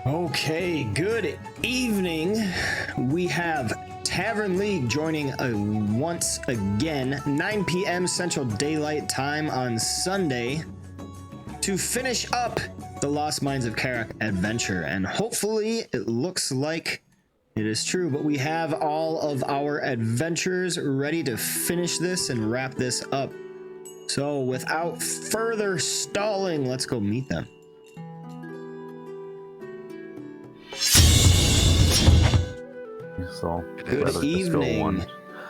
Okay, good evening. We have Tavern League joining once again, 9 p.m. Central Daylight Time on Sunday to finish up the Lost Mines of Karak adventure. And hopefully it looks like it is true, but we have all of our adventurers ready to finish this and wrap this up. So without further stalling, let's go meet them. So good evening.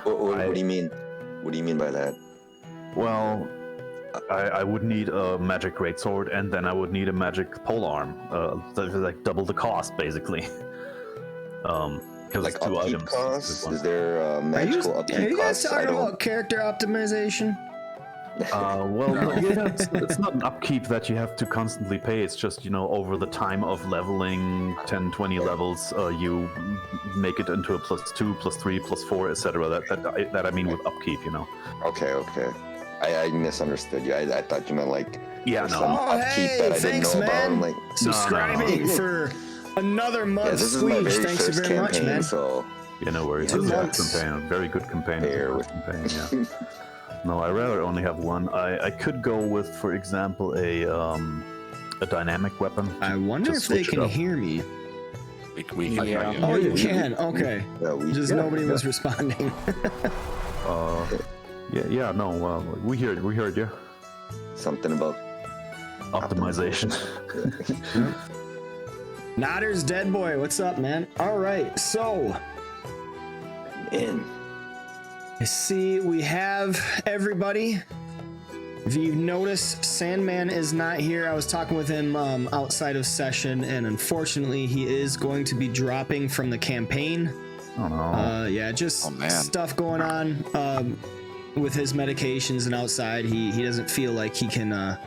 What do you mean? What do you mean by that? Well, I would need a magic greatsword, and then I would need a magic polearm. Like double the cost, basically. Because Like it's two upkeep items. costs? Is there magical upkeep Are you guys costs? talking about character optimization? Well, no, it's not an upkeep that you have to constantly pay. It's just, over the time of leveling 10, 20 levels, you make it into a +2, +3, +4, etc. That I mean with upkeep, Okay. I misunderstood you. I thought you meant like some upkeep that I didn't know about. I'm like, subscribing for another month. This is my very Thanks first very much, campaign, man. so no worries. Two This is a months. campaign, very good campaign. Bear with campaign, yeah. No, I rather only have one. I could go with, for example, a dynamic weapon. I wonder if they can hear me. We can hear you. Oh, you can. Okay. Yeah, nobody was responding. No, we heard you. something about Optimization. Nodder's dead boy. What's up, man? All right. So, in. I see we have everybody. If you've noticed, Sandman is not here. I was talking with him outside of session, and unfortunately, he is going to be dropping from the campaign. Oh no. Stuff going on with his medications and outside. He doesn't feel like he can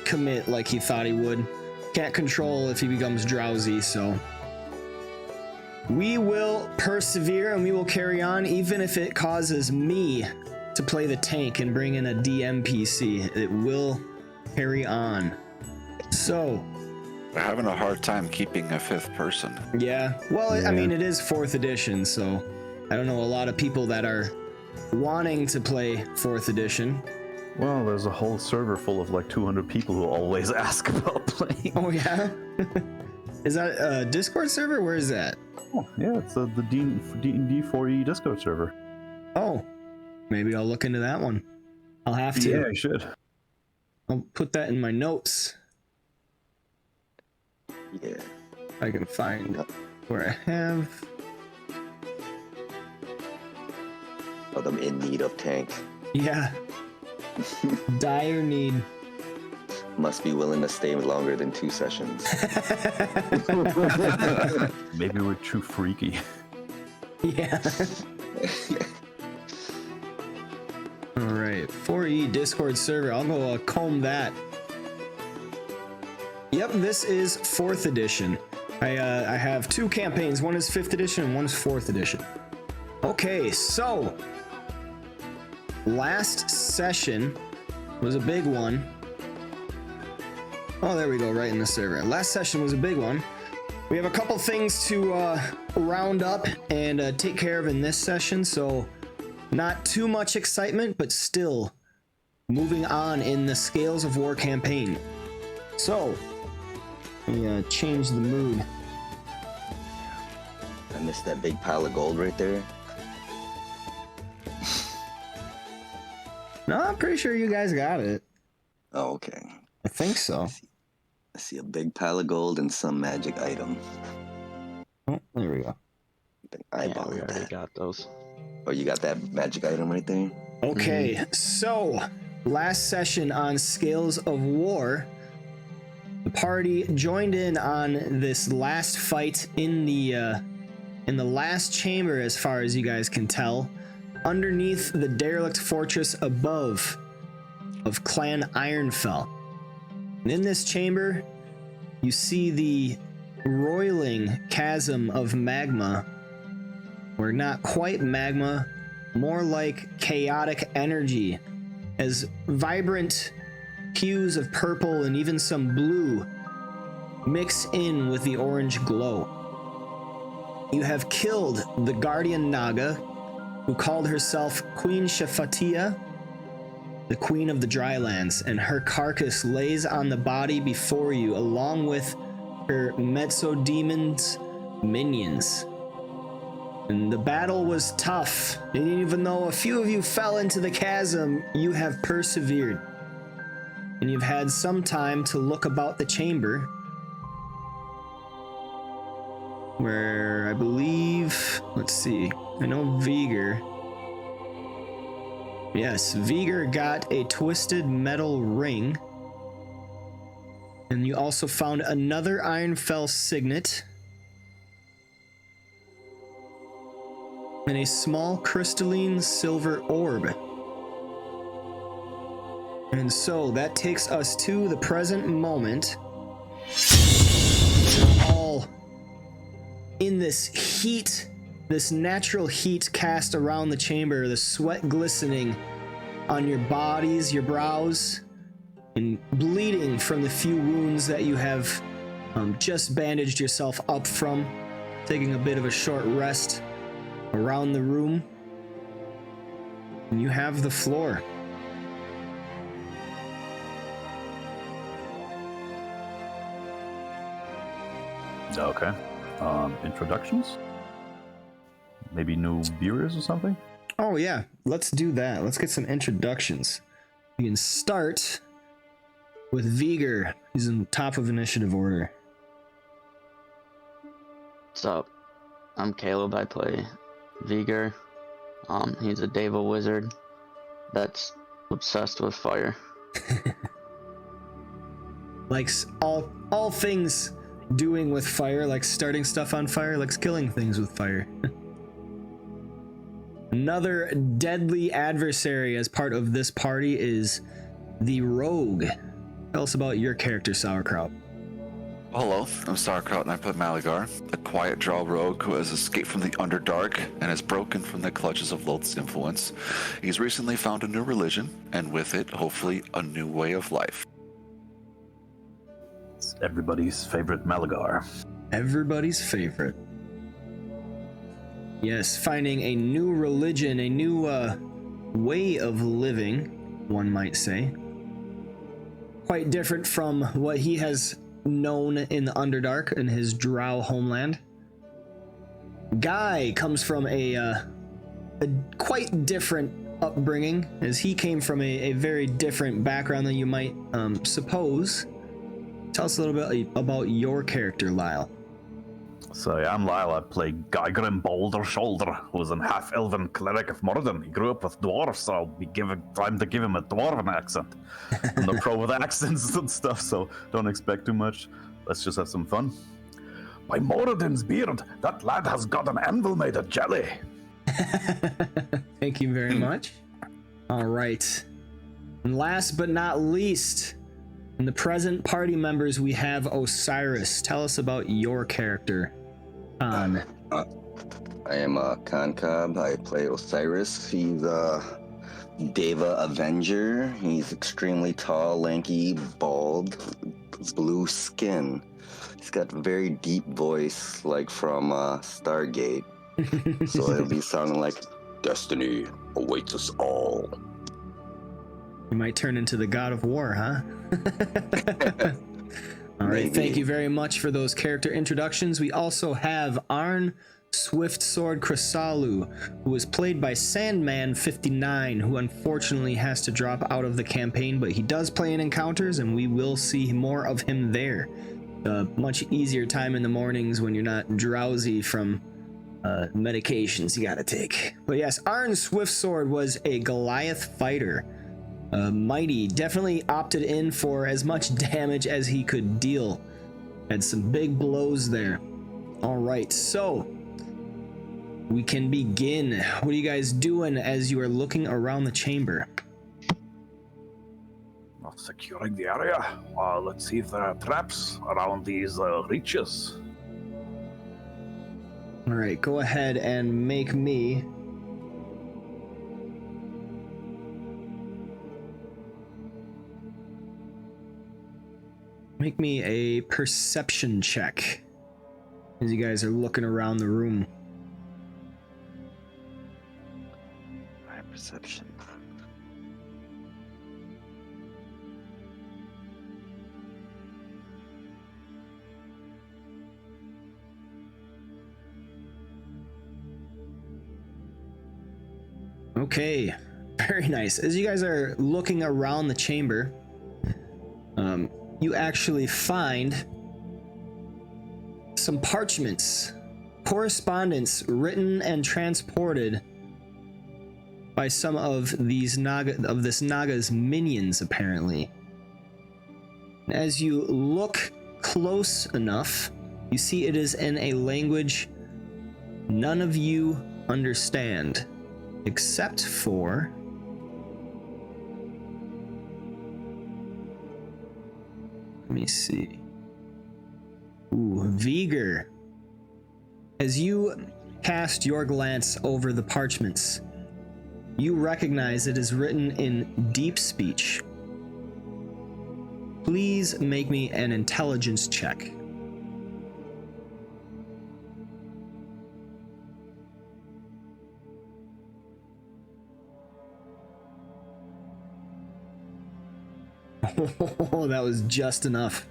commit like he thought he would. Can't control if he becomes drowsy, so we will persevere and we will carry on, even if it causes me to play the tank and bring in a DMPC. It will carry on. So We're having a hard time keeping a fifth person. yeah, well, I mean, it is 4th edition, so I don't know a lot of people that are wanting to play 4th edition. Well, there's a whole server full of like 200 people who always ask about playing. Oh yeah. Is that a Discord server? Where is that? Oh, yeah, it's the D&D 4E Discord server. Oh, maybe I'll look into that one. I'll have to. Yeah, you should. I'll put that in my notes. Yeah. I can find where I have. But I'm in need of tank. Yeah. Dire need. Must be willing to stay longer than 2 sessions. Maybe we're too freaky. Yeah. All right, 4E Discord server. I'll go comb that. Yep, this is 4th edition. I have 2 campaigns. One is 5th edition and one is 4th edition. Okay, so last session was a big one. Oh, there we go, right in the server. Last session was a big one. We have a couple things to round up and take care of in this session, so not too much excitement, but still moving on in the Scales of War campaign. So, let me change the mood. I missed that big pile of gold right there. No, I'm pretty sure you guys got it. Oh, okay. I think so. I see a big pile of gold and some magic item. Oh, there we go. Eyeball we already that. got those. Oh, you got that magic item right there? Okay, so last session on Scales of War, the party joined in on this last fight in the last chamber, as far as you guys can tell, underneath the derelict fortress above of Clan Ironfell. And in this chamber, you see the roiling chasm of magma, or not quite magma, more like chaotic energy, as vibrant hues of purple and even some blue mix in with the orange glow. You have killed the guardian Naga, who called herself Queen Shafatia, the Queen of the Drylands, and her carcass lays on the body before you, along with her Mezzo-Demon's minions. And the battle was tough, and even though a few of you fell into the chasm, you have persevered. And you've had some time to look about the chamber, where I believe, let's see, I know Vigor. Yes, Vigor got a twisted metal ring. And you also found another Ironfell signet. And a small crystalline silver orb. And so that takes us to the present moment. We're all in this heat, this natural heat cast around the chamber, the sweat glistening on your bodies, your brows, and bleeding from the few wounds that you have just bandaged yourself up from, taking a bit of a short rest around the room. And you have the floor. Okay. Introductions? Maybe new viewers or something? Oh yeah, let's do that. Let's get some introductions. We can start with Vigor. He's in top of initiative order. What's up? I'm Caleb. I play Vigor. He's a Deva wizard that's obsessed with fire. Likes all things doing with fire, like starting stuff on fire, likes killing things with fire. Another deadly adversary as part of this party is the Rogue. Tell us about your character, Sauerkraut. Hello, I'm Sauerkraut and I play Malagar, a quiet draw rogue who has escaped from the Underdark and has broken from the clutches of Lolth's influence. He's recently found a new religion, and with it, hopefully, a new way of life. It's everybody's favorite Malagar. Everybody's favorite. Yes, finding a new religion, a new way of living, one might say. Quite different from what he has known in the Underdark in his Drow homeland. Guy comes from a quite different upbringing, as he came from a very different background than you might suppose. Tell us a little bit about your character, Lyle. So yeah, I'm Lyle. I play Gygrim Boulder-Shoulder, who is an half-elven cleric of Morden. He grew up with dwarves, so I'll be time to give him a dwarven accent. I'm no pro with accents and stuff, so don't expect too much. Let's just have some fun. By Moradin's beard, that lad has got an anvil made of jelly. Thank you very much. All right. And last but not least, in the present party members, we have Osiris. Tell us about your character. I am Konkab. I play Osiris. He's a Deva Avenger. He's extremely tall, lanky, bald, blue skin. He's got a very deep voice, like from Stargate. So it'll be sounding like, "Destiny awaits us all." You might turn into the God of War, huh? All right, thank you very much for those character introductions. We also have Arn Swiftsword Chrysalu, who is played by Sandman59, who unfortunately has to drop out of the campaign, but he does play in encounters, and we will see more of him there. A much easier time in the mornings when you're not drowsy from medications you gotta take. But yes, Arn Swiftsword was a Goliath fighter. Mighty, definitely opted in for as much damage as he could deal. Had some big blows there. All right, so we can begin. What are you guys doing as you are looking around the chamber? Not securing the area. Let's see if there are traps around these reaches. All right, go ahead and make me Make me a perception check as you guys are looking around the room. Alright, perception. Okay, very nice. As you guys are looking around the chamber, you actually find some parchments, correspondence written and transported by some of these this Naga's minions, apparently. As you look close enough, you see it is in a language none of you understand, except for let me see. Ooh, Vigor. As you cast your glance over the parchments, you recognize it is written in deep speech. Please make me an intelligence check. Oh, that was just enough.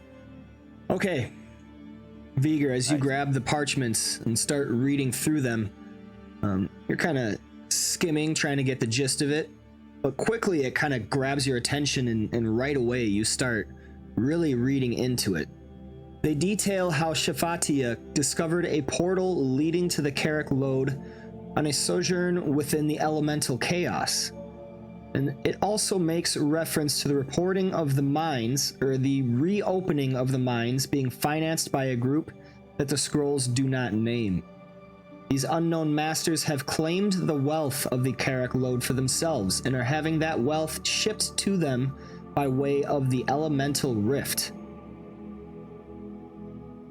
Okay. Vigor, as you grab the parchments and start reading through them, you're kind of skimming, trying to get the gist of it, but quickly it kind of grabs your attention, and right away you start really reading into it. They detail how Shafatia discovered a portal leading to the Karak lode on a sojourn within the elemental chaos. And it also makes reference to the reporting of the mines, or the reopening of the mines, being financed by a group that the scrolls do not name. These unknown masters have claimed the wealth of the Karak lode for themselves and are having that wealth shipped to them by way of the elemental rift.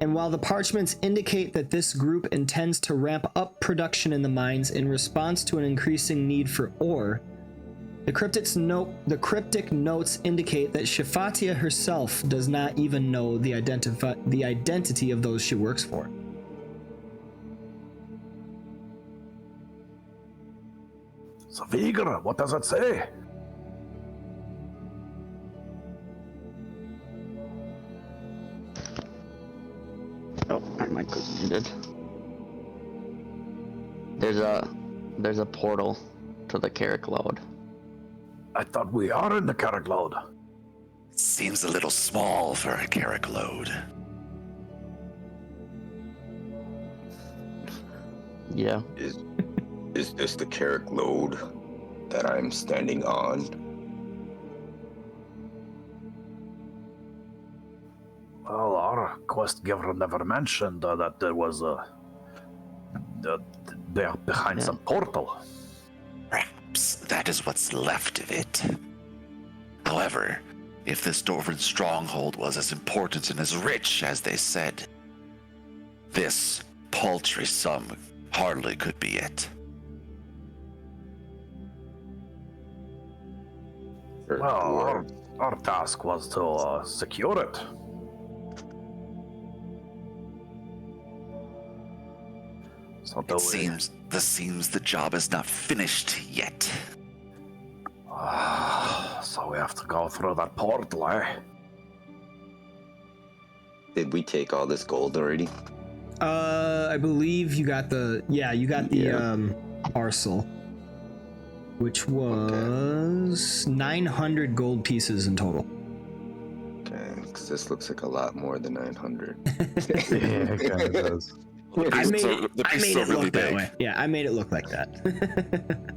And while the parchments indicate that this group intends to ramp up production in the mines in response to an increasing need for ore, the cryptic notes indicate that Shafatia herself does not even know the identity of those she works for. So, Vigor, what does it say? Oh, my mic was muted. There's a portal to the Karak lode. I thought we are in the Karak lode. Seems a little small for a Karak load. Yeah. Is this the Karak lode that I'm standing on? Well, our quest giver never mentioned that there was they're behind some portal. Perhaps that is what's left of it. However, if this dwarven stronghold was as important and as rich as they said, this paltry sum hardly could be it. Well, our task was to secure it. So It seems the job is not finished yet. So we have to go through that portal, eh? Did we take all this gold already? I believe you got the parcel, which was 900 gold pieces in total. Okay, because this looks like a lot more than 900. Yeah, it kind of does. I made The piece it is really look that big. way. Yeah, I made it look like that.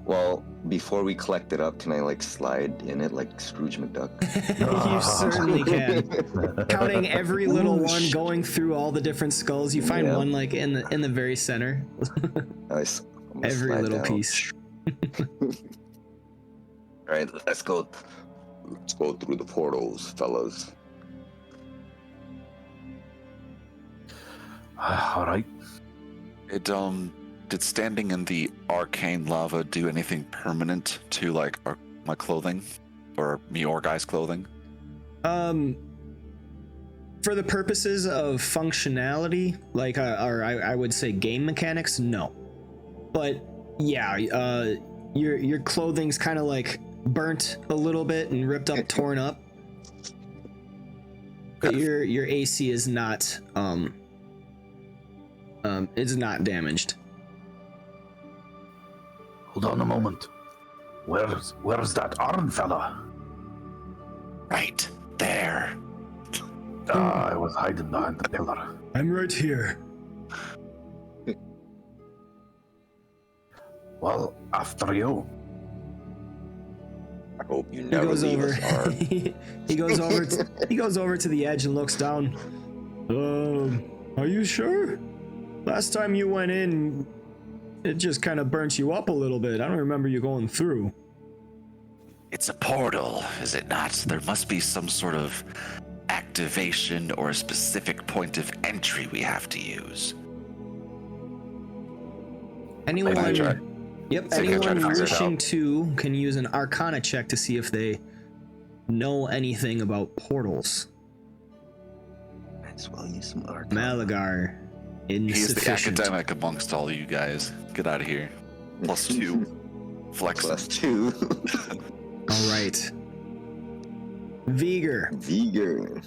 Well, before we collect it up, can I like slide in it like Scrooge McDuck? You certainly can. Counting every little one, going through all the different skulls, you find one like in the very center. Nice. I'm gonna Every slide little down. piece. All right, let's go. Let's go through the portals, fellas. All right. Did standing in the arcane lava do anything permanent to like my clothing, or me or guy's clothing? For the purposes of functionality, like, or I would say game mechanics, no. But yeah, your clothing's kind of like burnt a little bit and ripped up, torn up. But your AC is not it's not damaged. Hold on a moment. Where's that Arn fella? Right there. I was hiding behind the pillar. I'm right here. Well, after you. I hope you He never goes leave over. us, Arn. he goes over. He goes over to the edge and looks down. Are you sure? Last time you went in, it just kind of burnt you up a little bit. I don't remember you going through. It's a portal, is it not? There must be some sort of activation or a specific point of entry we have to use. Anyone? I try- Yep. I think I tried Anyone to figure it wishing out. to can use an Arcana check to see if they know anything about portals. Might as well use some art. Malagar, He's the insufficient. academic amongst all you guys. Get out of here. +2. Flex. +2. All right. Viger, Vegan.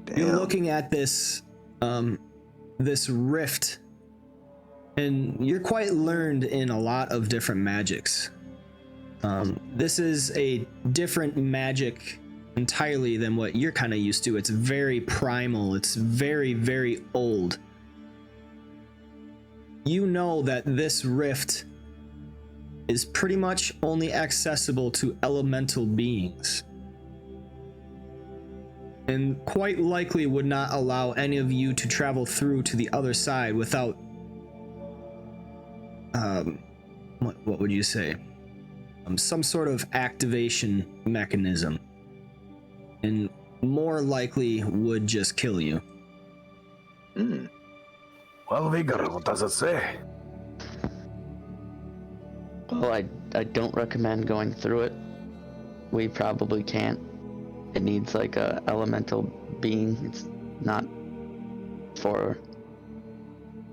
Damn. you're looking at this this rift, and you're quite learned in a lot of different magics. This is a different magic entirely than what you're kind of used to. It's very primal. It's very, very old. You know that this rift is pretty much only accessible to elemental beings, and quite likely would not allow any of you to travel through to the other side without what would you say, some sort of activation mechanism, and more likely would just kill you. Well, Vigor, what does it say? Well, I don't recommend going through it. We probably can't. It needs like a elemental being. It's not for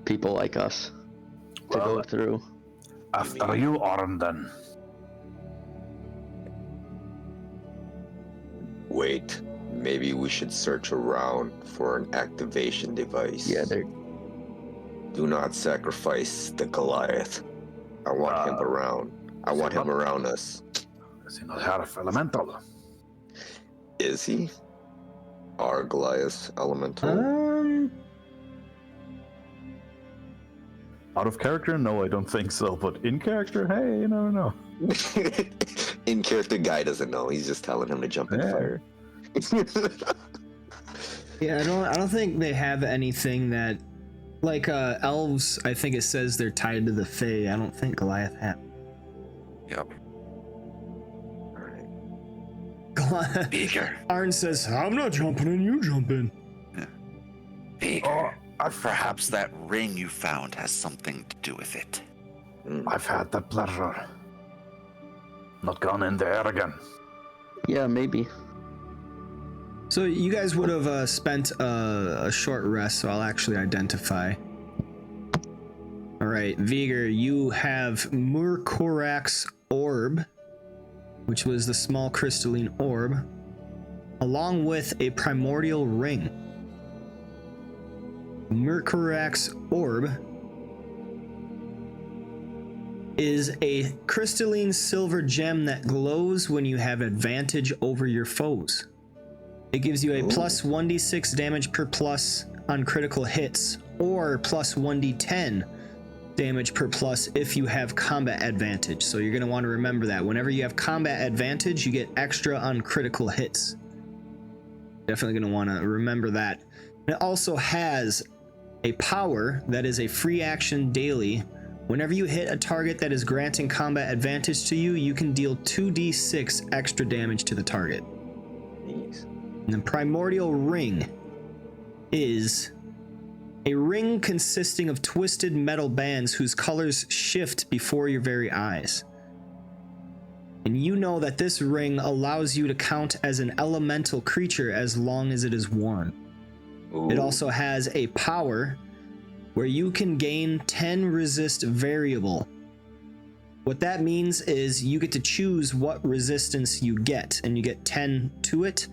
people like us to go Well, through. After you, Arn, then. Wait, maybe we should search around for an activation device. Yeah, they're Do not sacrifice the Goliath. I want him around. I want him around us. Is he not half elemental? Is he? Our Goliath elemental? Out of character? No, I don't think so. But in character, hey, you never know. In character, guy doesn't know. He's just telling him to jump in the fire. Yeah, I don't think they have anything that, like elves. I think it says they're tied to the Fae. I don't think Goliath have. Yep. Goliath. Beaker. Arn says, "I'm not jumping in. You jump in." Beaker. Perhaps that ring you found has something to do with it. I've had the pleasure. Not gone in there again. yeah, maybe. So you guys would have spent a short rest, so I'll actually identify. All right, Viger, you have Mercorax Orb, which was the small crystalline orb, along with a Primordial Ring. Mercorax Orb is a crystalline silver gem that glows when you have advantage over your foes. It gives you a plus 1d6 damage per plus on critical hits, or plus 1d10 damage per plus if you have combat advantage. So you're going to want to remember that. Whenever you have combat advantage, you get extra on critical hits. Definitely going to want to remember that. And it also has a power that is a free action daily. Whenever you hit a target that is granting combat advantage to you, you can deal 2d6 extra damage to the target. And the Primordial Ring is a ring consisting of twisted metal bands whose colors shift before your very eyes. And you know that this ring allows you to count as an elemental creature as long as it is worn. It Ooh. also has a power where you can gain 10 resist variable. What that means is you get to choose what resistance you get, and you get 10 to it,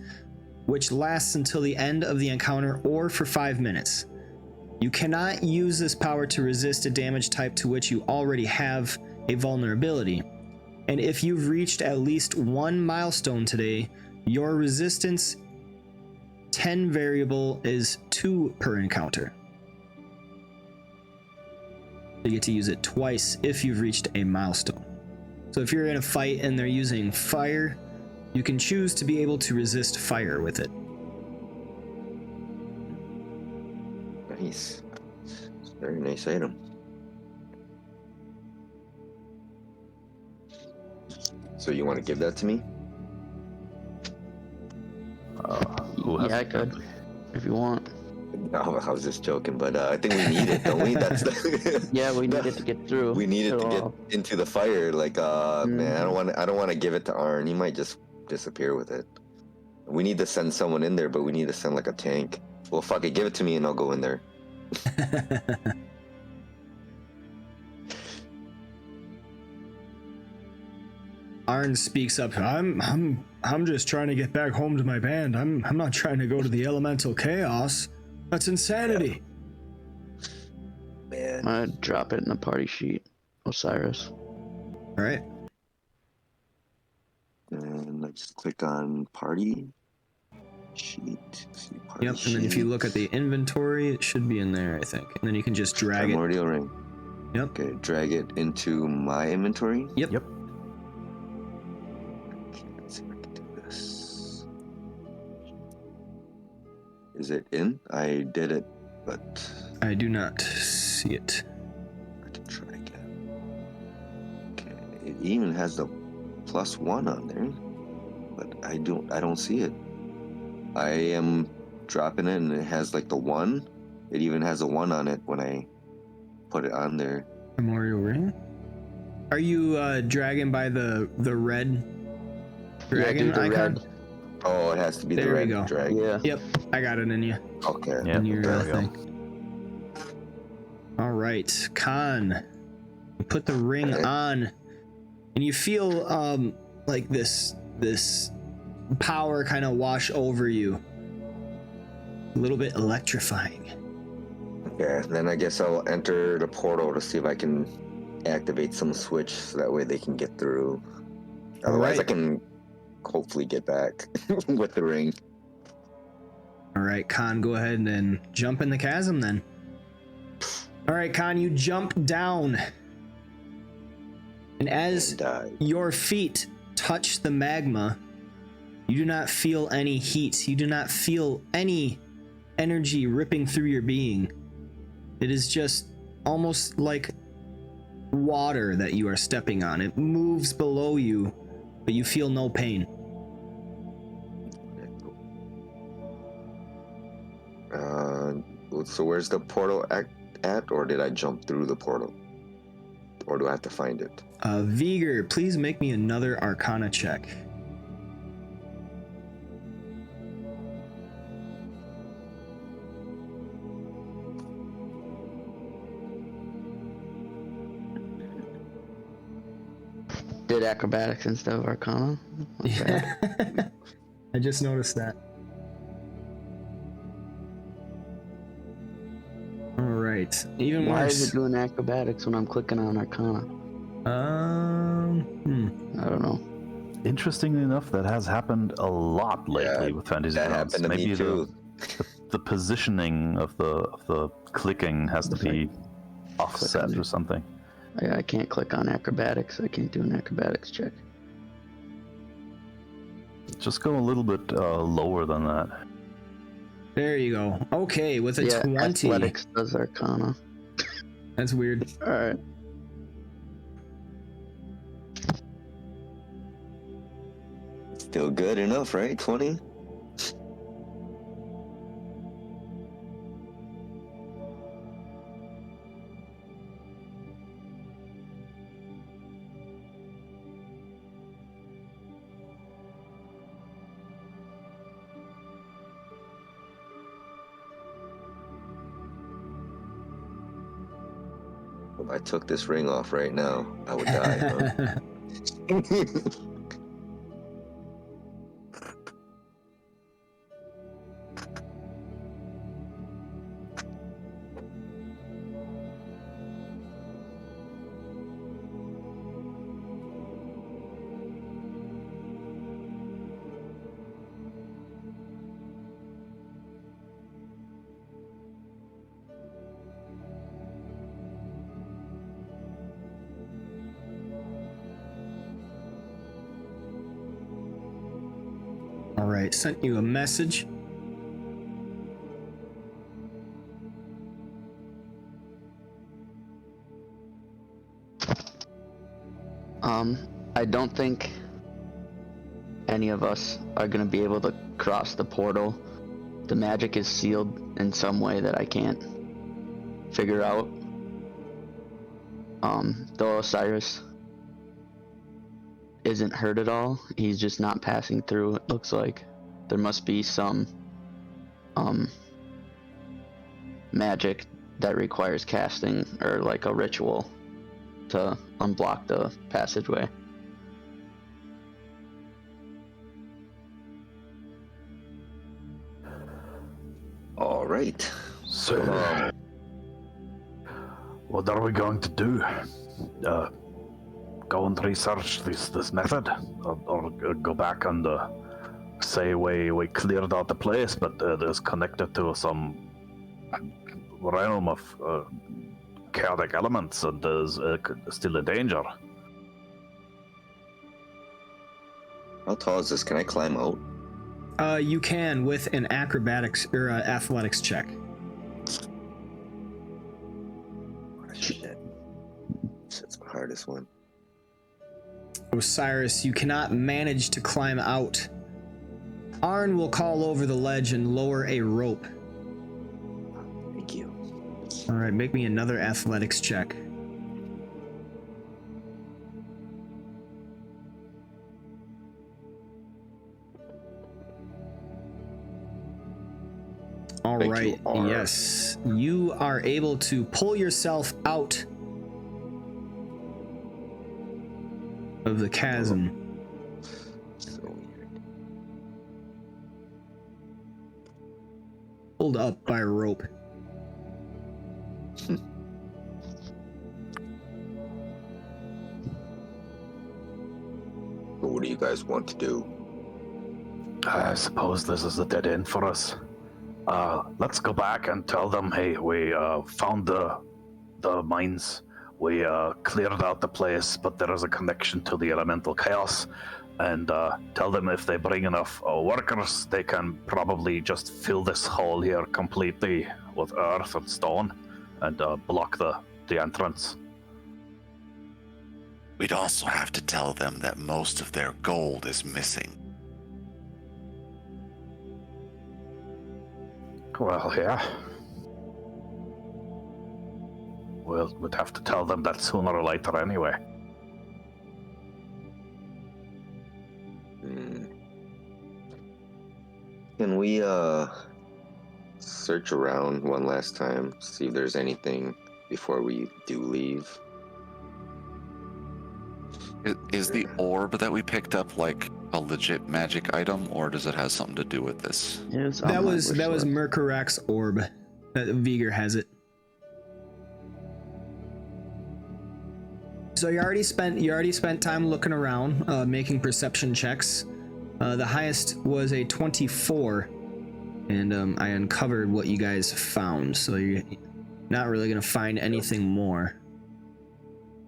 which lasts until the end of the encounter or for 5 minutes. You cannot use this power to resist a damage type to which you already have a vulnerability. And if you've reached at least one milestone today, your resistance 10 variable is 2 per encounter. You get to use it twice if you've reached a milestone. So if you're in a fight and they're using fire, you can choose to be able to resist fire with it. Nice. It's a very nice item. So you want to give that to me? Who has Yeah, I it? could, if you want. No, I was just joking, but I think we need it, don't we? That's the Yeah, we need it to get through. we need it to get all. into the fire. Like, man, I don't want to give it to Arn. He might just disappear with it. We need to send someone in there, but we need to send like a tank. Well, fuck it, give it to me and I'll go in there. Arn speaks up. I'm just trying to get back home to my band. I'm not trying to go to the elemental chaos. That's insanity. Man, I'd drop it in the party sheet, Osiris. All right. and I just click on party sheet. See, party Yep. And then if you sheet. look at the inventory, it should be in there, I think. And then you can just drag it. Primordial Ring. Yep. Okay, drag it into my inventory. Yep. Yep. Okay, let's see if I can do this. Is it in? I did it, but I do not see it. I can try again. Okay, it even has the +1 on there, but I don't see it. I am dropping it and it has like the 1. It even has a 1 on it when I put it on there. Primordial Ring? Are you dragging by the red dragon yeah, do the icon? red. Oh, it has to be the There we red go. dragon. Yeah. Yep. I got it in you. Okay. Yeah, In your there we go. thing. All right, Khan. You put the ring Okay. on, and you feel like this power kind of wash over you. A little bit electrifying. Okay, then I guess I'll enter the portal to see if I can activate some switch so that way they can get through. Otherwise, I Alright. can hopefully get back with the ring. All right, Khan, go ahead and jump in the chasm then. All right, Khan, you jump down. And as And die. your feet touch the magma, you do not feel any heat. You do not feel any energy ripping through your being. It is just almost like water that you are stepping on. It moves below you, but you feel no pain. So where's the portal at, or did I jump through the portal? Or do I have to find it? Viger, please make me another Arcana check. Did acrobatics instead of Arcana. Yeah. I just noticed that. All right. Even Why worse. is it doing acrobatics when I'm clicking on Arcana? I don't know. Interestingly enough, that has happened a lot lately Yeah, with Fantasy that Grounds. happened to me Maybe too. the positioning of the clicking has to be offset on or it. something. I can't click on acrobatics. I can't do an acrobatics check. Just go a little bit lower than that. There you go. Okay, with a Yeah, 20. athletics does Arcana. That's weird. All right. Still good enough, right? 20? If I took this ring off right now, I would die. Huh? All right, sent you a message. I don't think any of us are gonna be able to cross the portal. The magic is sealed in some way that I can't figure out. Though Osiris isn't hurt at all, he's just not passing through, it looks like. There must be some magic that requires casting or like a ritual to unblock the passageway. All right. So, what are we going to do? Go and research this method, or go back and say we cleared out the place, but it is connected to some realm of chaotic elements and is still in danger. How tall is this? Can I climb out? You can with an acrobatics or athletics check. Shit. That's the hardest one. Osiris, you cannot manage to climb out. Arn will call over the ledge and lower a rope. Thank you. All right, make me another athletics check. All Thank right, you, Arn. yes. You are able to pull yourself out of the chasm. So weird. Pulled up by a rope. So what do you guys want to do? I suppose this is a dead end for us. Let's go back and tell them, hey, we found the mines. We cleared out the place, but there is a connection to the elemental chaos. And tell them if they bring enough workers, they can probably just fill this hole here completely with earth and stone and block the entrance. We'd also have to tell them that most of their gold is missing. Well, yeah. We'd have to tell them that sooner or later anyway. Can we search around one last time, see if there's anything before we do leave? Is the orb that we picked up like a legit magic item, or does it have something to do with this? That was Mercorax Orb. Viger has it. So you already spent time looking around, making perception checks. The highest was a 24, and I uncovered what you guys found. So you're not really gonna find anything more.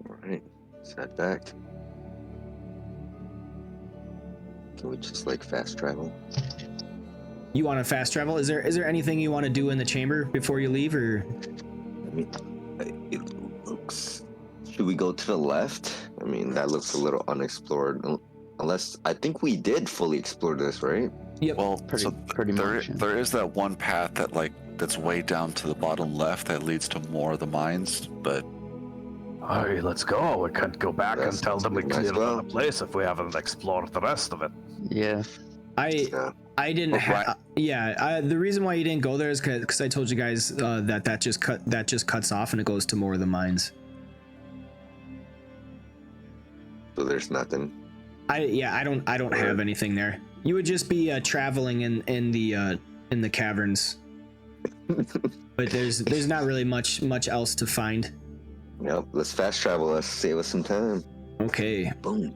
All right, let's head back. Can we just like fast travel? You want to fast travel? Is there anything you want to do in the chamber before you leave, or? I mean, it looks. Should we go to the left? I mean, that looks a little unexplored. Unless I think we did fully explore this, right? Yep. Well, pretty much. There is that one path that's way down to the bottom left that leads to more of the mines, but Hey, let's go. We can't go back and tell them we might as cleared well. out the place if we haven't explored the rest of it. Yeah. I didn't. The reason why you didn't go there is because I told you guys that just cuts off and it goes to more of the mines. So there's nothing. I don't have anything there. You would just be traveling in the caverns. But there's not really much else to find. Yep, let's fast travel. Let's save us some time. Okay. Boom.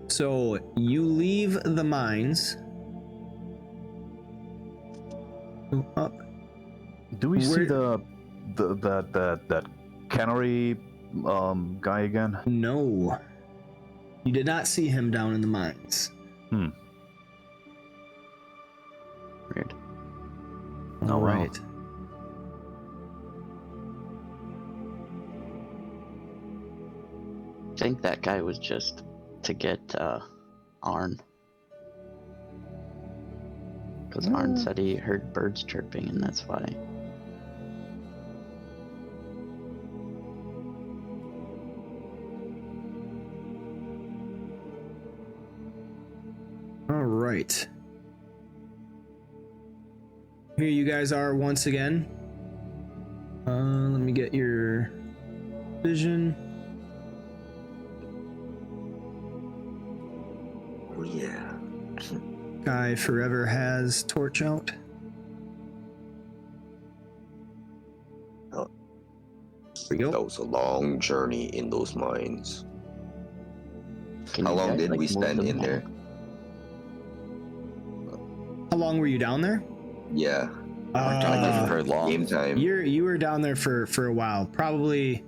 So you leave the mines. Go up. Do we see that cannery guy again? No. You did not see him down in the mines. Weird. All Oh, well. right. I think that guy was just to get Arn. Because Arn said he heard birds chirping, and that's why. All right. Here you guys are once again. Let me get your vision. Oh yeah. Guy forever has torch out. Oh. There we That go. was a long journey in those mines. Can How you long guys, did like, we move spend them in there? along? How long were you down there? Yeah. We're down there for very long. Game time. You were down there for a while, probably.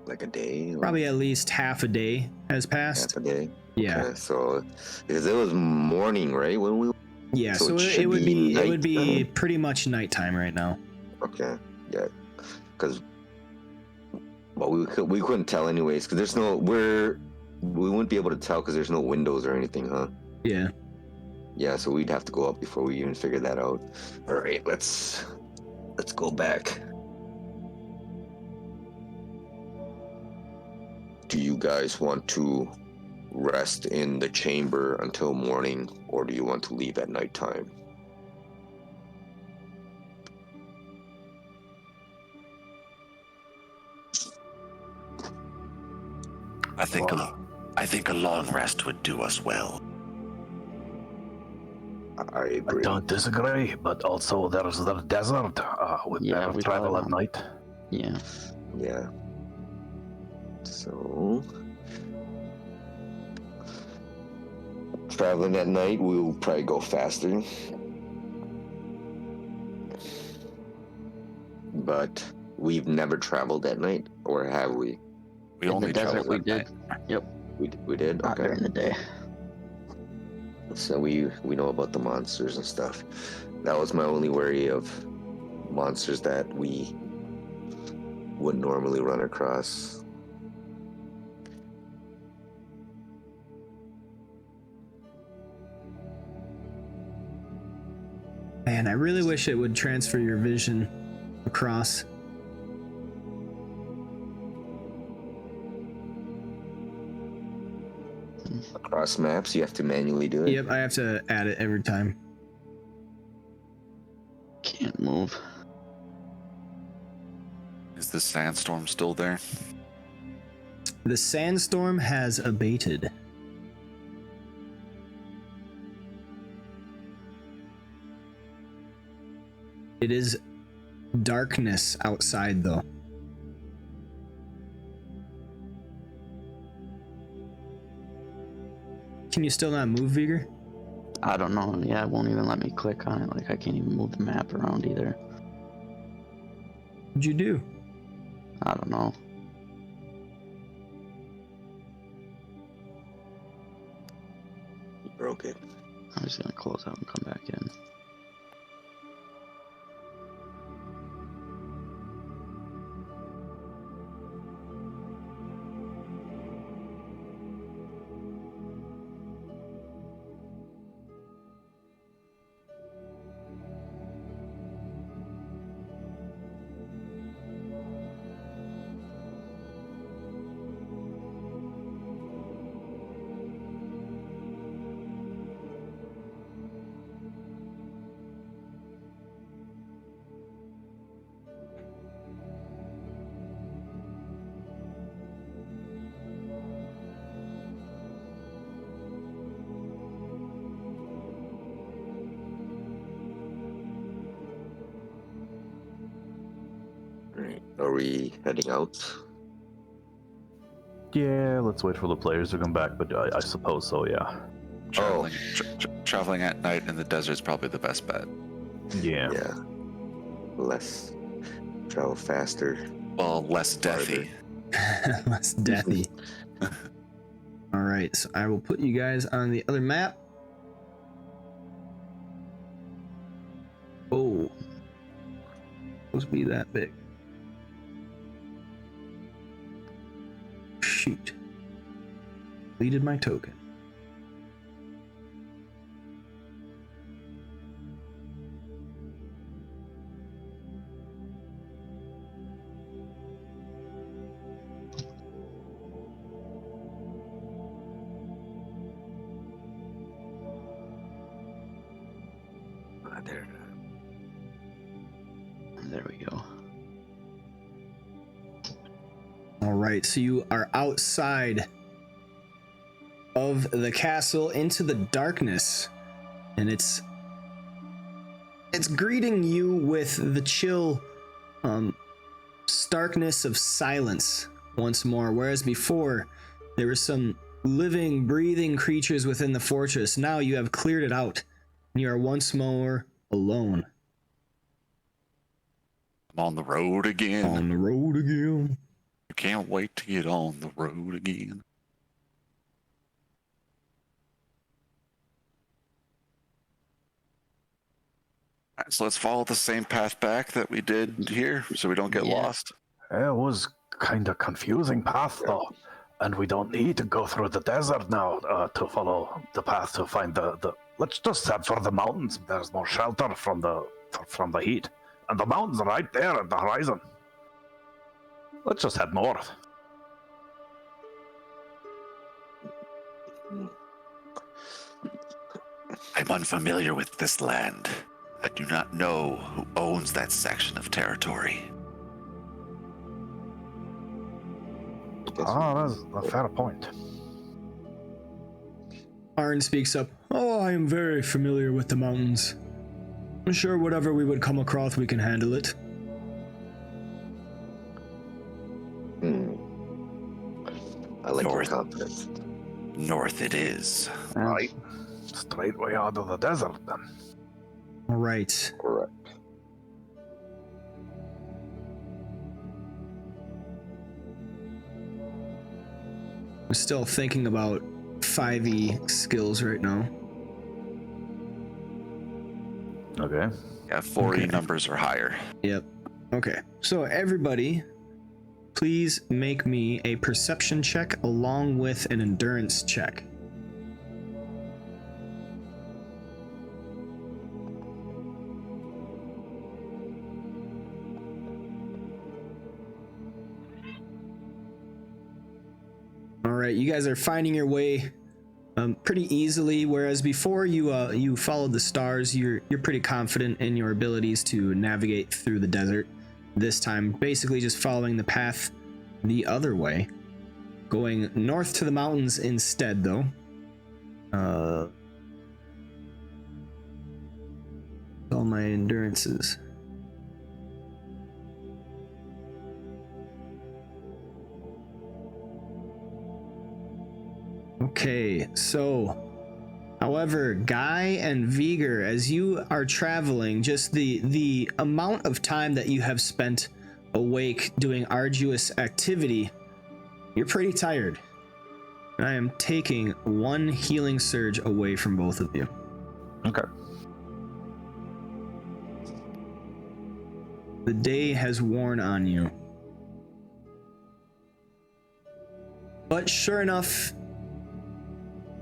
Like a day. Or Probably at least half a day has passed. half a day. Yeah, Okay, so because it was morning, right? When we. yeah. So So it it should would be be it would be nighttime. pretty much nighttime right now. Okay. Yeah. Because. Well, we couldn't tell anyways because there's no we wouldn't be able to tell because there's no windows or anything, huh? Yeah. Yeah, so we'd have to go up before we even figure that out. All right, let's go back. Do you guys want to rest in the chamber until morning, or do you want to leave at nighttime? I think a long rest would do us well. I I agree. don't disagree, but also there's the desert. We Yeah, better we travel probably at won't. night. Yeah. Yeah. So traveling at night, we'll probably go faster. But we've never traveled at night, or have we? We In only the desert, traveled we at did. night. Yep. We did. Not Okay. during the day. So we know about the monsters and stuff. That was my only worry of monsters that we wouldn't normally run across. Man, I really wish it would transfer your vision across. Across maps, you have to manually do it. Yep, I have to add it every time. Can't move. Is the sandstorm still there? The sandstorm has abated. It is darkness outside, though. Can you still not move, Vigor? I don't know. Yeah, it won't even let me click on it. Like, I can't even move the map around either. What'd you do? I don't know. You broke it. I'm just gonna close out and come back in. Are we heading out? Yeah, let's wait for the players to come back, but I suppose so, yeah. Traveling at night in the desert is probably the best bet. Yeah. Yeah. Less travel faster. Well, less deathy. Less deathy. All right, so I will put you guys on the other map. Oh, supposed to be that big. Shoot, deleted my token. There we go. All right, so you are outside of the castle into the darkness, and it's greeting you with the chill starkness of silence once more. Whereas before there were some living, breathing creatures within the fortress, now you have cleared it out and you are once more alone. I'm on the road again. On the road again. I can't wait to get on the road again. Alright, so let's follow the same path back that we did here so we don't get lost. It was kind of confusing path, though. And we don't need to go through the desert now to follow the path to find the... Let's just head for the mountains. There's more shelter from the heat. And the mountains are right there at the horizon. Let's just head north. I'm unfamiliar with this land. I do not know who owns that section of territory. That's a fair point. Arn speaks up. Oh, I am very familiar with the mountains. I'm sure whatever we would come across, we can handle it. I like your North. confidence. North it is. Right. Straight way out of the desert, then. All right. Correct. I'm still thinking about 5e skills right now. Okay. Yeah, 4E Okay. numbers are higher. Yep. Okay. So everybody, please make me a perception check along with an endurance check. All right, you guys are finding your way pretty easily, whereas before you followed the stars. You're pretty confident in your abilities to navigate through the desert. This time, basically just following the path the other way, going north to the mountains instead, though. All my endurances. Okay, so however, Guy and Viger, as you are traveling, just the amount of time that you have spent awake doing arduous activity, you're pretty tired. And I am taking one healing surge away from both of you. Okay. The day has worn on you. But sure enough,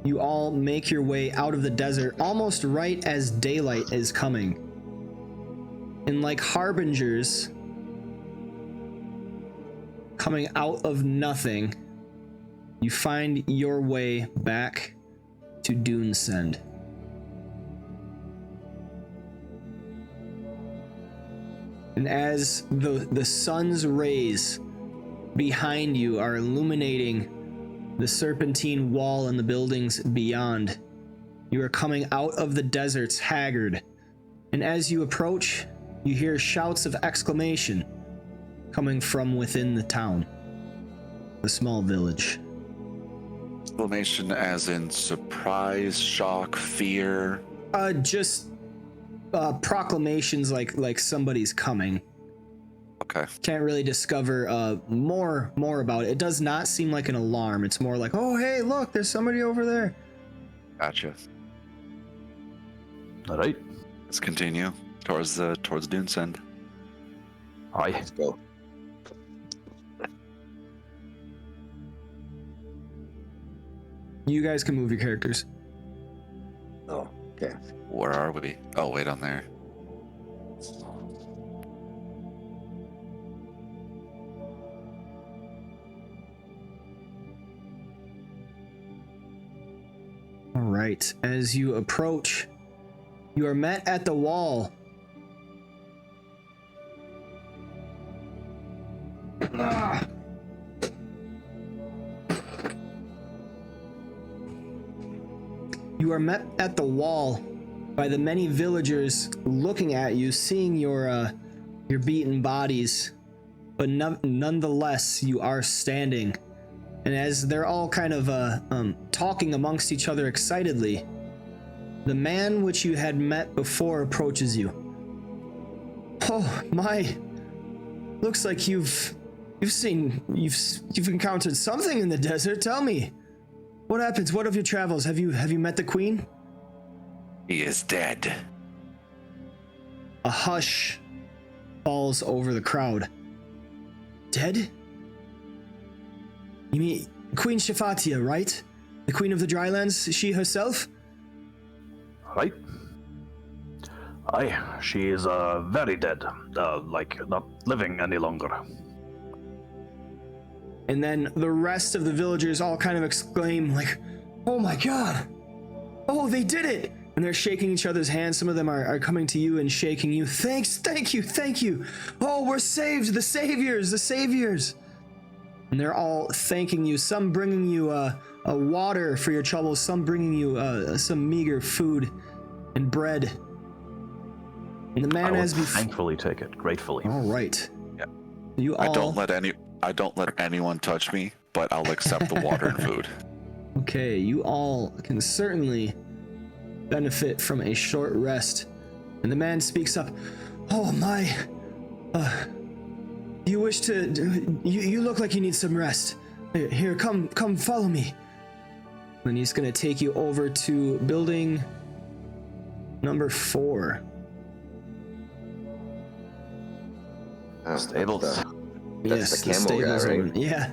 you all make your way out of the desert almost right as daylight is coming. And like harbingers coming out of nothing, you find your way back to Dunesend. And as the sun's rays behind you are illuminating the serpentine wall and the buildings beyond, you are coming out of the deserts haggard. And as you approach, you hear shouts of exclamation coming from within the town, the small village. Exclamation as in surprise, shock, fear. Just proclamations like somebody's coming. Okay. Can't really discover more about it. It does not seem like an alarm. It's more like, oh hey, look, there's somebody over there. Gotcha. All right. Let's continue towards Dune's End. Aye. Let's go. You guys can move your characters. Oh, okay. Where are we? Oh, wait, on there. All right. As you approach, you are met at the wall. You are met at the wall by the many villagers looking at you, seeing your beaten bodies, but nonetheless you are standing. And as they're all kind of talking amongst each other excitedly, the man which you had met before approaches you. Oh my! Looks like you've encountered something in the desert. Tell me, what happens? What of your travels? Have you met the queen? He is dead. A hush falls over the crowd. Dead? You mean Queen Shafatia, right? The queen of the drylands, she herself? Right. Aye, she is very dead. Like, not living any longer. And then the rest of the villagers all kind of exclaim like, oh my god! Oh, they did it! And they're shaking each other's hands. Some of them are coming to you and shaking you. Thanks, thank you. Oh, we're saved, the saviors. And they're all thanking you. Some bringing you a water for your troubles. Some bringing you some meager food and bread. And the man I has will thankfully take it, gratefully. All right. Yeah. You all. I don't let anyone touch me, but I'll accept the water and food. Okay, you all can certainly benefit from a short rest. And the man speaks up. Oh my. You wish to. You look like you need some rest. Here, come, follow me. And he's gonna take you over to building number 4. Stables. That's the camo guy, stables right? one. Yeah.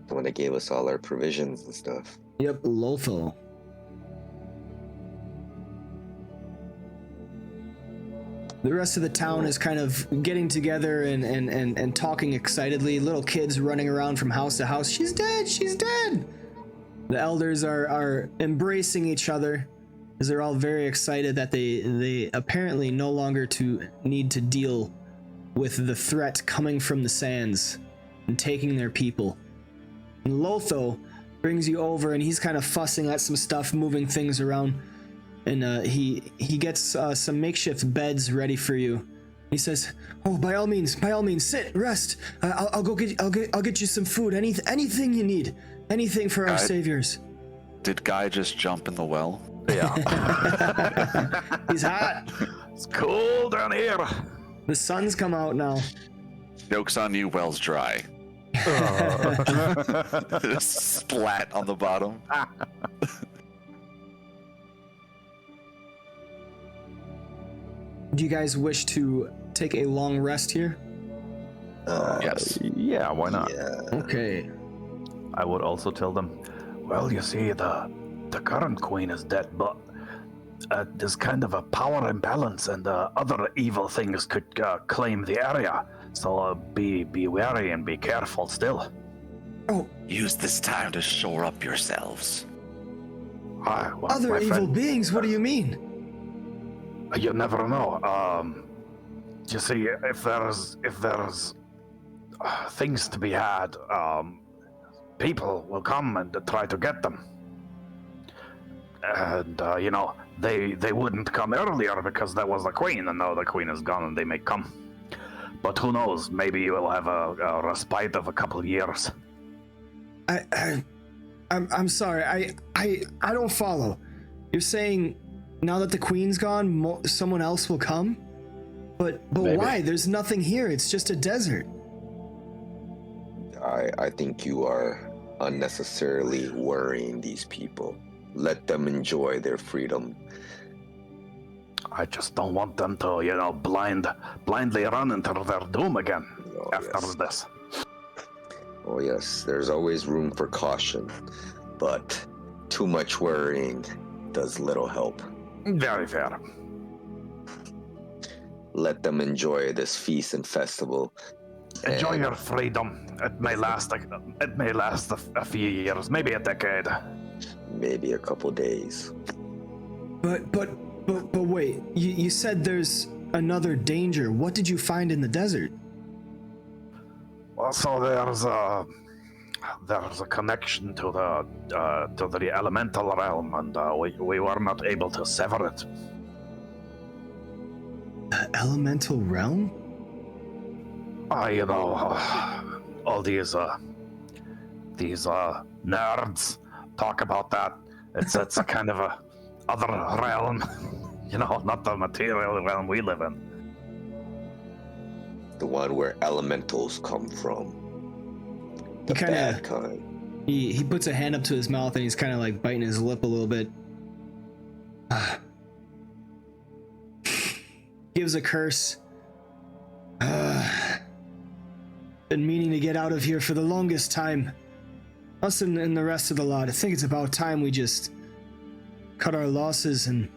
The one that gave us all our provisions and stuff. Yep, Lotho. The rest of the town is kind of getting together and talking excitedly. Little kids running around from house to house. She's dead! The elders are embracing each other as they're all very excited that they apparently no longer need to deal with the threat coming from the sands and taking their people. And Lotho brings you over and he's kind of fussing at some stuff, moving things around. And he gets some makeshift beds ready for you. He says, "Oh, by all means, sit, rest. I'll get you some food. Anything you need, anything for our saviors." Did Guy just jump in the well? Yeah. He's hot. It's cold down here. The sun's come out now. Joke's on you, well's dry. Splat on the bottom. Do you guys wish to take a long rest here? Yes. Yeah, why not? Yeah. Okay. I would also tell them, well, you see, the current queen is dead, but there's kind of a power imbalance, and other evil things could claim the area. So be wary and be careful still. Oh, Use this time to shore up yourselves. Well, other my evil friend, beings? What do you mean? You never know. You see, if there's things to be had, people will come and try to get them. And, they wouldn't come earlier because there was a queen, and now the queen is gone and they may come. But who knows, maybe you will have a respite of a couple of years. I'm sorry, I don't follow. You're saying now that the queen's gone, someone else will come? But Maybe. why? There's nothing here, it's just a desert. I think you are unnecessarily worrying these people. Let them enjoy their freedom. I just don't want them to, blindly run into their doom again after this. Oh yes, there's always room for caution, but too much worrying does little help. Very fair. Let them enjoy this feast and festival. Enjoy your freedom. It may last a few years, maybe a decade. Maybe a couple days. But wait, you said there's another danger. What did you find in the desert? Well, so there's a connection to the elemental realm, and we were not able to sever it. The elemental realm? All these nerds talk about that. It's a kind of a other realm, not the material realm we live in. The one where elementals come from. The He kinda- bad kind. He puts a hand up to his mouth and he's kind of like biting his lip a little bit. Gives a curse. Been meaning to get out of here for the longest time. Us and the rest of the lot. I think it's about time we just cut our losses and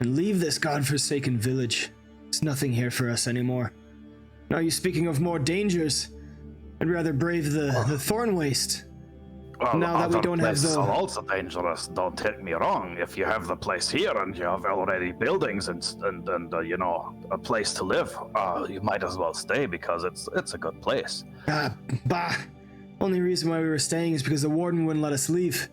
leave this godforsaken village. There's nothing here for us anymore. Now you're speaking of more dangers. I'd rather brave the thorn waste. Well, Now that we other don't have places the- are also dangerous. Don't take me wrong. If you have the place here and you have already buildings and a place to live, you might as well stay because it's a good place. Bah. Only reason why we were staying is because the warden wouldn't let us leave.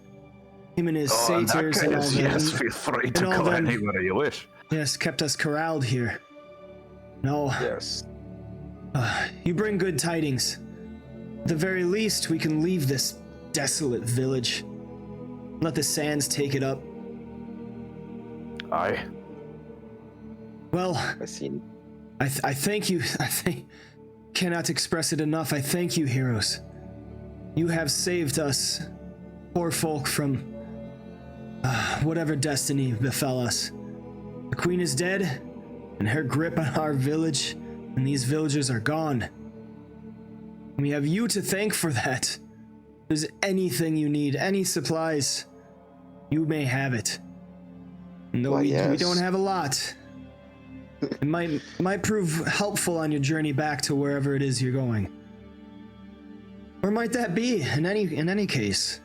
Him and his In that satyrs and all case, that. yes, feel free to and all go them- anywhere you wish. Yes, kept us corralled here. No, Yes. you bring good tidings. At the very least, we can leave this desolate village. Let the sands take it up. Aye. Well, I see. I thank you. Cannot express it enough. I thank you, heroes. You have saved us, poor folk, from whatever destiny befell us. The queen is dead, and her grip on our village and these villagers are gone. We have you to thank for that. If there's anything you need, any supplies, you may have it. And though Why, we yes. don't have a lot, it might prove helpful on your journey back to wherever it is you're going. Or might that be in any case?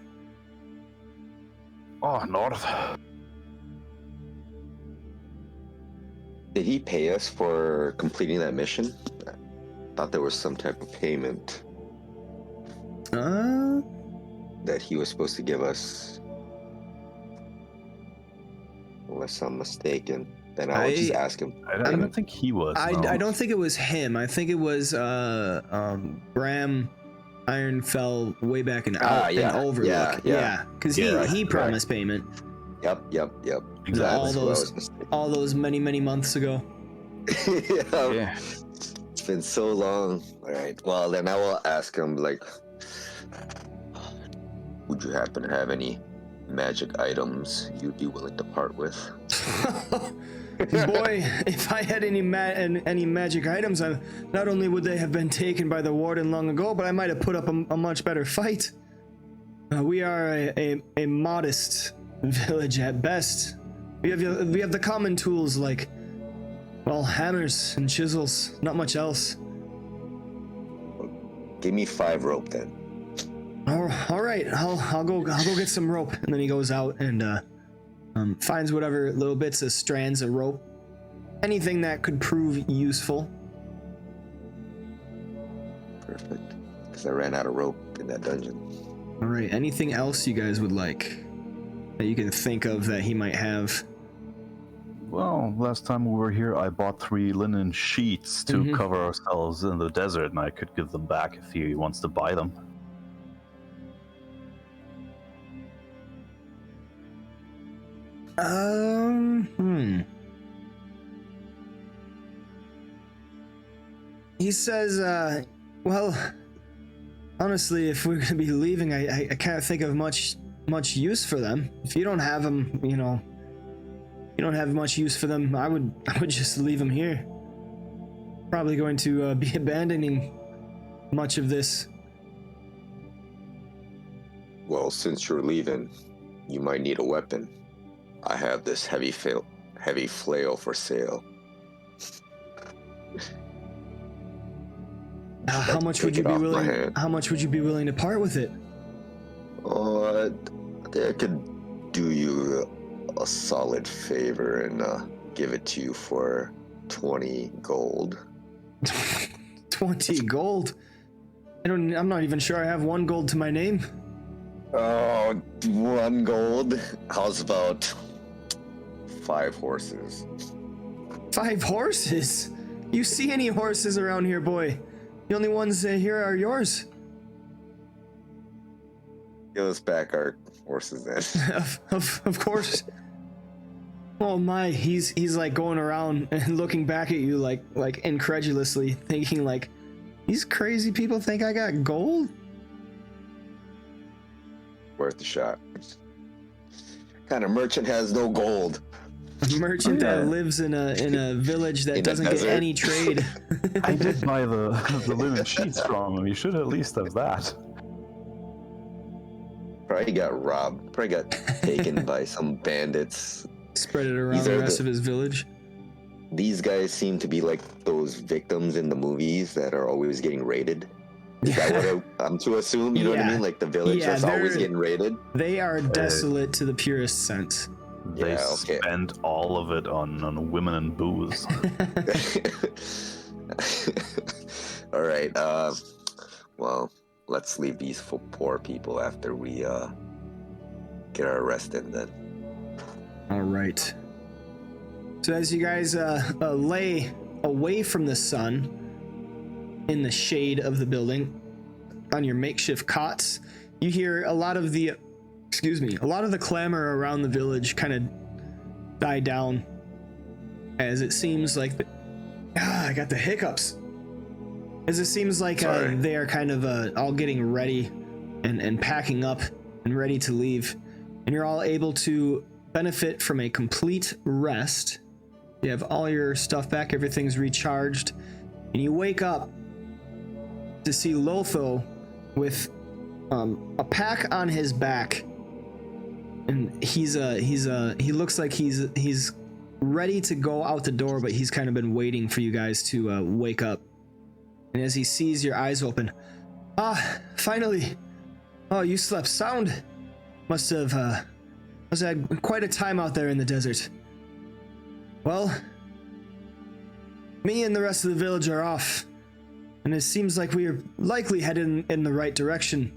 Oh, north. Did he pay us for completing that mission? I thought there was some type of payment that he was supposed to give us. Unless I'm mistaken. Then I'll just ask him. I don't think he was. I don't think it was him. I think it was Bram Ironfell way back in Overlook. Yeah. Because Yeah, he right. promised payment Yep. all Exactly. That's what I was those mistaken. all those many months ago. Yeah. It's been so long. All right. Well, then I will ask him, would you happen to have any magic items you'd be willing to part with? Boy, if I had any magic items, not only would they have been taken by the warden long ago, but I might have put up a much better fight. We are a modest village at best. We have the common tools like, well, hammers and chisels, not much else. Give me 5 rope then. All right, I'll go get some rope, and then he goes out and finds whatever little bits of strands of rope, anything that could prove useful. Perfect. Because I ran out of rope in that dungeon. All right, anything else you guys would like? that you can think of that he might have? Well, last time we were here, I bought 3 linen sheets to cover ourselves in the desert, and I could give them back if he wants to buy them. He says, well, honestly, if we're gonna be leaving, I can't think of much use for them. If you don't have them, you know, you don't have much use for them, I would just leave them here. Probably going to be abandoning much of this. Well, since you're leaving, you might need a weapon. I have this heavy flail for sale. How much would you be willing? How much would you be willing to part with it? Oh, I think I could do you a solid favor and give it to you for 20 gold. 20 gold? I'm not even sure I have 1 gold to my name. Oh, 1 gold? How's about 5 horses? 5 horses? You see any horses around here, boy? The only ones here are yours. Give us back our horses then. Of course. Oh my, he's like going around and looking back at you like incredulously, thinking like, these crazy people think I got gold? Worth the shot. Kind of merchant has no gold? A merchant that lives in a village that doesn't get any trade. I did buy the linen sheets from him. You should at least have that. Probably got robbed. Probably got taken by some bandits. Spread it around the rest of his village. These guys seem to be like those victims in the movies that are always getting raided. Is that what I'm to assume? You know what I mean? Like the village that's always getting raided? They are desolate to the purest sense. They spend all of it on women and booze. All right. Well, let's leave these poor people after we get our rest in then. All right. So as you guys lay away from the sun in the shade of the building on your makeshift cots, you hear a lot of the clamor around the village kind of die down as it seems like I got the hiccups. As it seems like they are kind of all getting ready and packing up and ready to leave, and you're all able to benefit from a complete rest. You have all your stuff back, everything's recharged, and you wake up to see Lotho with a pack on his back, and he looks like he's ready to go out the door, but he's kind of been waiting for you guys to wake up. And as he sees your eyes open, finally! Oh, you slept sound. Must have had quite a time out there in the desert. Well, me and the rest of the village are off, and it seems like we are likely headed in the right direction.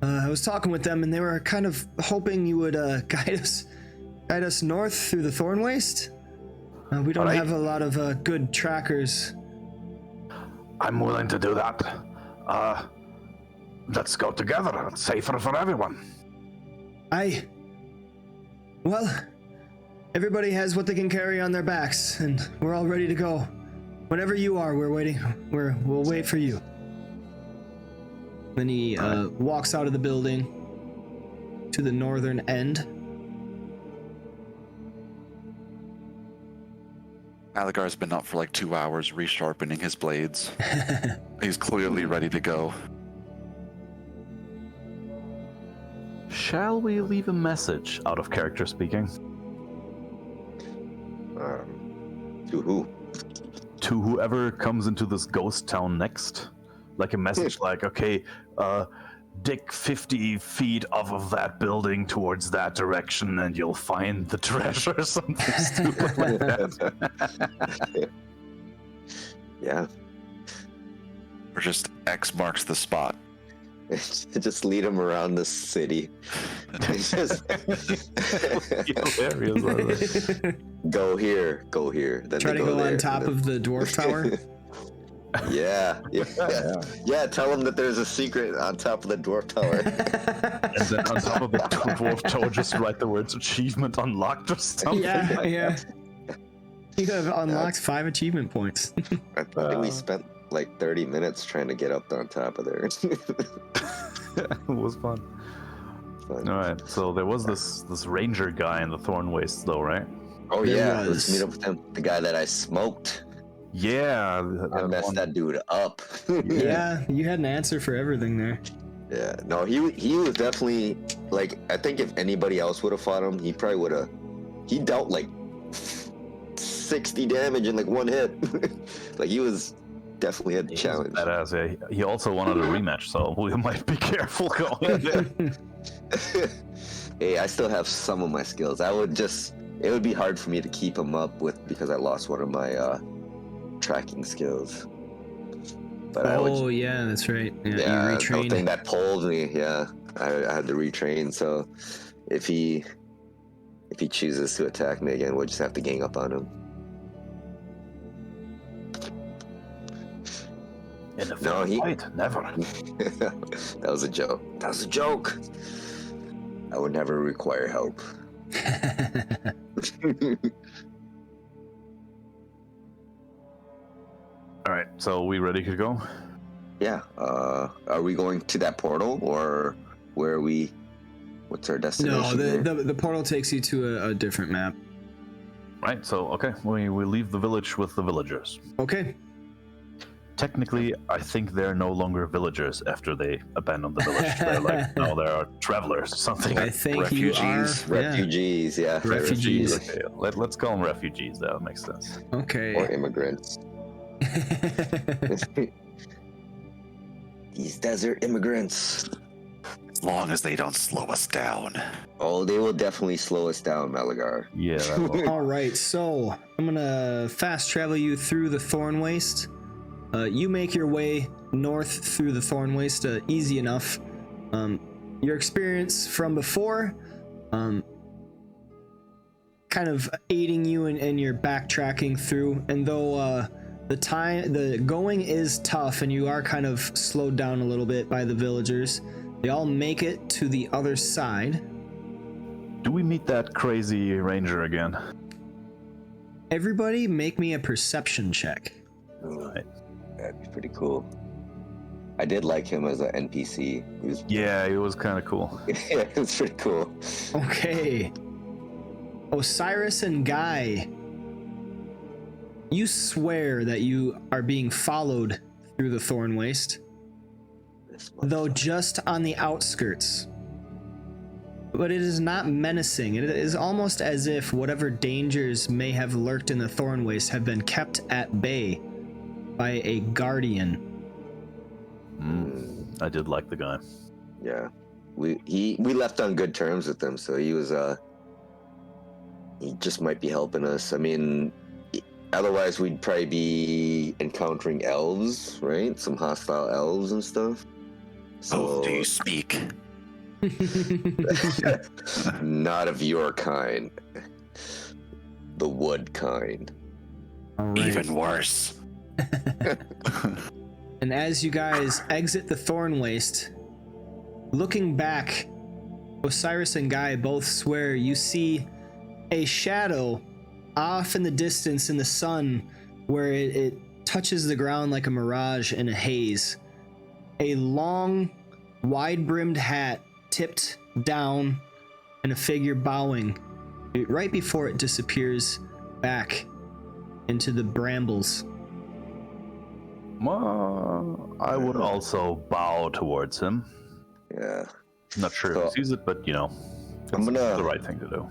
I was talking with them, and they were kind of hoping you would guide us north through the Thorn Waste. We don't have a lot of good trackers. I'm willing to do that. Let's go together. It's safer for everyone. Well, everybody has what they can carry on their backs, and we're all ready to go. Whenever you are, we're waiting. We'll wait for you. Then he walks out of the building to the northern end. Malagar's been up for like 2 hours resharpening his blades. He's clearly ready to go. Shall we leave a message, out of character speaking? To who? To whoever comes into this ghost town next. Like a message like, okay, dig 50 feet off of that building towards that direction and you'll find the treasure or something stupid like that. Yeah. Or just X marks the spot. Just lead him around the city. It's just go here. Then Try to go there, on top of the dwarf tower. Yeah. Tell him that there's a secret on top of the dwarf tower. And then on top of the dwarf tower, just write the words "achievement unlocked" or something. Yeah. You have unlocked 5 achievement points. I think we spent like 30 minutes trying to get up on top of there. It was fun. All right, so there was this ranger guy in the Thorn Wastes, though, right? Oh yeah, let's meet up with him. The guy that I smoked. Yeah, I messed that dude up. Yeah, you had an answer for everything there. Yeah, no, he was definitely like, I think if anybody else would have fought him, he probably would have. He dealt like 60 damage in like one hit. Like he was definitely a challenge. Badass. Yeah, he also wanted a rematch, so we might be careful going there. Hey, I still have some of my skills. It would be hard for me to keep him up with because I lost one of my tracking skills. But yeah, that's right. Yeah, you the retrained. thing that pulled me. Yeah, I had to retrain. So if he chooses to attack me again, we'll just have to gang up on him. In a fight, never. That was a joke. I would never require help. All right, so we ready to go? Yeah. Are we going to that portal, or where are we? What's our destination? No, the portal takes you to a different map. Right. So okay, we leave the village with the villagers. Okay. Technically, I think they're no longer villagers after they abandoned the village. They're like, no, they are travelers, something. I think refugees. Yeah. Refugees. Okay, let's call them refugees. That makes sense. Okay. Or immigrants. These desert immigrants. As long as they don't slow us down. Oh, they will definitely slow us down, Malagar. Yeah. That will. All right, so I'm gonna fast travel you through the Thorn Waste. You make your way north through the Thorn Waste, easy enough. Your experience from before, kind of aiding you in your backtracking through. And though the going is tough, and you are kind of slowed down a little bit by the villagers, they all make it to the other side. Do we meet that crazy ranger again? Everybody, make me a perception check. Right. That'd be pretty cool. I did like him as an NPC. He was kind of cool. Yeah, it was pretty cool. Okay. Osiris and Guy, you swear that you are being followed through the Thorn Waste, though just on the outskirts. But it is not menacing. It is almost as if whatever dangers may have lurked in the Thorn Waste have been kept at bay by a guardian. I did like the guy. Yeah, we left on good terms with him, so he just might be helping us. I mean, otherwise we'd probably be encountering elves, right? Some hostile elves and stuff. So Do you speak? not of your kind. The wood kind. All right. Even worse. And as you guys exit the Thorn Waste, looking back, Osiris and Guy both swear you see a shadow off in the distance in the sun, where it touches the ground like a mirage in a haze. A long, wide-brimmed hat tipped down and a figure bowing right before it disappears back into the brambles. Well, I would also bow towards him. Yeah. Not sure So, if he sees it, but it's the right thing to do.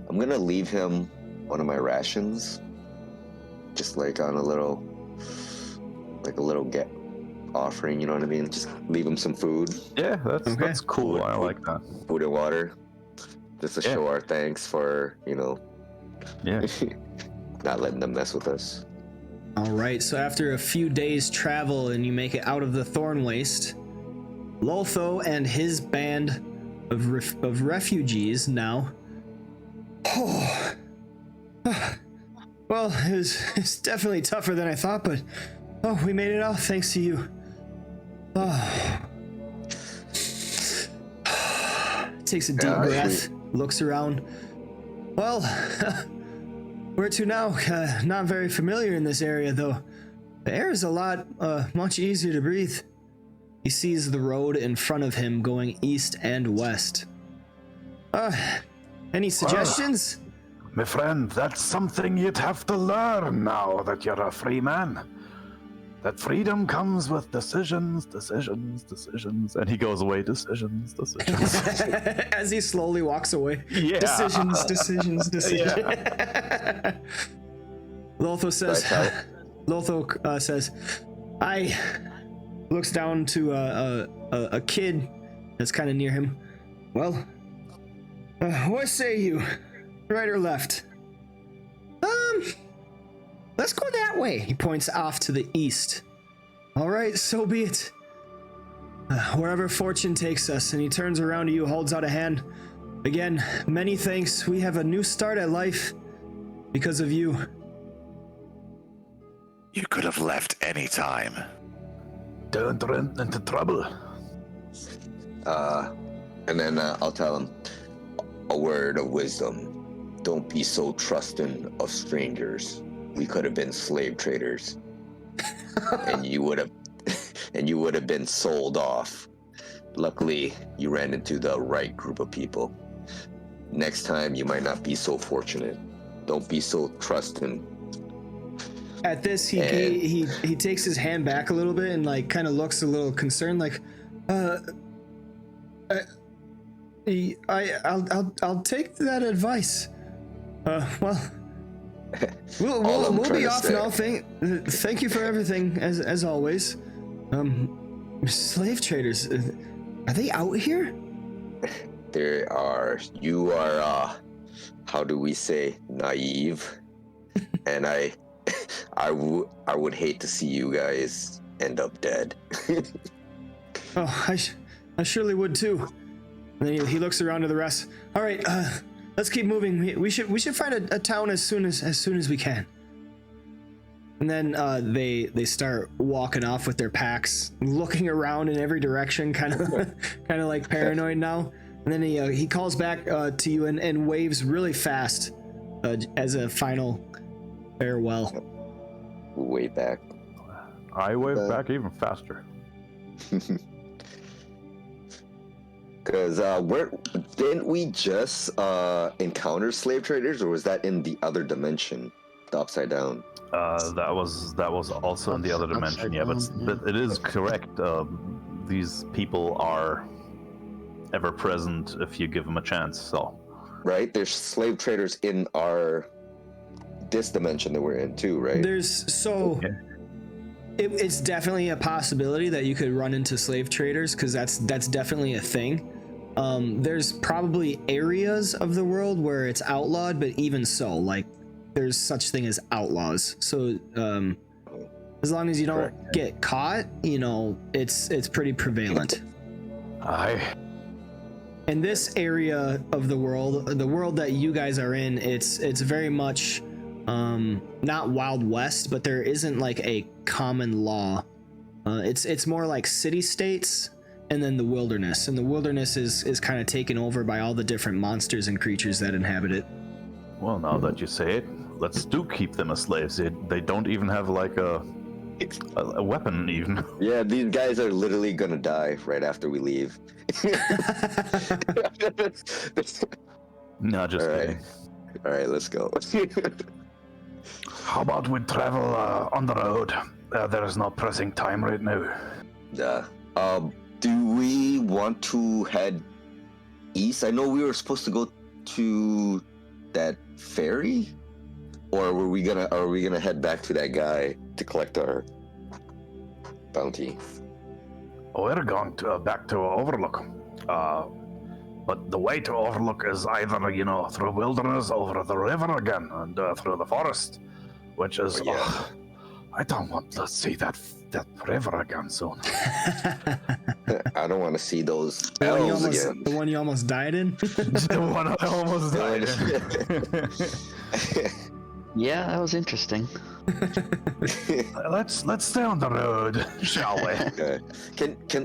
I'm gonna leave him one of my rations, just like on a little get offering. You know what I mean? Just leave him some food. Yeah, that's cool. Food, I like that. Food and water, just to show our thanks for Yeah. not letting them mess with us. All right, so after a few days travel and you make it out of the Thorn Waste, Lotho and his band of refugees now. Oh. Well, it's definitely tougher than I thought, but we made it out thanks to you. Takes a deep breath, looks around. Well, where to now? Not very familiar in this area, though. The air is a lot, much easier to breathe. He sees the road in front of him going east and west. Any suggestions? My friend, that's something you'd have to learn now that you're a free man. That freedom comes with decisions, and he goes away, decisions. As he slowly walks away. Yeah. Decisions. Yeah. Lotho says, I looks down to a kid that's kind of near him. Well, what say you? Right or left? Let's go that way. He points off to the east. All right, so be it. Wherever fortune takes us. And he turns around to you, holds out a hand. Again, many thanks. We have a new start at life because of you. You could have left any time. Don't run into trouble. And then I'll tell him a word of wisdom. Don't be so trusting of strangers. We could have been slave traders, and you would have been sold off. Luckily, you ran into the right group of people. Next time, you might not be so fortunate. Don't be so trusting. At this, he takes his hand back a little bit and like kind of looks a little concerned, like, I'll take that advice. We'll be off now. Thank you for everything, as always. Slave traders, are they out here? There are. You are. How do we say, naive? And I would hate to see you guys end up dead. I surely would too. And then he looks around to the rest. All right, let's keep moving. We should find a town as soon as we can. And then they start walking off with their packs, looking around in every direction, kind of like paranoid now. And then he calls back to you and waves really fast as a final farewell. Way back. I wave back even faster. Because didn't we just encounter slave traders, or was that in the other dimension, the upside down? That was also in the other dimension. Yeah, but it is correct. These people are ever present if you give them a chance. So, right, there's slave traders in this dimension that we're in too, right? It's definitely a possibility that you could run into slave traders, because that's definitely a thing. There's probably areas of the world where it's outlawed, but even so, like, there's such thing as outlaws. So as long as you don't get caught, it's pretty prevalent. Aye. In this area of the world that you guys are in, it's very much not Wild West, but there isn't like a common law. It's more like city states and then the wilderness, and the wilderness is kind of taken over by all the different monsters and creatures that inhabit it. Well, now that you say it, let's keep them as slaves. They don't even have like a weapon even. Yeah, these guys are literally gonna die right after we leave. No, just kidding. All right, let's go. How about we travel on the road? There is no pressing time right now. Yeah. Do we want to head east? I know we were supposed to go to that ferry, or are we gonna head back to that guy to collect our bounty? We're going back to Overlook. But the way to Overlook is either, through wilderness, over the river again, and through the forest, which is... I don't want to see that river again soon. I don't want to see those The one, elves again. the one you almost died in? The one I almost died in. Yeah, that was interesting. Let's stay on the road, shall we? Okay.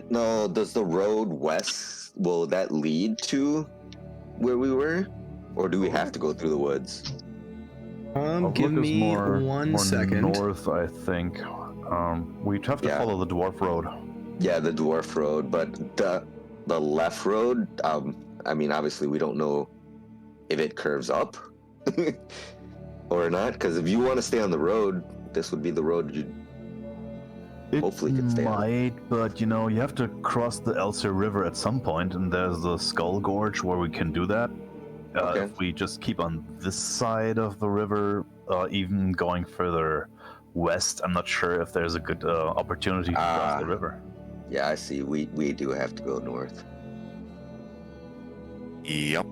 No, does the road west, will that lead to where we were? Or do we have to go through the woods? Give Look is me more 1 second. north, I think. We'd have to Yeah. follow the dwarf road. Yeah, the dwarf road, but the left road, I mean, obviously we don't know if it curves up or not, because if you want to stay on the road, this would be the road you hopefully could stay on. Might, but you know, you have to cross the Elser River at some point, and there's the Skull Gorge where we can do that. Okay. If we just keep on this side of the river, even going further west, I'm not sure if there's a good opportunity to cross the river. Yeah, I see. We do have to go north. Yep.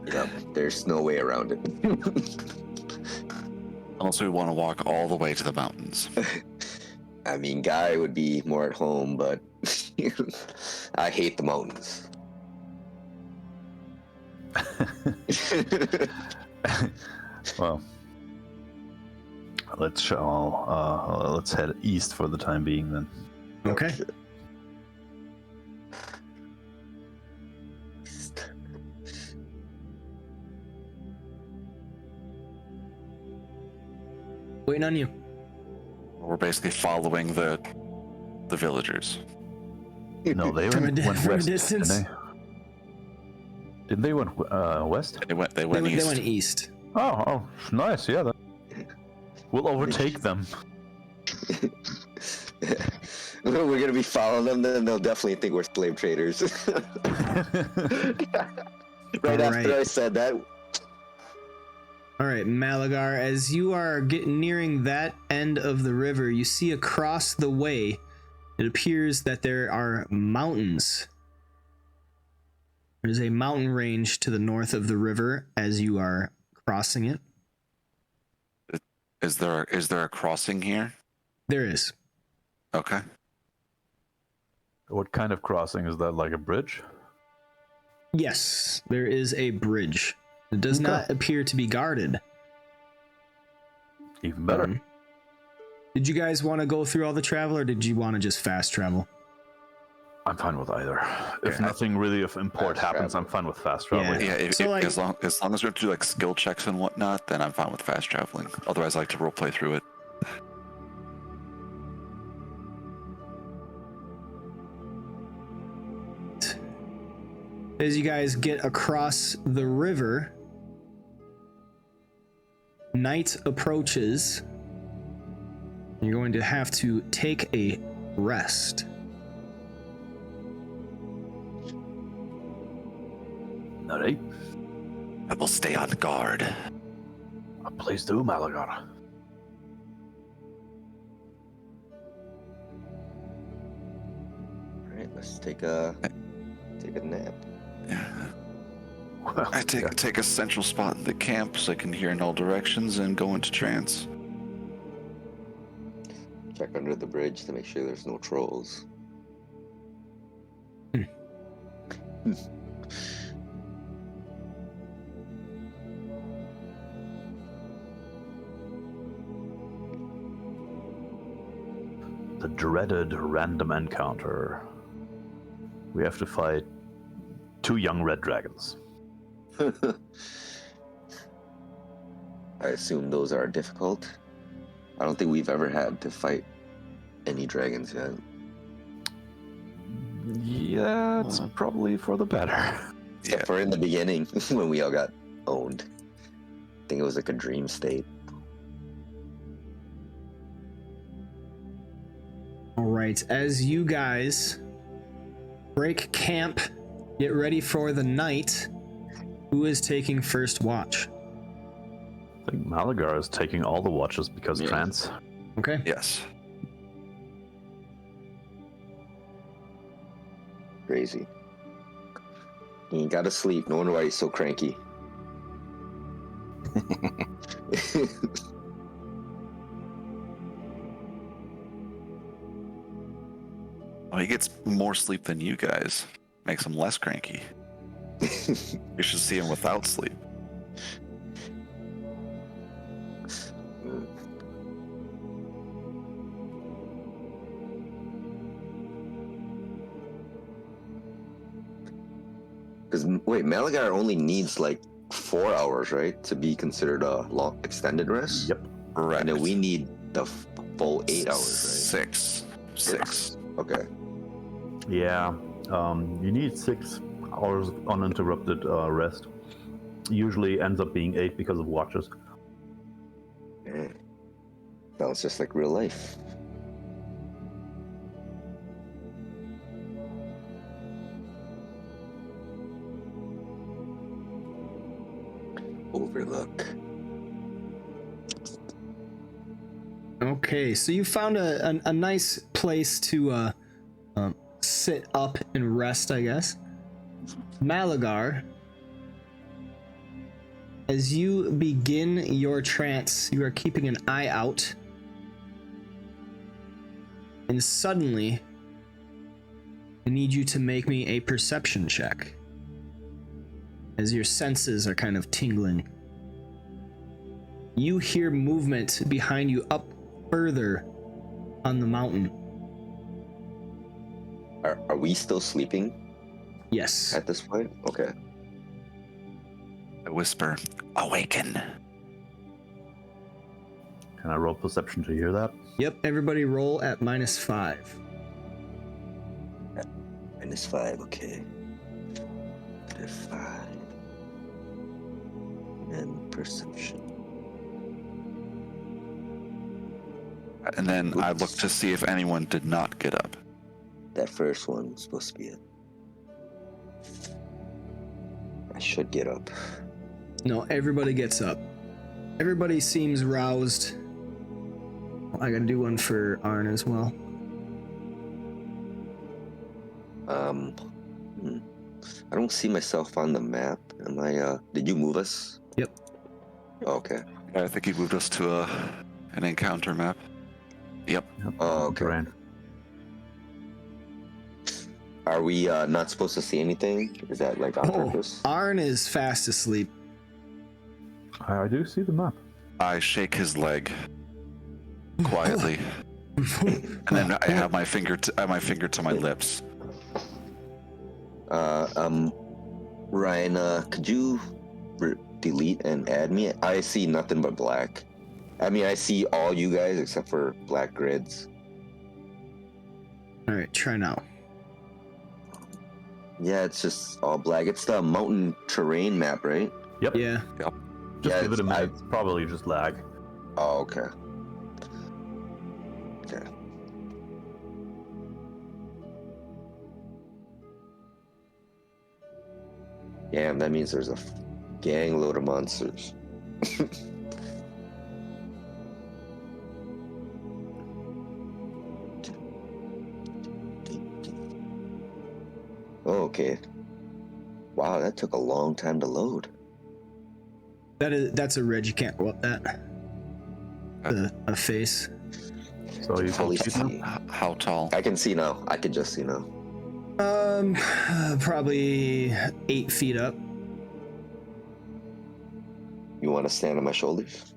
Yep, there's no way around it. Unless we want to walk all the way to the mountains. I mean, Guy would be more at home, but I hate the mountains. Well, let's head east for the time being then. Okay. Waiting on you. We're basically following the villagers. No, they From a went from a west, distance. didn't they? Didn't they went west? They went They east. went east. Oh, nice. Yeah, we'll overtake them. We're gonna be following them, then they'll definitely think we're slave traders. Right after I said that. All right, Malagar, as you are nearing that end of the river, you see across the way, it appears that there are mountains. There's a mountain range to the north of the river as you are crossing it. Is there a crossing here? There is. Okay. What kind of crossing is that? Like a bridge? Yes, there is a bridge. It does not appear to be guarded. Even better. Did you guys want to go through all the travel, or did you want to just fast travel? I'm fine with either. If nothing really of import Fast happens, travel. I'm fine with fast travel. Yeah. So, like- as long as we have to do like skill checks and whatnot, then I'm fine with fast traveling. Otherwise, I like to roleplay through it. As you guys get across the river, night approaches. You're going to have to take a rest. All right. I will stay on guard. Please do, Malagar. Alright, let's take a nap. Yeah. Well, I take a central spot in the camp so I can hear in all directions and go into trance. Check under the bridge to make sure there's no trolls. The dreaded random encounter. We have to fight 2 young red dragons. I assume those are difficult. I don't think we've ever had to fight any dragons yet. Yeah, it's probably for the better. Except for in the beginning when we all got owned. I think it was like a dream state. All right, as you guys break camp, get ready for the night, who is taking first watch? I think Malagar is taking all the watches because trance. Okay. Yes. Crazy. He ain't gotta sleep. No wonder why he's so cranky. Oh, he gets more sleep than you guys. Makes him less cranky. You should see him without sleep. Because wait, Malagar only needs like 4 hours, right, to be considered a long extended rest. Yep. Correct. And then we need the full 8 hours, Six. Okay. Yeah. You need 6 hours of uninterrupted rest. Usually ends up being 8 because of watches. Yeah. Sounds just like real life. Overlook. Okay, so you found a nice place to sit up and rest, I guess. Malagar, as you begin your trance, you are keeping an eye out, and suddenly I need you to make me a perception check as your senses are kind of tingling. You hear movement behind you up further on the mountain. Are we still sleeping Yes. at this point? Okay. I whisper, awaken. Can I roll perception to hear that? Yep, everybody roll at -5. -5, okay. -5. And perception. And then I Oops. look to see if anyone did not get up. That first one's supposed to be it. I should get up. No, everybody gets up. Everybody seems roused. I gotta do one for Arn as well. I don't see myself on the map. Am I, did you move us? Yep. Okay. I think he moved us to an encounter map. Yep. Yep. Oh, okay. Terrain. Are we not supposed to see anything? Is that like on purpose? Arn is fast asleep. I do see the map. I shake his leg quietly, and then I have my finger to my lips. Ryan, could you delete and add me? I see nothing but black. I mean, I see all you guys except for black grids. All right, try now. Yeah, it's just all black. It's the mountain terrain map, right? Yep. Yeah. Just Yeah, give it a it's- minute. It's probably just lag. Oh, okay. Okay. Damn, that means there's a gang load of monsters. Oh, okay. Wow, that took a long time to load. That's a ridge. You can't go up that. A face. So you Fully can see now? see. How tall? I can see now. I can just see now. Probably 8 feet up. You want to stand on my shoulders?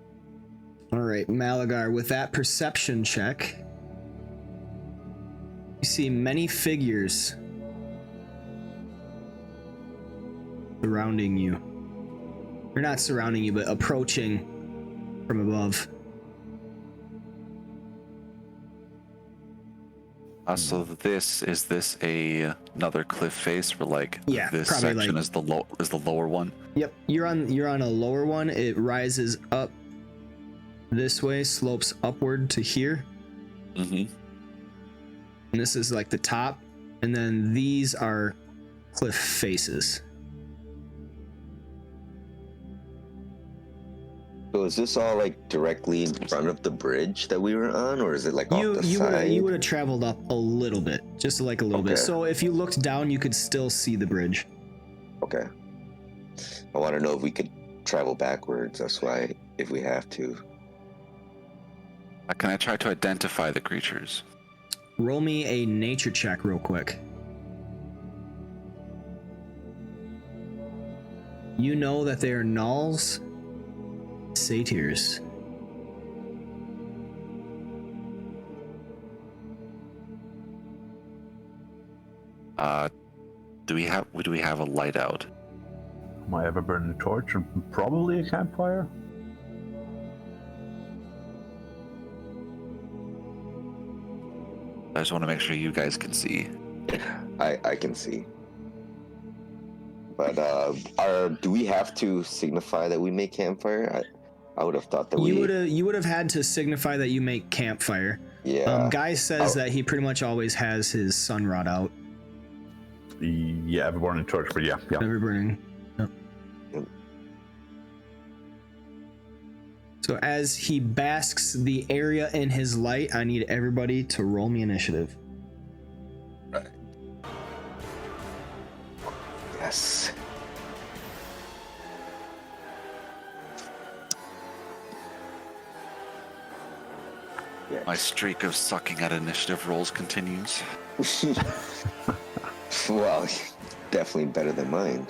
All right, Malagar, with that perception check, you see many figures surrounding you. Or not surrounding you, but approaching from above. So this another cliff face, where like Yeah, this probably section like- is the lower one. Yep, you're on a lower one. It rises up this way, slopes upward to here. Mm-hmm. And this is like the top, and then these are cliff faces. So is this all like directly in front of the bridge that we were on, or is it like off the side? You would have traveled up a little bit, just like a little bit. Okay. So if you looked down, you could still see the bridge. Okay. I want to know if we could travel backwards. That's why, if we have to. Can I try to identify the creatures? roll me a nature check real quick. You know that they are Nulls, Satyrs. Do we have a light out? Am I ever burning a torch? Probably a campfire. I just want to make sure you guys can see. I can see. But do we have to signify that we make campfire? I would have thought that you would have had to signify that you make campfire. Yeah. Guy says that he pretty much always has his sun rod out. Yeah, ever burning a torch, but yeah. Never burning. Yep. So as he basks the area in his light, I need everybody to roll me initiative. Yes. My streak of sucking at initiative rolls continues. Well, definitely better than mine.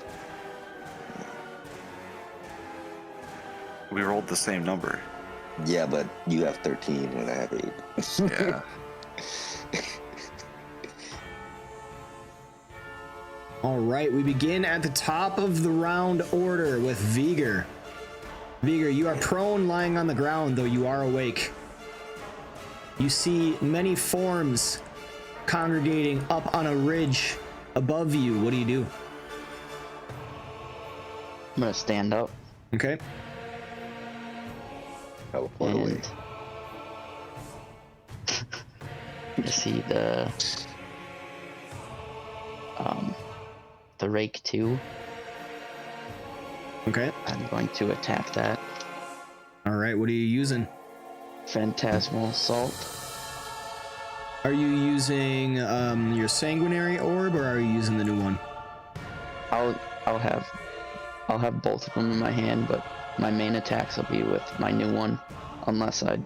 We rolled the same number. Yeah, but you have 13 and I have 8. Yeah. All right, we begin at the top of the round order with Vigor. Vigor, you are prone, lying on the ground, though you are awake. You see many forms congregating up on a ridge above you. What do you do? I'm gonna stand up Okay. Teleport away. and I see the Rake 2. Okay. I'm going to attack that. All right, what are you using? Phantasmal Assault. Are you using your Sanguinary Orb, or are you using the new one? I'll have both of them in my hand, but my main attacks will be with my new one, unless I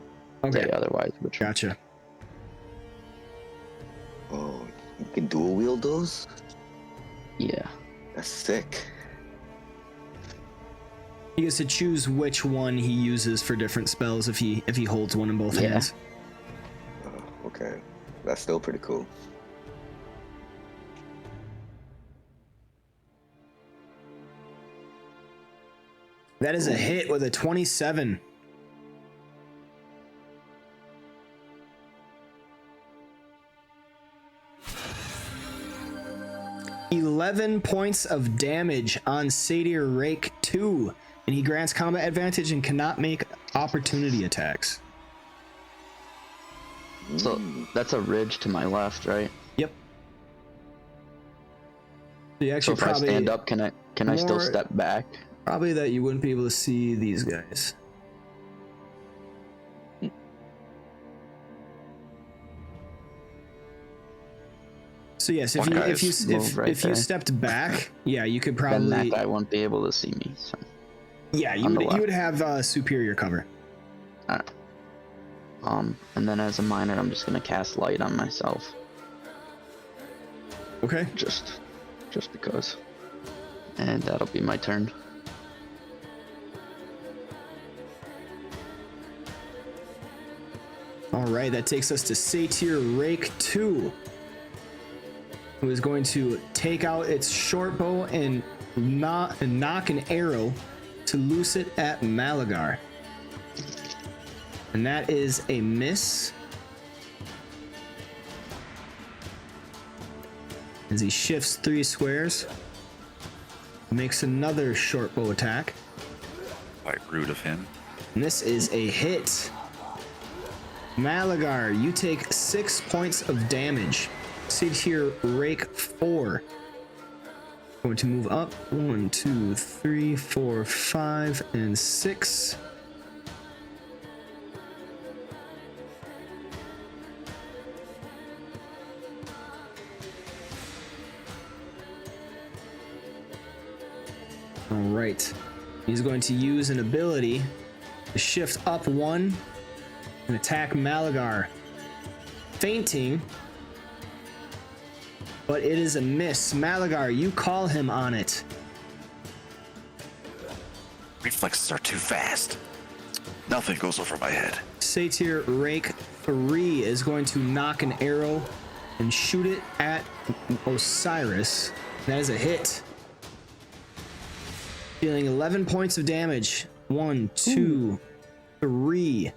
say otherwise. Which Gotcha. Oh, you can dual wield those? Yeah. That's sick. He gets to choose which one he uses for different spells if he holds one in both hands. Oh, okay. That's still pretty cool. That is a hit with a 27. $11 points of damage on Satyr Rake 2, and he grants combat advantage and cannot make opportunity attacks. So that's a ridge to my left, right? Yep. So you So actually if I probably stand up, can I still step back? probably that you wouldn't be able to see these guys. So yes, if you stepped back, yeah, you could Then probably that guy won't be able to see me. So. yeah, you would have superior cover. Alright. And then as a minor, I'm just gonna cast light on myself, Okay. just because. And that'll be my turn. All right, that takes us to Satyr Rake 2, who is going to take out its short bow and knock an arrow to loose it at Malagar. And that is a miss. As he shifts 3 squares, makes another short bow attack. Quite rude of him. And this is a hit. Malagar, you take 6 points of damage. Satyr Rake 4. Going to move up. 1, 2, 3, 4, 5, and 6. All right. He's going to use an ability to shift up 1 and attack Malagar. Fainting, but it is a miss. Malagar, you call him on it. Reflexes are too fast. Nothing goes over my head. Satyr Rake 3 is going to knock an arrow and shoot it at Osiris. That is a hit. Dealing 11 points of damage. 1, 2, 3.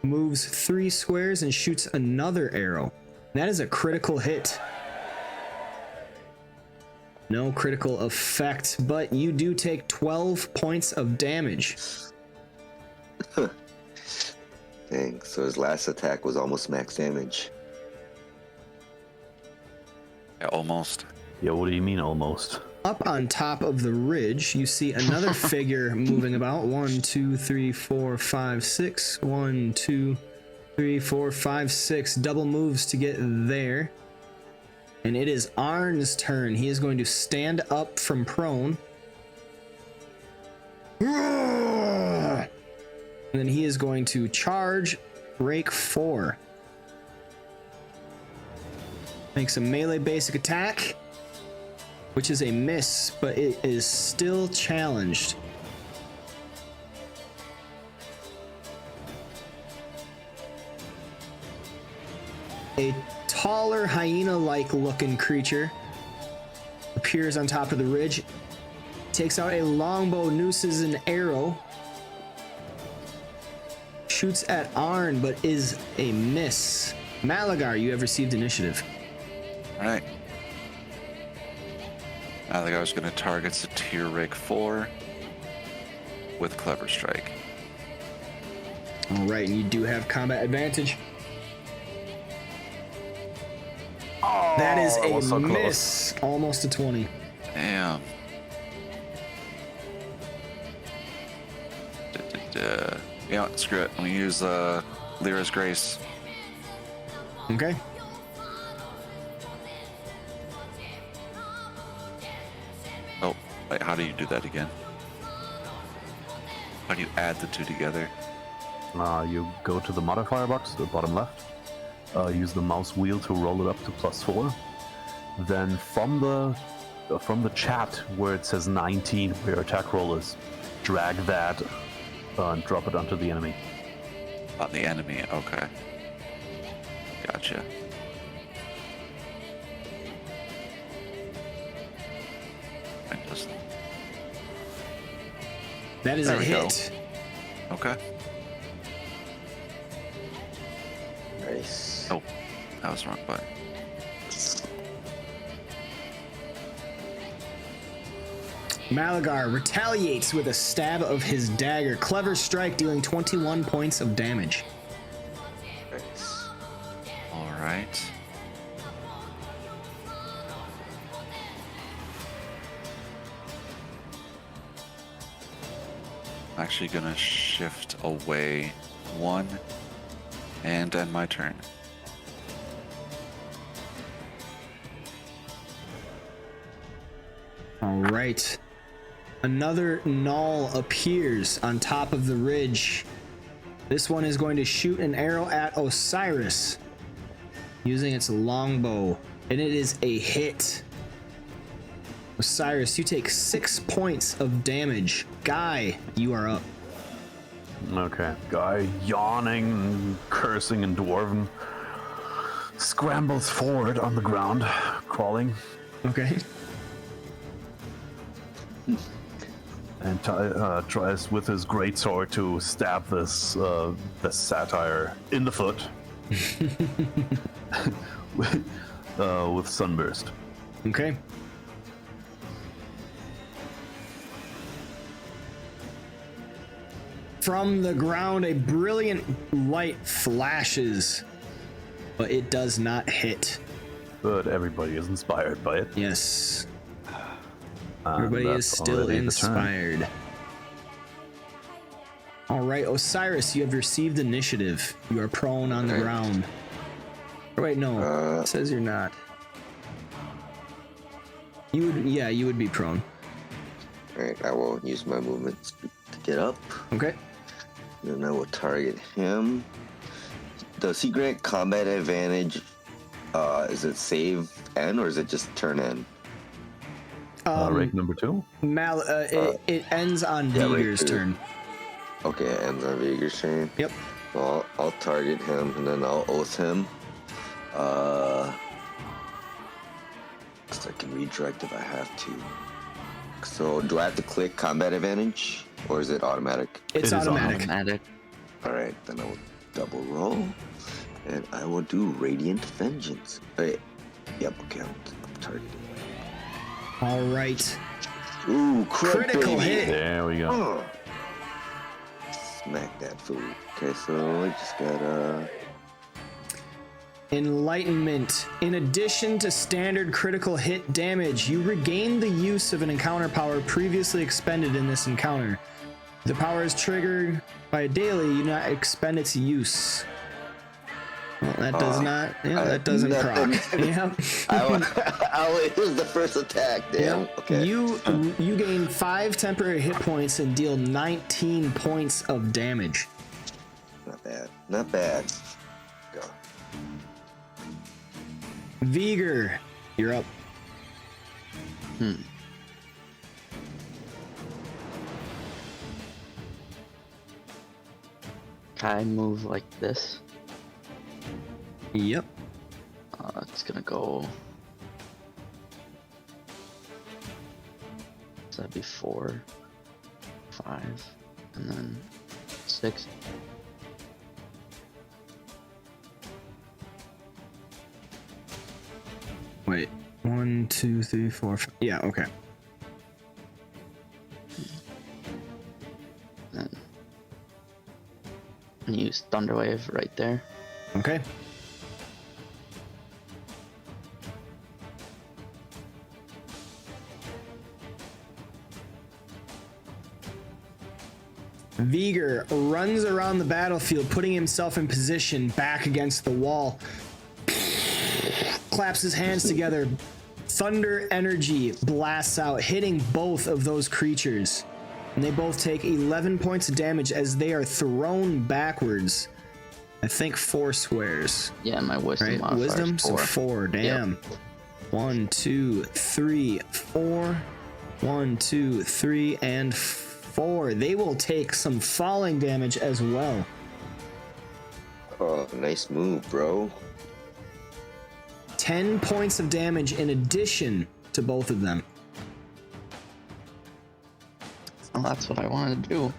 Moves 3 squares and shoots another arrow. That is a critical hit. No critical effect, but you do take 12 points of damage. Dang, so his last attack was almost max damage. Yeah, almost. Yeah, what do you mean almost? Up on top of the ridge, you see another figure moving about. 1, 2, 3, 4, 5, 6. 1, 2, 3, 4, 5, 6. Double moves to get there. And it is Arn's turn. He is going to stand up from prone. And then he is going to charge Rake 4. Makes a melee basic attack, which is a miss, but it is still challenged. A taller hyena-like looking creature appears on top of the ridge, takes out a longbow, nooses an arrow, shoots at Arn, but is a miss. Malagar, you have received initiative. All right. Malagar's going to target Satyr Rake 4 with Clever Strike. All right, and you do have combat advantage. Oh, That is a so miss. Almost a 20. Damn. Yeah, screw it. I'm going to use Lyra's Grace. Okay. Oh, wait, how do you do that again? How do you add the two together? You go to the modifier box, the bottom left. Use the mouse wheel to roll it up to +4. Then from the chat where it says 19, where your attack roll is, drag that and drop it onto the enemy. On the enemy, okay. Gotcha. I just... That is There a we hit. go. Okay. Nice. Oh, that was the wrong button. Malagar retaliates with a stab of his dagger. Clever strike, dealing 21 points of damage. Nice. All right. I'm actually gonna shift away 1 and end my turn. All right. Another Null appears on top of the ridge. This one is going to shoot an arrow at Osiris using its longbow, and it is a hit. Osiris, you take 6 points of damage. Guy, you are up. Okay. Guy yawning and cursing and dwarven scrambles forward on the ground, crawling, Okay. and tries with his greatsword to stab this satyr in the foot with sunburst. Okay. From the ground, a brilliant light flashes, but it does not hit. But everybody is inspired by it. Yes. And Everybody is that's still already the turn. inspired. All right, Osiris, you have received initiative. You are prone on the Okay. ground. Oh, wait, no. It says you're not. You would be prone. Alright, I will use my movement speed to get up. Okay. Then I will target him. Does he grant combat advantage? Is it save end, or is it just turn in? Rake number 2? It ends on yeah, Vigor's Rake 2. turn. Okay, it ends on Vigor's turn. Yep. Well, I'll target him and then I'll oath him. So I can redirect if I have to. So do I have to click combat advantage, or is it automatic? It's It is automatic. Automatic. All right, then I will double roll, and I will do Radiant Vengeance. Wait, yep, okay, I'm targeting. All right. Ooh, Critical baby. hit. There we go. Oh. Smack that food. Okay, so I just got Enlightenment. In addition to standard critical hit damage, you regain the use of an encounter power previously expended in this encounter. The power is triggered by a daily, you do not expend its use. Well, that does not. Yeah, that doesn't proc. Yep. it was the first attack. Damn. Yep. Okay. You gain 5 temporary hit points and deal 19 points of damage. Not bad. Not bad. Go. Vigor, you're up. Can I move like this? Yep. It's gonna go. So that'd be 4, 5, and then 6. Wait. 1, 2, 3, 4, 5. Yeah, okay. And use Thunderwave right there. Okay. Vigor runs around the battlefield, putting himself in position back against the wall. Claps his hands together. Thunder energy blasts out, hitting both of those creatures. And they both take 11 points of damage as they are thrown backwards. I think 4 squares. Yeah, my wisdom Right? modifier is Wisdom? 4. So 4. Damn. Yep. 1, 2, 3, 4. 1, 2, 3, and 4. They will take some falling damage as well. Oh, nice move, bro. 10 points of damage in addition to both of them. Well, that's what I wanted to do.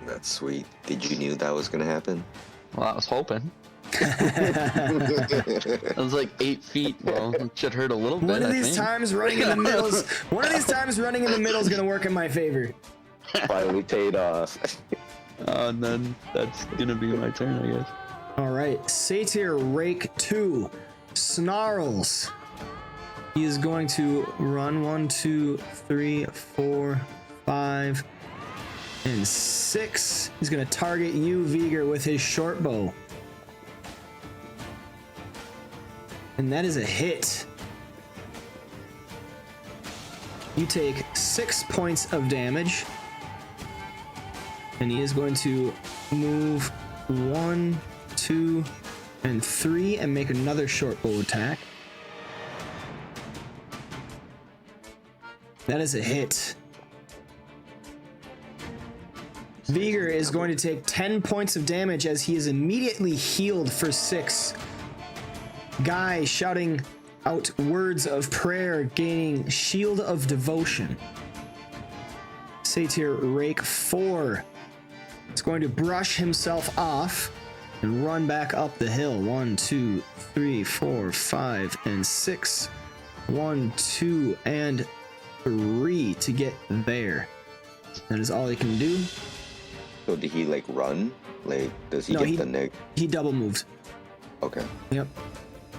That's sweet. Did you knew that was gonna happen? Well, I was hoping. It was like 8 feet. Well, it should hurt a little bit. One of I these think. times running in the middle is gonna work in my favor. Finally paid off. And then that's gonna be my turn, I guess. All right, Satyr Rake 2 snarls. He is going to run 1, 2, 3, 4, 5, and 6. He's going to target you, Vigor, with his short bow. And that is a hit. You take 6 points of damage. And he is going to move 1, 2, and 3 and make another short bow attack. That is a hit. Vigor is going to take 10 points of damage as he is immediately healed for 6. Guy shouting out words of prayer, gaining Shield of Devotion. Satyr Rake 4 is going to brush himself off and run back up the hill. 1, 2, 3, 4, 5, and 6. 1, 2, and 3 to get there. That is all he can do. So did he like run? Like, does he No, get the neck? He double moved. Okay. Yep.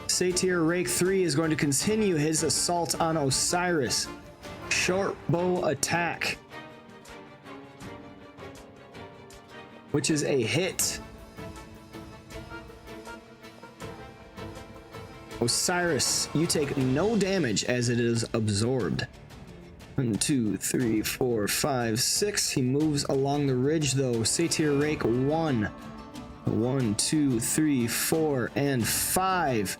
Satyr Rake 3 is going to continue his assault on Osiris. Short bow attack, which is a hit. Osiris, you take no damage as it is absorbed. 1, 2, 3, 4, 5, 6. He moves along the ridge though. Satyr Rake 1. 1, 2, 3, 4, and 5.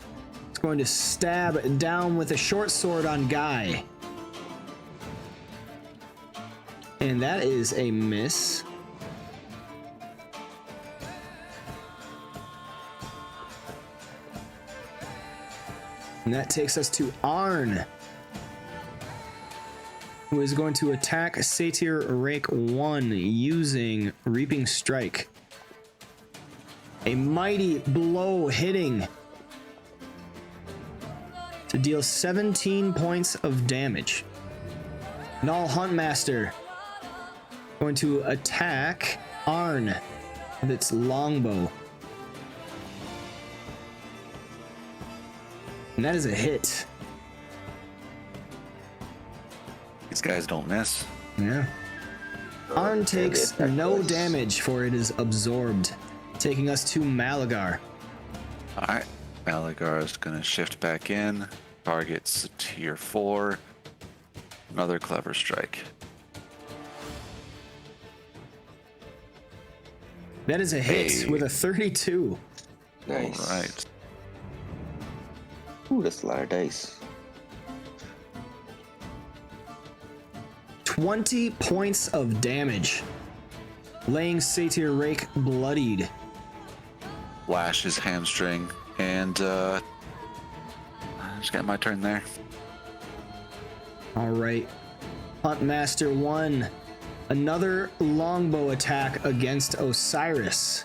It's going to stab down with a short sword on Guy. And that is a miss. And that takes us to Arn, who is going to attack Satyr Rake 1 using Reaping Strike. A mighty blow hitting to deal 17 points of damage. Null Huntmaster going to attack Arn with its longbow. And that is a hit. These guys don't miss. Yeah. Arn takes no damage, for it is absorbed, taking us to Malagar. Alright, Malagar is going to shift back in. Targets tier 4. Another clever strike. That is a hit Hey. with a 32. Nice. Alright. Ooh, that's a lot of dice. 20 points of damage, laying Satyr Rake bloodied. Lash his hamstring, and I just got my turn there. All right, Huntmaster 1, another longbow attack against Osiris.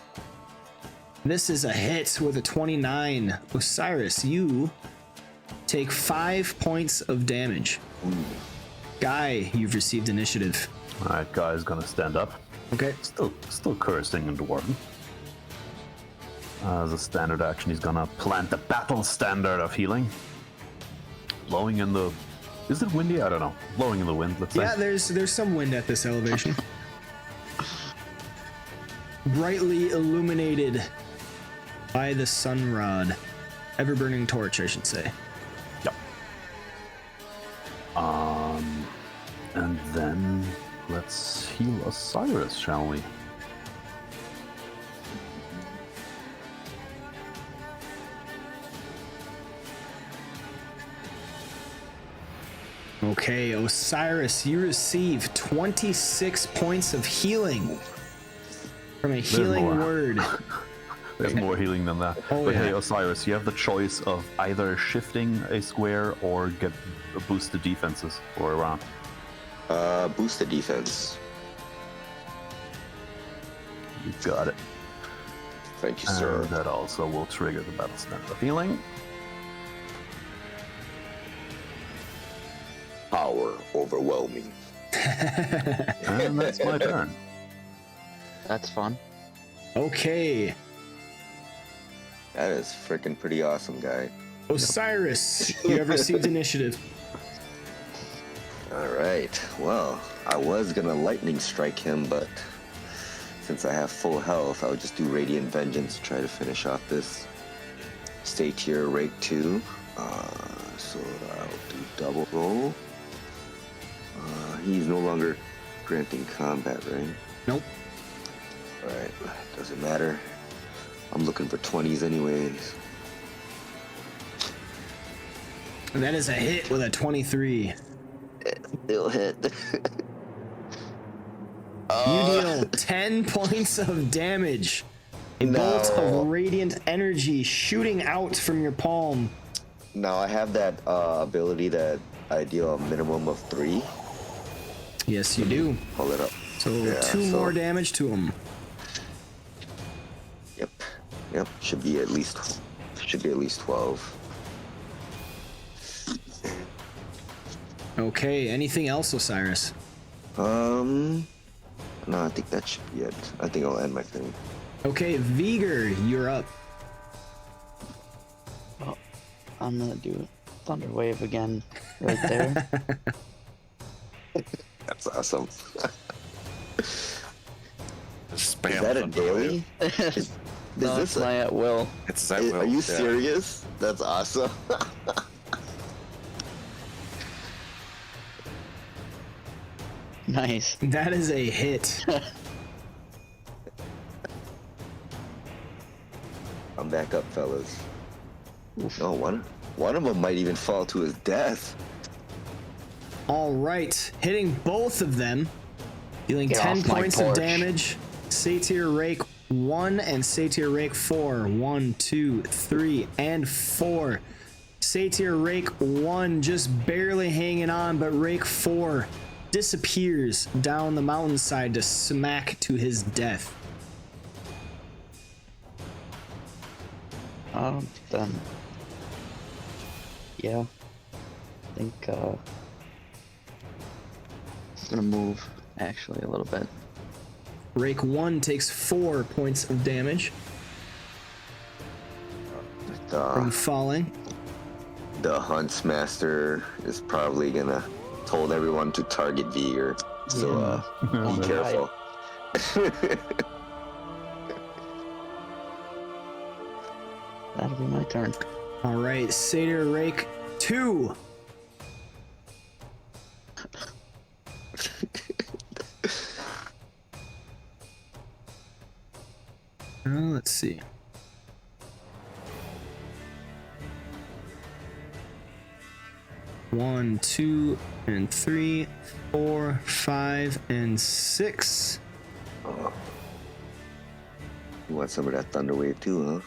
This is a hit with a 29. Osiris, you take 5 points of damage. Guy, you've received initiative. Alright, Guy's gonna stand up. Okay. Still cursing in Dwarven. As a standard action, he's gonna plant the battle standard of healing. Blowing in the... Is it windy? I don't know. Blowing in the wind, let's say. Yeah, there's some wind at this elevation. Brightly illuminated by the sun rod. Ever-burning torch, I should say. Yep. And then let's heal Osiris, shall we? Okay, Osiris, you receive 26 points of healing from a healing more. word. There's more healing than that. Oh, but yeah. hey, Osiris, you have the choice of either shifting a square or get boosted defenses for a round. Boost the defense. You got it. Thank you, And sir. that also will trigger the battle standard of healing. Power overwhelming. And that's my turn. That's fun. Okay, That is freaking pretty awesome, guy. Osiris, you have received initiative. All right. Well, I was gonna lightning strike him, but since I have full health, I'll just do Radiant Vengeance to try to finish off this. Satyr Rake 2. So I'll do double roll. He's no longer granting combat, right? Nope. Alright, doesn't matter. I'm looking for 20s anyways. And that is a hit with a 23. Still hit. You deal 10 points of damage. A bolt No. of radiant energy shooting out from your palm. Now I have that ability that I deal a minimum of 3. Yes, you do. Pull it up. So Yeah, two so- more damage to him. Yep. Should be at least 12. Okay, anything else, Osiris? No, I think that should be it. I think I'll end my thing. Okay, Vigor, you're up. I'm gonna do Thunder Wave again, right there. That's awesome. Spam Is that a Thunder daily? Wave. Is No, this it's my at will. It's that will. Are you yeah. serious? That's awesome. Nice. That is a hit. I'm back up, fellas. No, one. One of them might even fall to his death. All right, hitting both of them, dealing Get 10 off my points of porch. damage. Satyr Rake 1 and Satyr Rake 4. 1, 2, 3, and 4. Satyr Rake 1 just barely hanging on, but Rake 4 disappears down the mountainside to smack to his death. Then. Yeah. I think, it's gonna move, actually, a little bit. Rake 1 takes 4 points of damage from falling. The Huntsmaster is probably gonna told everyone to target Vigor, so be careful. That'll be my turn. All right, Satyr Rake 2. Let's see. One, 2, and 3, 4, 5, and 6. You want some of that Thunder Wave too, huh?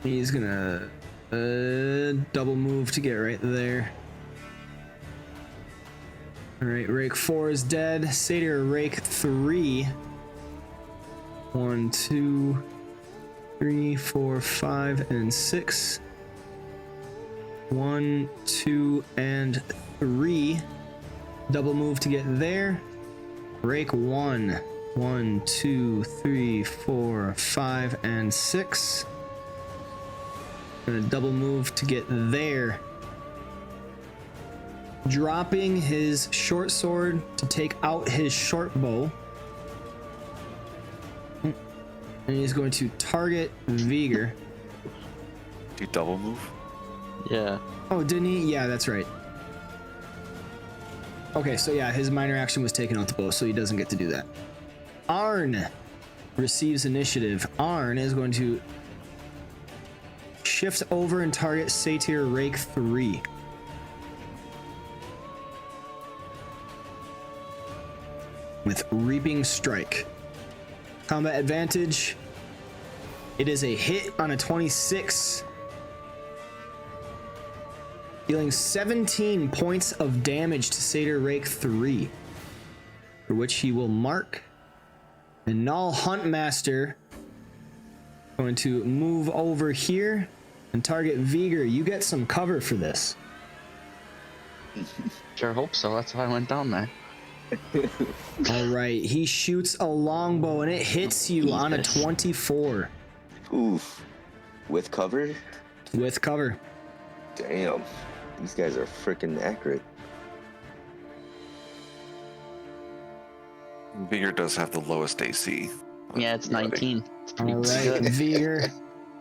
He's gonna double move to get right there. All right, Rake 4 is dead. Satyr Rake 3. 1, 2, 3, 4, 5, and 6. 1, 2, and 3. Double move to get there. Rake 1. 1, 2, 3, 4, 5, and 6. Gonna double move to get there. Dropping his short sword to take out his short bow. And he's going to target Vigor. Do you double move? Yeah. Oh, didn't he? Yeah, that's right. Okay, so yeah, his minor action was taken out the bow, so he doesn't get to do that. Arn receives initiative. Arn is going to shift over and target Satyr Rake 3. With Reaping Strike. Combat advantage. It is a hit on a 26. Dealing 17 points of damage to Satyr Rake 3. For which he will mark. And Null Huntmaster going to move over here and target Vigor. You get some cover for this. Sure hope so. That's why I went down there. All right, he shoots a longbow and it hits you on a 24. Oof. With cover? With cover. Damn. These guys are freaking accurate. Vigor does have the lowest AC. Yeah, it's 19. It's pretty All right, good. Vigor,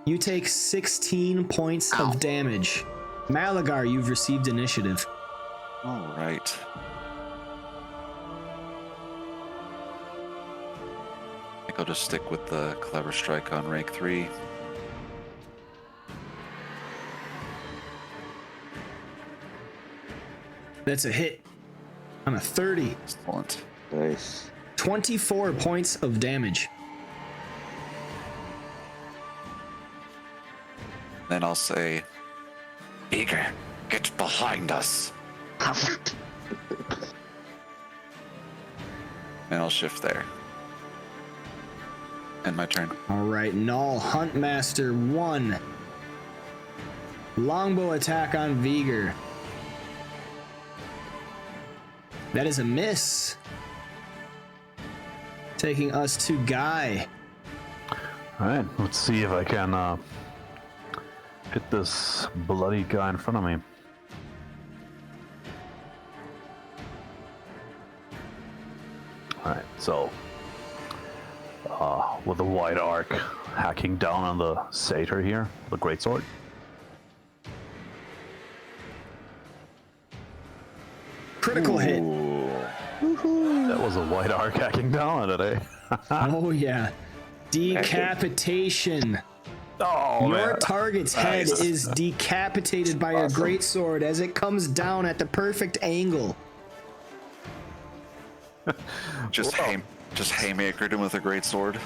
you take 16 points of damage. Malagar, you've received initiative. All right. I think I'll just stick with the Clever Strike on Rake 3. That's a hit on a 30. Excellent. Nice. 24 points of damage. Then I'll say, Vigor, get behind us. And I'll shift there. End my turn. All right, Null Huntmaster 1. Longbow attack on Vigor. That is a miss. Taking us to Guy. All right, let's see if I can hit this bloody guy in front of me. All right, so with the wide arc hacking down on the satyr here, the greatsword. Critical hit. That was a white arc hacking down today. Oh yeah. Decapitation. Oh, Your man. target's head is decapitated by your greatsword as it comes down at the perfect angle. Just haymakered him with a great sword.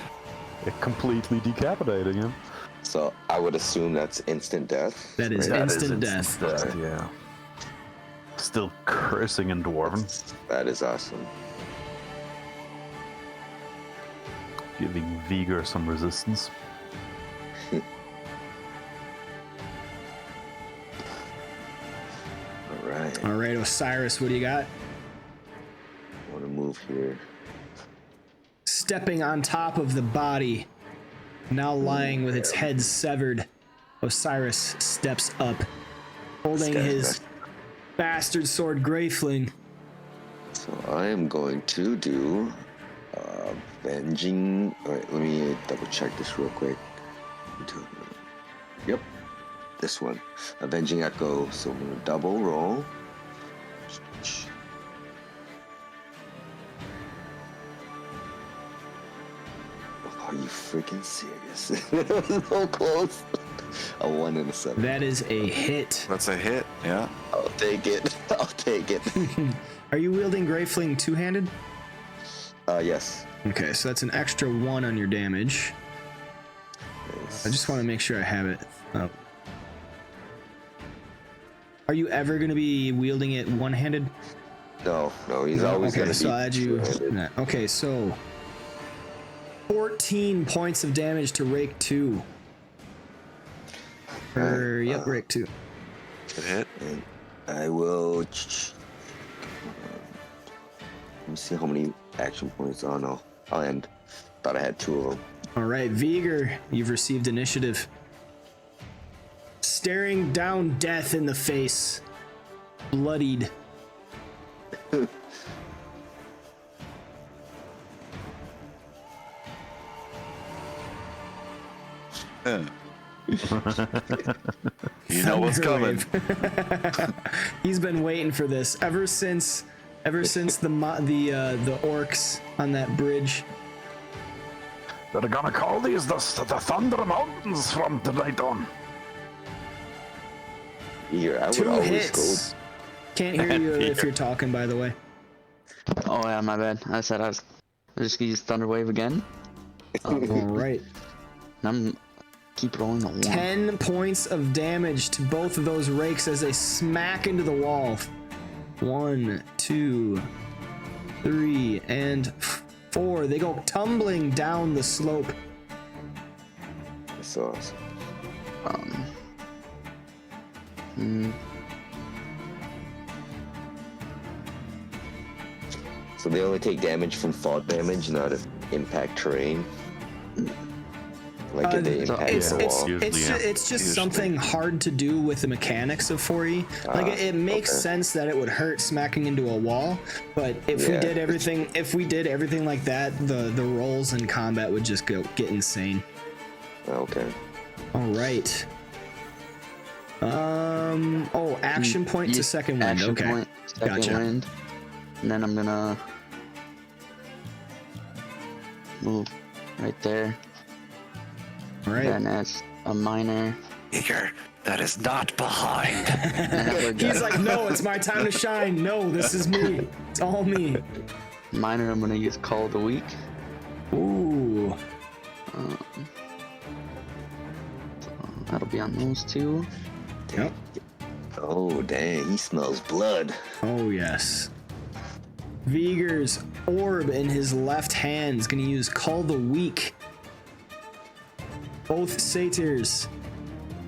It completely decapitating him. So I would assume that's instant death. That is right? instant death. Yeah. Still cursing in Dwarven, That is awesome. giving Vigor some resistance. Alright. All right, Osiris, what do you got? I want to move here. Stepping on top of the body, now lying with its head severed, Osiris steps up, holding his bastard sword Greyfling. So I am going to do Avenging. Alright, let me double check this real quick. Yep, this one. Avenging Echo. So I'm going to double roll. Are you freaking serious? That was so close. A 1 and a 7. That is a hit. That's a hit, yeah. I'll take it. I'll take it. Are you wielding Greyfling two-handed? Yes. Okay, so that's an extra 1 on your damage. I just want to make sure I have it up. Are you ever going to be wielding it one-handed? No, he's always okay, going to so be. I add you. two-handed. Okay, so 14 points of damage to Rake 2. Yep, Rake 2. Good hit. And I will. Let me see how many action points. Oh no, I'll end. Thought I had 2 of them. All right, Vigor, you've received initiative. Staring down death in the face, bloodied. Yeah. You know what's coming. Thunderwave. He's been waiting for this ever since the orcs on that bridge. They're gonna call these the Thunder Mountains from tonight on. Here, I would 2 always hits. Can't hear you if you're talking, by the way. Oh yeah, my bad. I said I was just gonna use Thunder Wave again. All right. And I'm keep rolling a 1. 10 points of damage to both of those rakes as they smack into the wall. 1, 2, 3, and 4. They go tumbling down the slope. go. That's awesome. So they only take damage from fall damage, not if impact terrain. Like if they impact the wall. It's just something hard to do with the mechanics of 4E. Like it makes sense that it would hurt smacking into a wall, but if we did everything like that, the rolls in combat would just get insane. Okay. All right. Action point to second wind. Action Okay. point, second Gotcha. wind. And then I'm gonna move right there. All right. And as a minor. Eager, that is not behind. He's like, no, it's my time to shine. No, this is me. It's all me. Minor, I'm gonna use Call of the Week. Ooh. So that'll be on those 2. Yep. Oh dang, he smells blood. Oh yes. Vigor's orb in his left hand is gonna use Call the Weak. Both satyrs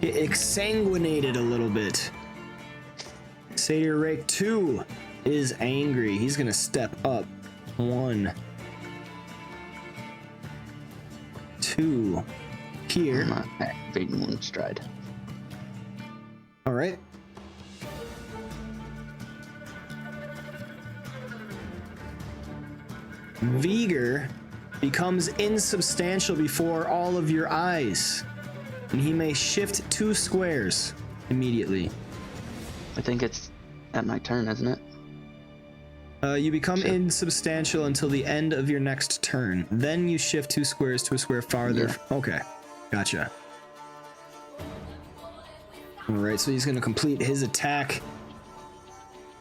get exsanguinated a little bit. Satyr Rake 2 is angry. He's gonna step up. 1, 2. Here. I'm not activating Wound Stride. All right. Vigor becomes insubstantial before all of your eyes, and he may shift 2 squares immediately. I think it's at my turn, isn't it? You become Sure. insubstantial until the end of your next turn. Then you shift 2 squares to a square farther. Yeah. Okay, gotcha. All right, so he's going to complete his attack.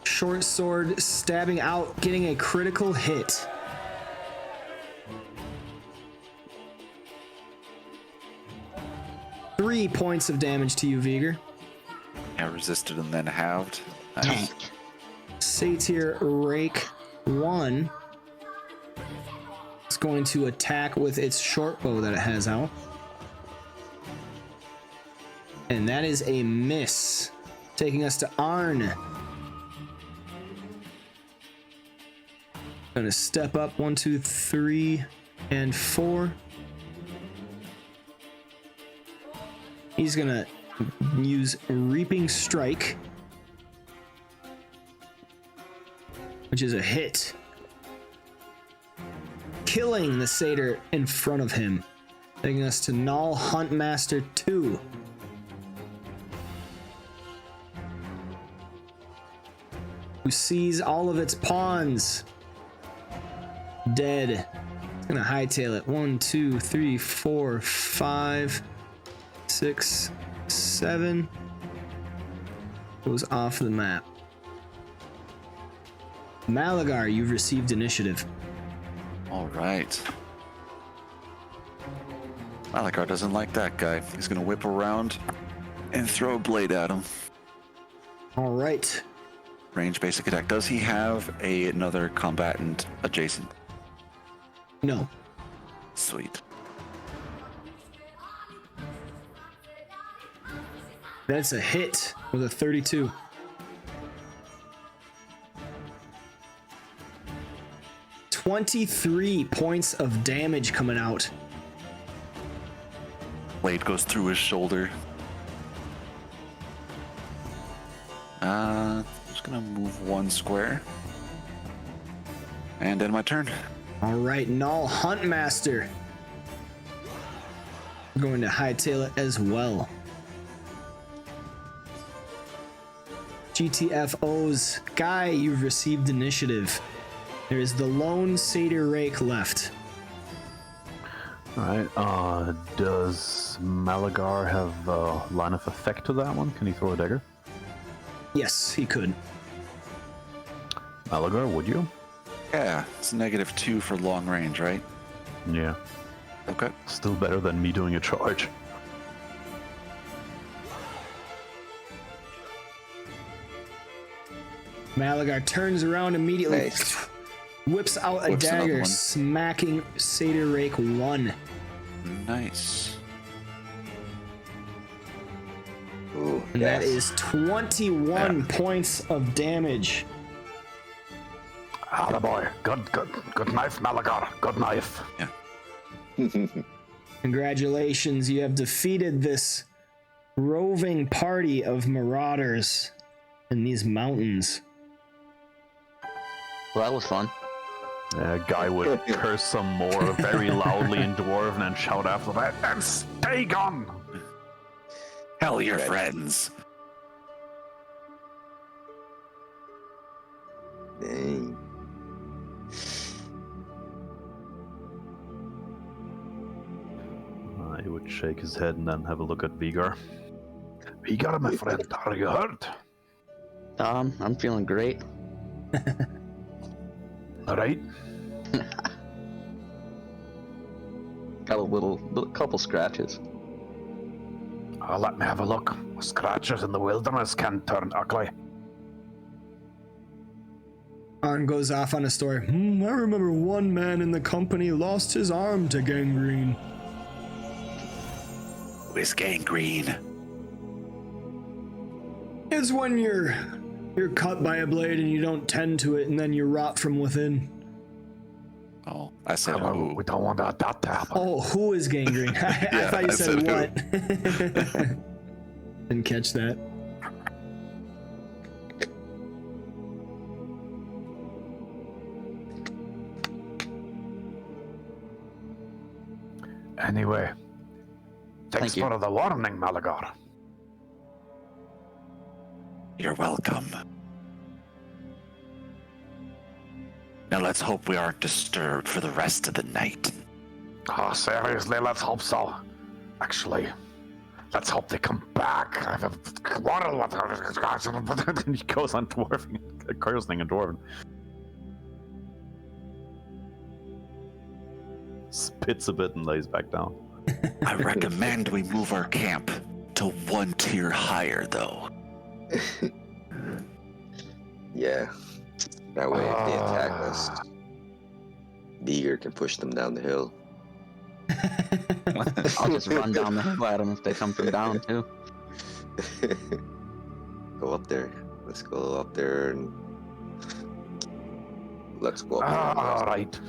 Short sword stabbing out, getting a critical hit. Three points of damage to you, Vigor. I resisted and then halved. Nice. Tank. Satyr Rake 1 is going to attack with its short bow that it has out. And that is a miss. Taking us to Arn. Gonna step up 1, 2, 3, and 4. He's gonna use Reaping Strike, which is a hit, killing the satyr in front of him, taking us to Null Huntmaster 2. Who sees all of its pawns dead. It's gonna hightail it. 1, 2, 3, 4, 5, 6, 7. Goes off the map. Malagar, you've received initiative. All right. Malagar doesn't like that guy. He's gonna whip around and throw a blade at him. All right. Range basic attack. Does he have another combatant adjacent? No. Sweet. That's a hit with a 32. $23 points of damage coming out. Blade goes through his shoulder. Just gonna move 1 square. And end my turn. All right, Null Huntmaster. Going to hightail it as well. GTFO's Guy, you've received initiative. There is the lone Satyr Rake left. Alright, does Malagar have line of effect to that one? Can he throw a dagger? Yes, he could. Malagar, would you? Yeah, it's -2 for long range, right? Yeah. Okay. Still better than me doing a charge. Malagar turns around immediately, Nice. whips out a Whips another dagger, one. smacking Satyr Rake 1. Nice. Ooh, And yes. that is 21 points of damage. Atta boy. Good knife, Malagar. Good knife. Congratulations, you have defeated this roving party of marauders in these mountains. Well, that was fun. Guy would curse some more very loudly in Dwarven and shout after that, and stay gone! Hell, your friends. Dang. He would shake his head and then have a look at Vigar. Vigar, my friend, are you hurt? I'm feeling great. Alright. Got a couple scratches. Let me have a look. Scratches in the wilderness can turn ugly. Arn goes off on a story. I remember one man in the company lost his arm to gangrene. With gangrene. It's when you're cut by a blade and you don't tend to it and then you rot from within. Oh, I said Come on, who. we don't want that to happen. Oh, who is gangrene? I Yeah, thought you I said said what. Didn't catch that. Anyway, thanks Thank you. for the warning, Malagar. You're welcome. Now let's hope we aren't disturbed for the rest of the night. Oh, seriously, let's hope so. Actually, let's hope they come back. I have a quarrel with her. He goes on dwarfing, cursing and dwarven. Spits a bit and lays back down. I recommend we move our camp to one tier higher, though. Yeah. That way, if they attack us, Beager can push them down the hill. I'll just run down the hill at them if they come from down too. Go up there. Let's go up there and let's go up there. All right.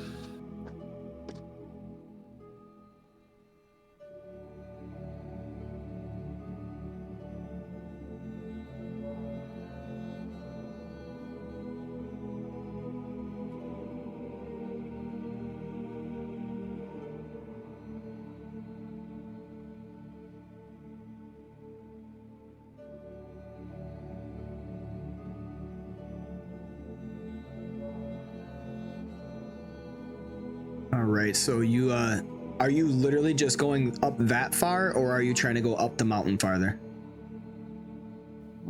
All right, so you are you literally just going up that far, or are you trying to go up the mountain farther?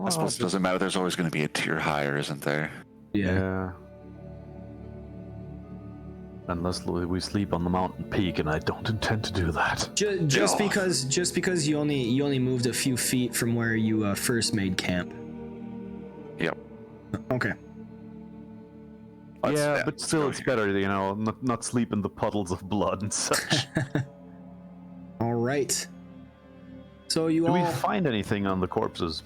I suppose it doesn't matter. There's always going to be a tier higher, isn't there? Yeah. Unless we sleep on the mountain peak, and I don't intend to do that. Just because you only moved a few feet from where you first made camp. Yep. Okay. Yeah, but still, it's better, you know, not sleep in the puddles of blood and such. All right. So you Do all we find anything on the corpses?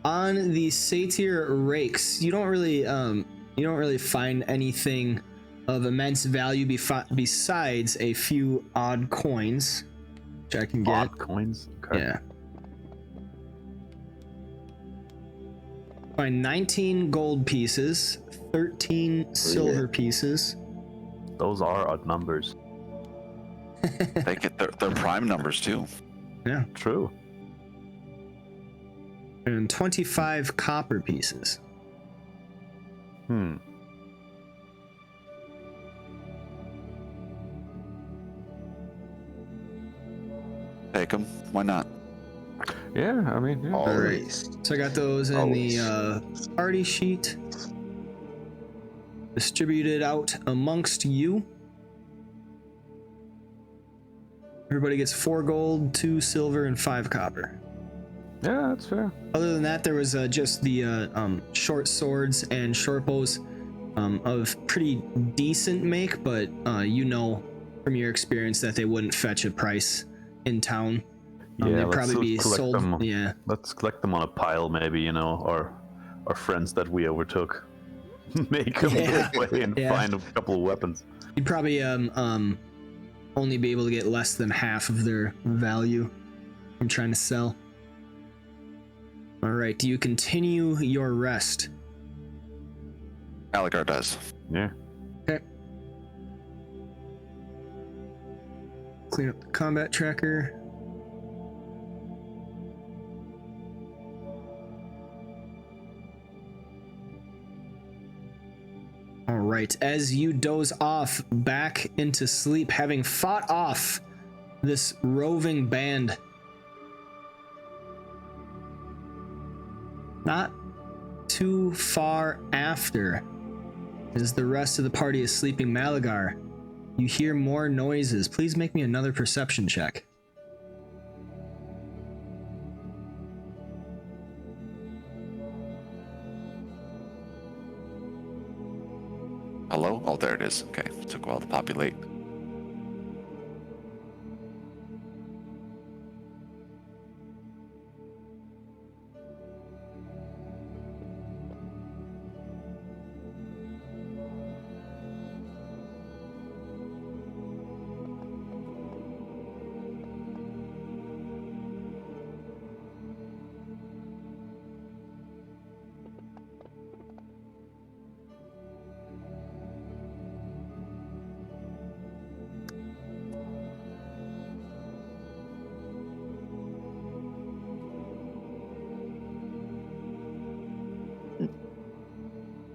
on the satyr rakes. You don't really find anything of immense value besides a few odd coins, which I can get. Odd coins? Okay. Yeah. Find 19 gold pieces, 13 silver pieces. Those are odd numbers. They get their prime numbers, too. Yeah. True. And 25 copper pieces. Take them. Why not? Yeah, I mean, yeah. Always. So I got those in the party sheet. Distributed out amongst you. Everybody gets 4 gold, 2 silver, and 5 copper. Yeah, that's fair. Other than that, there was just the short swords and short bows of pretty decent make, but you know from your experience that they wouldn't fetch a price in town. Yeah, They'd let's probably be collect sold. them. Yeah. Let's collect them on a pile, maybe, you know, or our friends that we overtook. Make them go away and find a couple of weapons. You'd probably only be able to get less than half of their value from trying to sell. All right, do you continue your rest? Malagar does. Yeah. Okay. Clean up the combat tracker. All right, as you doze off back into sleep, having fought off this roving band, not too far after, as the rest of the party is sleeping, Malagar, you hear more noises. Please make me another perception check. Hello? Oh, there it is. Okay. It took a while to populate.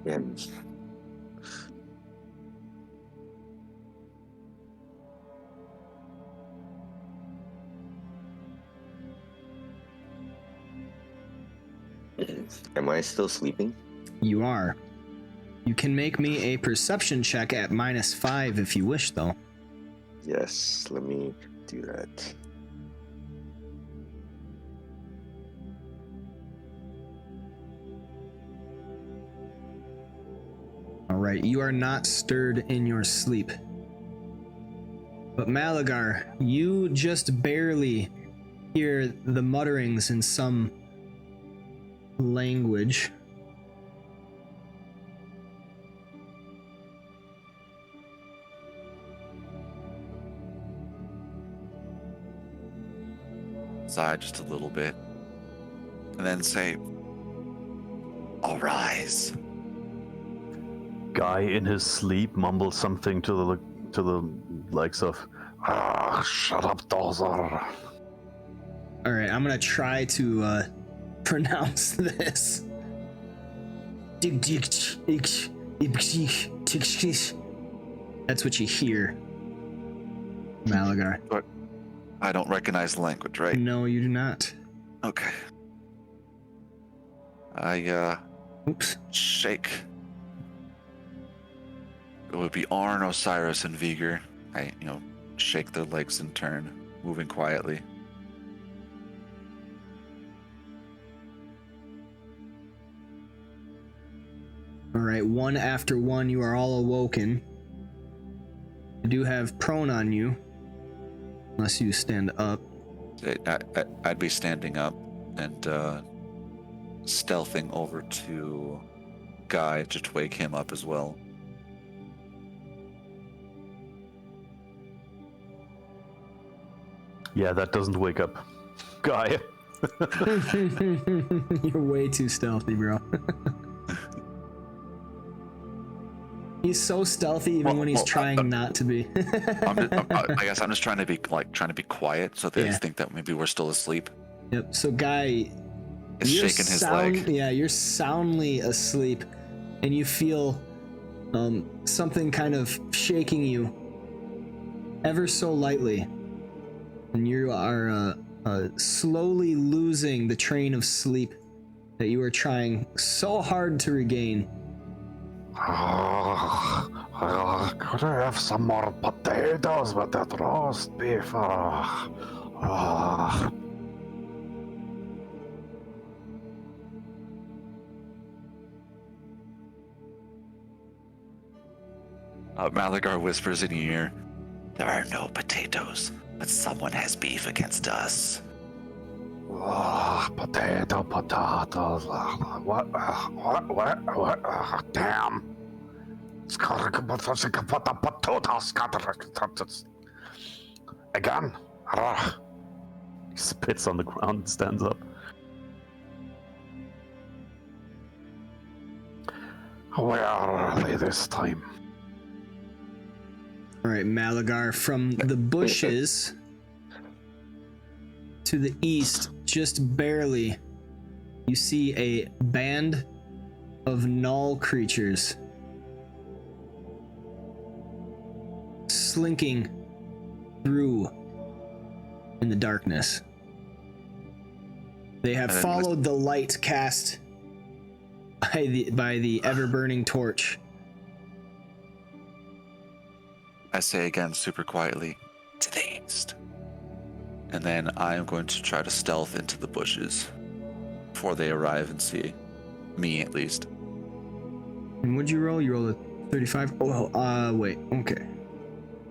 Yeah. Am I still sleeping? You are. You can make me a perception check at -5 if you wish, though. Yes, let me do that. All right, you are not stirred in your sleep. But Malagar, you just barely hear the mutterings in some language. Sigh just a little bit, and then say, "All rise." Guy in his sleep mumbles something to the likes of, shut up, Dozer. All right, I'm gonna try to pronounce this. That's what you hear, Malagar. But I don't recognize the language, right? No, you do not. Okay. I Oops. shake. It would be Arn, Osiris, and Vigor. I, shake their legs in turn, moving quietly. All right, one after one, you are all awoken. I do have prone on you, unless you stand up. I'd be standing up and stealthing over to Guy to wake him up as well. Yeah, that doesn't wake up Guy. You're way too stealthy, bro. He's so stealthy even when he's trying not to be. I guess I'm just trying to be quiet so they think that maybe we're still asleep. Yep. So Guy is shaking his leg. Yeah, you're soundly asleep, and you feel something kind of shaking you ever so lightly, and you are slowly losing the train of sleep that you were trying so hard to regain. Could I have some more potatoes with that roast beef? Malagar whispers in your ear, "There are no potatoes, but someone has beef against us." Potatoes. What? Damn. Again. He spits on the ground and stands up. Where are they this time? All right, Malagar, from the bushes to the east, just barely, you see a band of null creatures slinking through in the darkness. They have followed the light cast by the ever-burning torch. I say again super quietly, "To the east." And then I am going to try to stealth into the bushes before they arrive and see me, at least. And what'd you roll? You rolled a 35? Oh, wait, okay.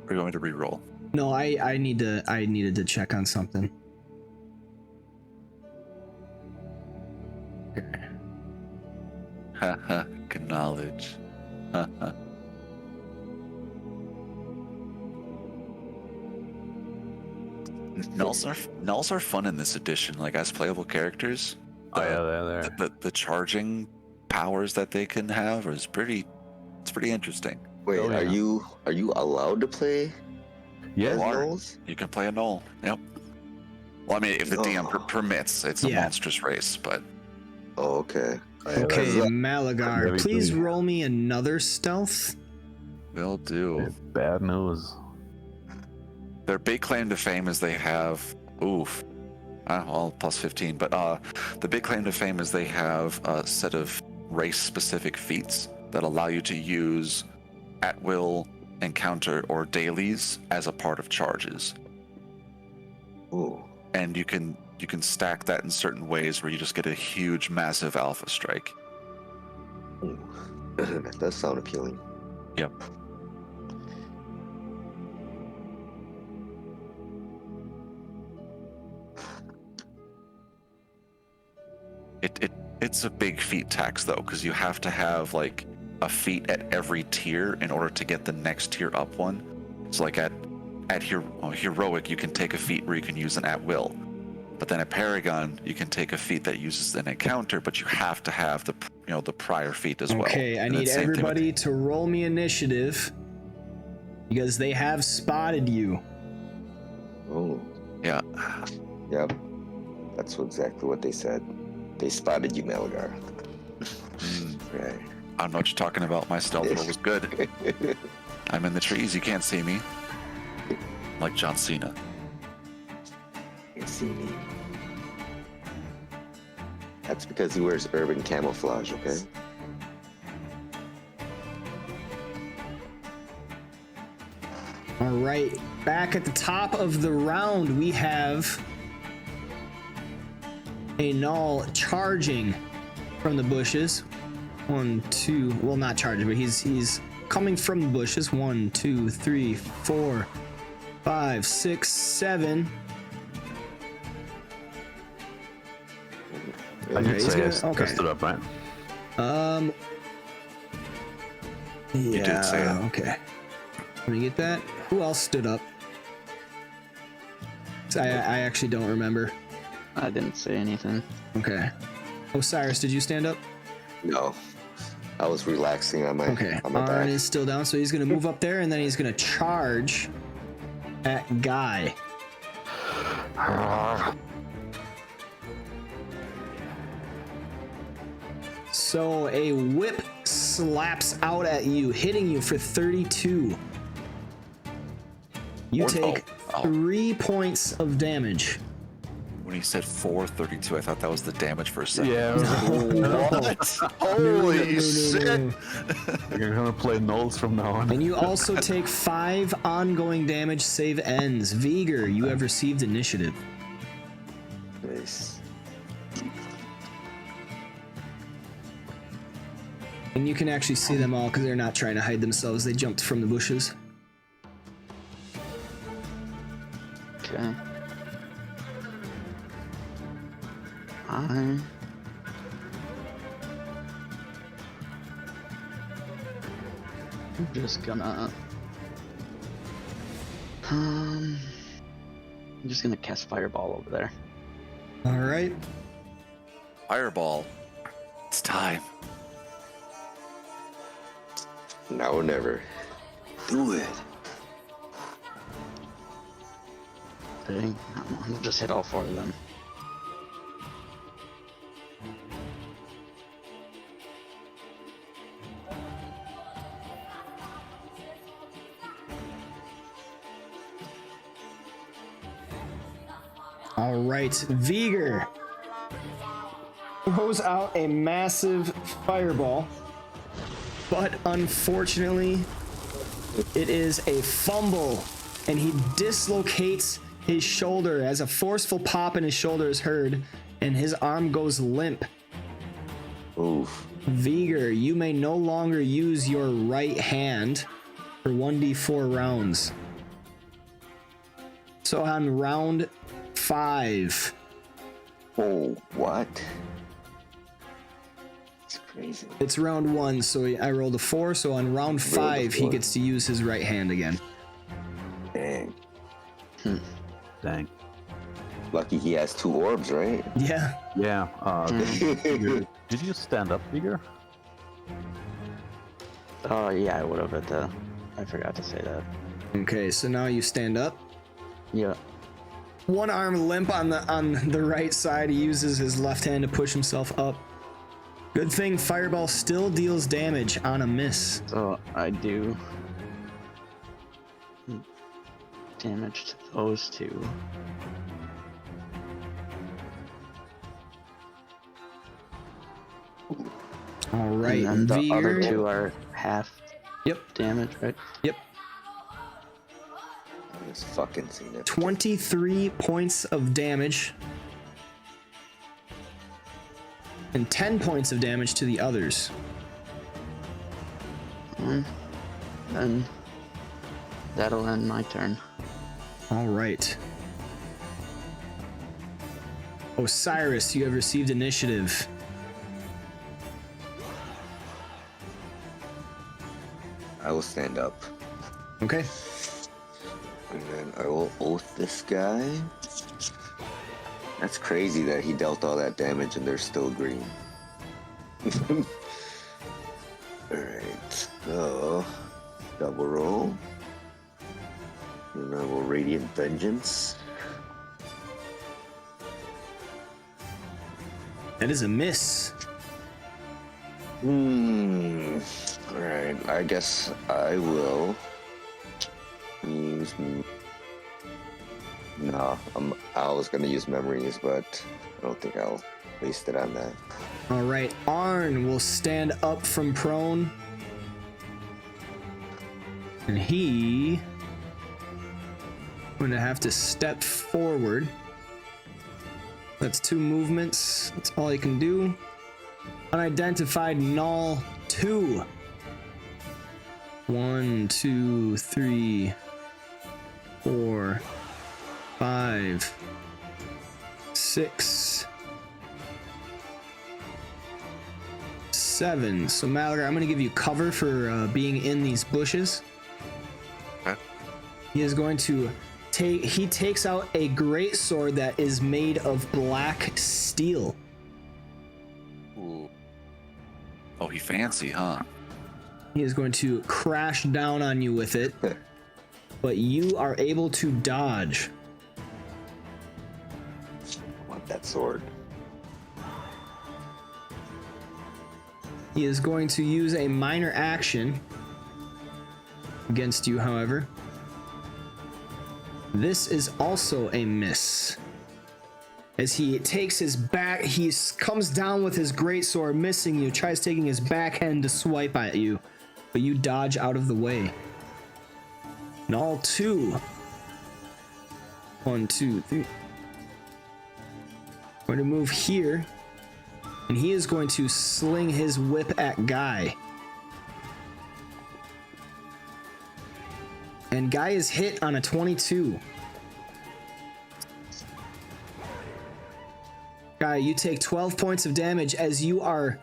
Are you going to re-roll? No, I needed to check on something. Okay. Haha, knowledge. Haha. Nulls are fun in this edition, like as playable characters. They're there. The charging powers that they can have is pretty interesting. Wait, Oh, yeah. are you allowed to play Yeah. as are. Nulls? You can play a null. Yep. Well, I mean, if the DM permits, it's a Yeah. monstrous race, but Oh, okay. Okay, Malagar, Very please good. roll me another stealth. will do. Bad news. Their big claim to fame is they have, Well, plus 15. But the big claim to fame is they have a set of race-specific feats that allow you to use at-will, encounter, or dailies as a part of charges. Ooh. And you can stack that in certain ways where you just get a huge, massive alpha strike. Ooh. That does sound appealing. Yep. It's a big feat tax though, because you have to have like a feat at every tier in order to get the next tier up one. So like at heroic, you can take a feat where you can use an at will, but then at Paragon, you can take a feat that uses an encounter, but you have to have the prior feat as well. Okay, I need everybody to roll me initiative because they have spotted you. Oh. Yeah. Yep. That's exactly what they said. They spotted you, Malgar. Right. I don't know what you're talking about. My stealth roll was good. I'm in the trees. You can't see me. Like John Cena. You see me. That's because he wears urban camouflage, okay? All right, back at the top of the round, we have a Null charging from the bushes. 1, 2, well, not charging, but he's coming from the bushes. 1, 2, 3, 4, 5, 6, 7. I did say okay. I stood up, right? Yeah, You did say it. Okay. Let me get that. Who else stood up? I actually don't remember. I didn't say anything. Okay. Osiris, did you stand up? No. I was relaxing on my, Okay. on my Arn back. is still down, so he's going to move up there, and then he's going to charge at Guy. So a whip slaps out at you, hitting you for 32. You take 3 points of damage. When he said 432, I thought that was the damage for a second. Yeah. What? Holy shit! You're gonna play Knolls from now on. And you also take 5 ongoing damage save ends. Vigor, you have received initiative. Nice. And you can actually see them all because they're not trying to hide themselves. They jumped from the bushes. Okay. I'm just gonna I'm just gonna cast Fireball over there. All right. Fireball. It's time. Now or never. Do it. Okay, I'll just hit all 4 of them. All right. Vigor throws out a massive fireball, but unfortunately, it is a fumble, and he dislocates his shoulder as a forceful pop in his shoulder is heard, and his arm goes limp. Oof. Vigor, you may no longer use your right hand for 1d4 rounds. So on round 5, Oh, what? It's crazy. it's round 1, so I rolled a 4, so on round 5, he 4. gets to use his right hand again. Dang. Dang. Lucky he has 2 orbs, right? Yeah. Yeah. Did you stand up, Vigor? Oh yeah, I would have, but I forgot to say that. Okay, so now you stand up. Yeah. One arm limp on the right side. He uses his left hand to push himself up. Good thing Fireball still deals damage on a miss. So I do damage to those 2. All right, And then the other Veer. two are half Yep. damage, right? Yep. It's fucking significant. 23 points of damage. And 10 points of damage to the others. And that'll end my turn. All right. Osiris, you have received initiative. I will stand up. Okay. And then I will oath this guy. That's crazy that he dealt all that damage and they're still green. Alright, so double roll. And I will Radiant Vengeance. That is a miss. Alright, I guess I will use. No, I was gonna use memories, but I don't think I'll waste it on that. All right. Arn will stand up from prone. And he going to have to step forward. That's 2 movements. That's all he can do. Unidentified Null 2. 1, 2, 3, 4, 5, 6, 7. So Malagar, I'm going to give you cover for being in these bushes. Okay. He is going to he takes out a great sword that is made of black steel. Ooh. Oh, he fancy, huh? He is going to crash down on you with it, but you are able to dodge. I want that sword. He is going to use a minor action against you, however. This is also a miss. As he takes his back, he comes down with his greatsword, missing you, tries taking his backhand to swipe at you, but you dodge out of the way. Null 2. 1, 2, 3. Going to move here, and he is going to sling his whip at Guy. And Guy is hit on a 22. Guy, you take 12 points of damage as you are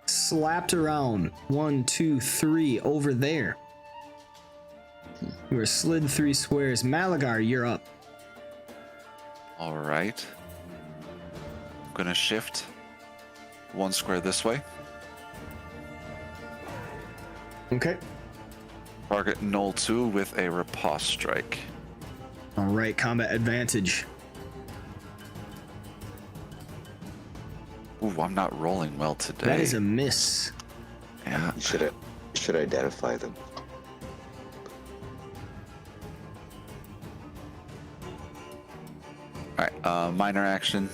slapped around. 1, 2, 3 over there. You are slid 3 squares. Malagar, you're up. All right. I'm gonna shift 1 square this way. Okay. Target Null 2 with a riposte strike. All right, combat advantage. Ooh, I'm not rolling well today. That is a miss. Yeah. Should identify them. All right. Minor action.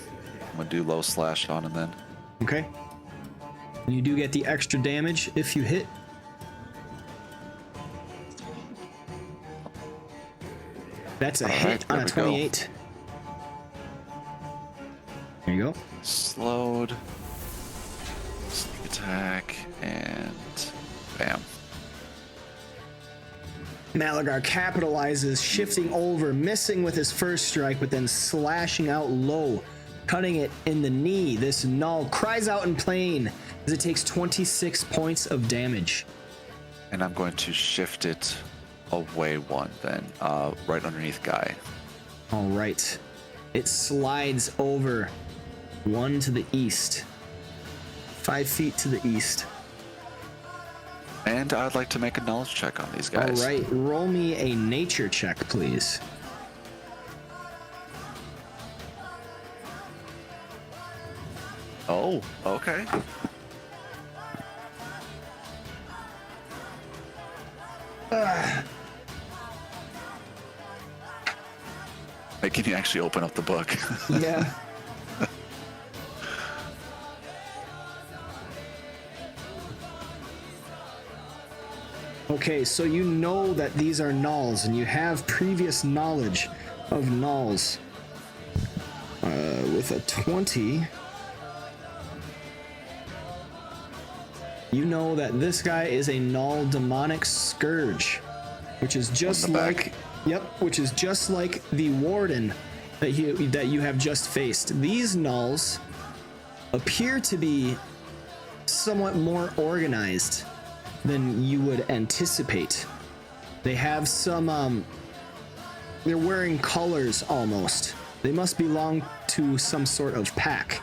I'm gonna do low slash on him then. Okay. And you do get the extra damage if you hit. That's a All hit right, on there a we go. 28. There you go. Slowed. Sneak attack and bam. Malagar capitalizes, shifting over, missing with his first strike, but then slashing out low, cutting it in the knee. This Null cries out in pain as it takes 26 points of damage. And I'm going to shift it away 1 then, right underneath Guy. All right. It slides over 1 to the east. 5 feet to the east. And I'd like to make a knowledge check on these guys. All right. Roll me a nature check, please. Oh, okay. Hey, can you actually open up the book? Yeah. Okay, so you know that these are nulls, and you have previous knowledge of nulls. With a 20, you know that this guy is a null demonic scourge, which is just like, which is just like the warden that you have just faced. These nulls appear to be somewhat more organized than you would anticipate. They have some they're wearing colors almost. They must belong to some sort of pack.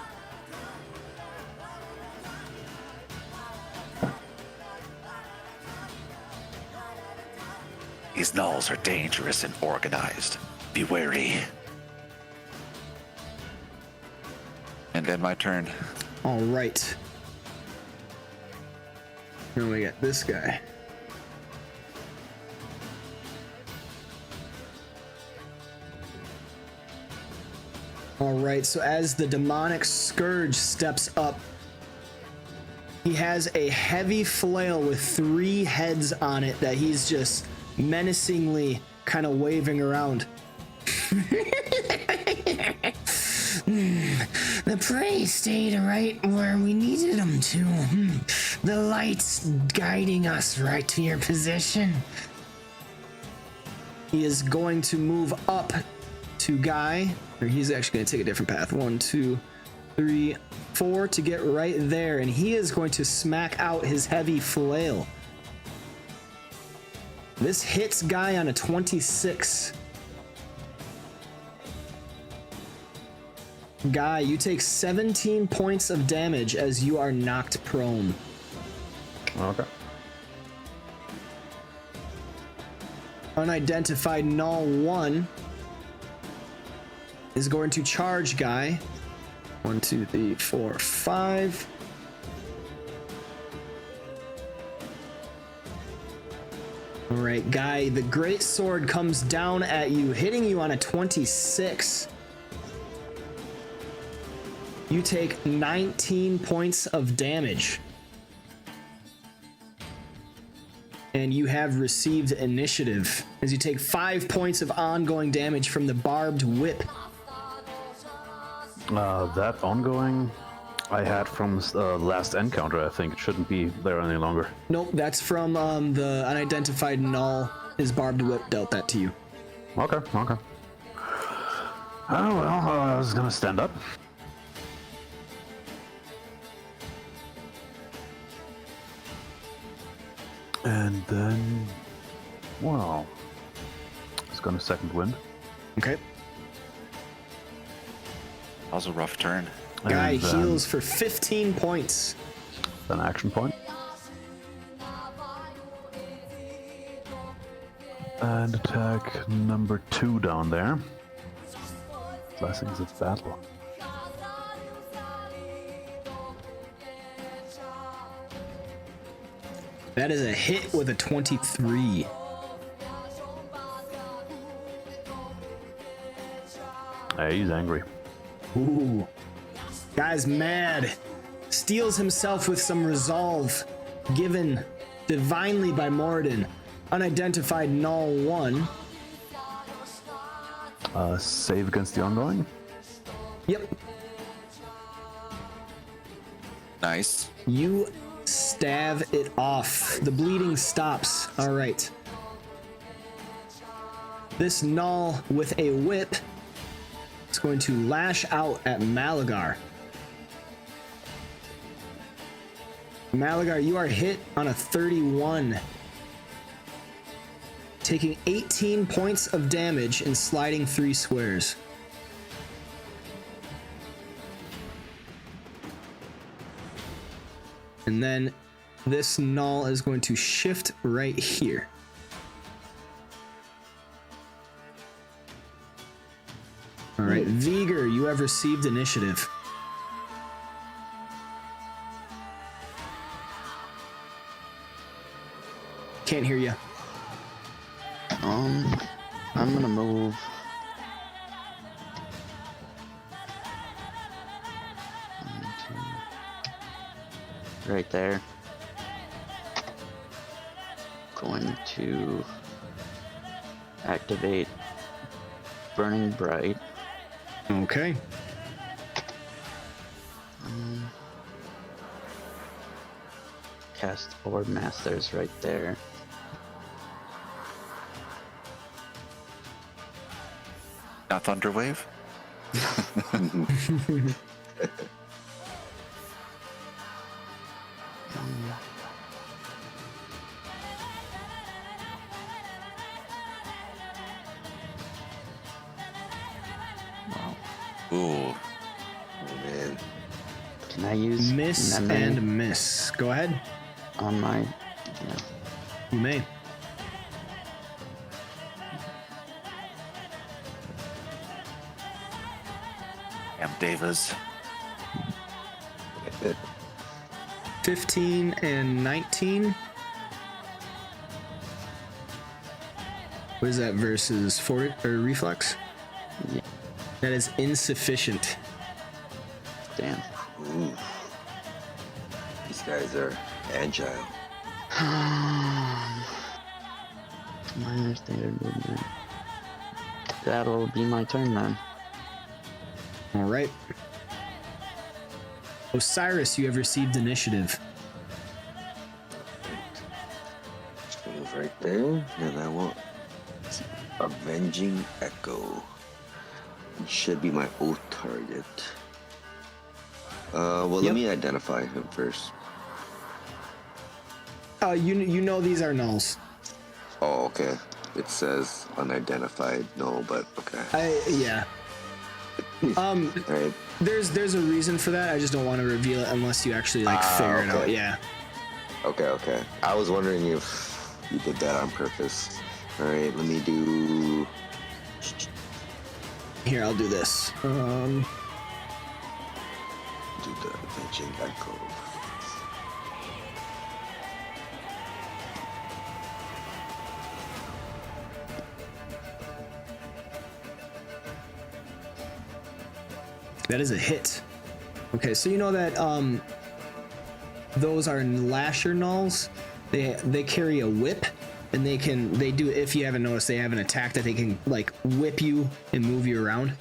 These nulls are dangerous and organized. Be wary. And then my turn. All right. Then we got this guy. All right, so as the demonic scourge steps up, he has a heavy flail with 3 heads on it that he's just menacingly kind of waving around. The prey stayed right where we needed them to. The light's guiding us right to your position. He is going to move up to Guy, or he's actually going to take a different path. 1, 2, 3, 4 to get right there, and he is going to smack out his heavy flail. This hits Guy on a 26. Guy, you take 17 points of damage as you are knocked prone. Okay. Unidentified Null 1 is going to charge Guy. 1, 2, 3, 4, 5. All right, Guy, the great sword comes down at you, hitting you on a 26. You take 19 points of damage. And you have received initiative as you take 5 points of ongoing damage from the barbed whip. That ongoing I had from last encounter. I think it shouldn't be there any longer. Nope, that's from the unidentified Null. His barbed whip dealt that to you. Okay. Oh well, I was gonna stand up. And then, well, it's gonna second wind. Okay. That was a rough turn. Guy And then heals for 15 points. an action point. And attack number 2 down there. Blessings of battle. That is a hit with a 23. Hey, he's angry. Ooh. Guy's mad. Steals himself with some resolve given divinely by Morden. Unidentified Null 1. Save against the ongoing. Yep. Nice. You stab it off. The bleeding stops. All right. This Null with a whip is going to lash out at Malagar. Malagar, you are hit on a 31. Taking 18 points of damage and sliding 3 squares. And then this Null is going to shift right here. All right, Vigor, you have received initiative. Can't hear you. I'm gonna move. Right there. Cool. going to activate Burning Bright. Okay. Cast Orb Masters right there. Not Thunderwave? Ooh. Oh man. Can I use Miss memory and miss. Go ahead. on my? Yeah. You may. Damn Davis. 15 and 19. What is that versus fort or reflex? Yeah. That is insufficient. Damn. Ooh. These guys are agile. Minor standard movement. That'll be my turn then. All right. Osiris, you have received initiative. Just move right there, and I want Avenging Echo. It should be my oath target. Well, Yep. let me identify him first. You know these are nulls. Oh, okay. It says unidentified. No, but okay. Yeah. Alright. There's a reason for that. I just don't want to reveal it unless you actually figure it okay. out. Yeah. Okay. I was wondering if you did that on purpose. Alright, let me do. Here, I'll do this. Do the Avenging Echo. That is a hit. Okay, so you know that those are lasher nulls. They carry a whip, and they do, if you haven't noticed, they have an attack that they can like whip you and move you around.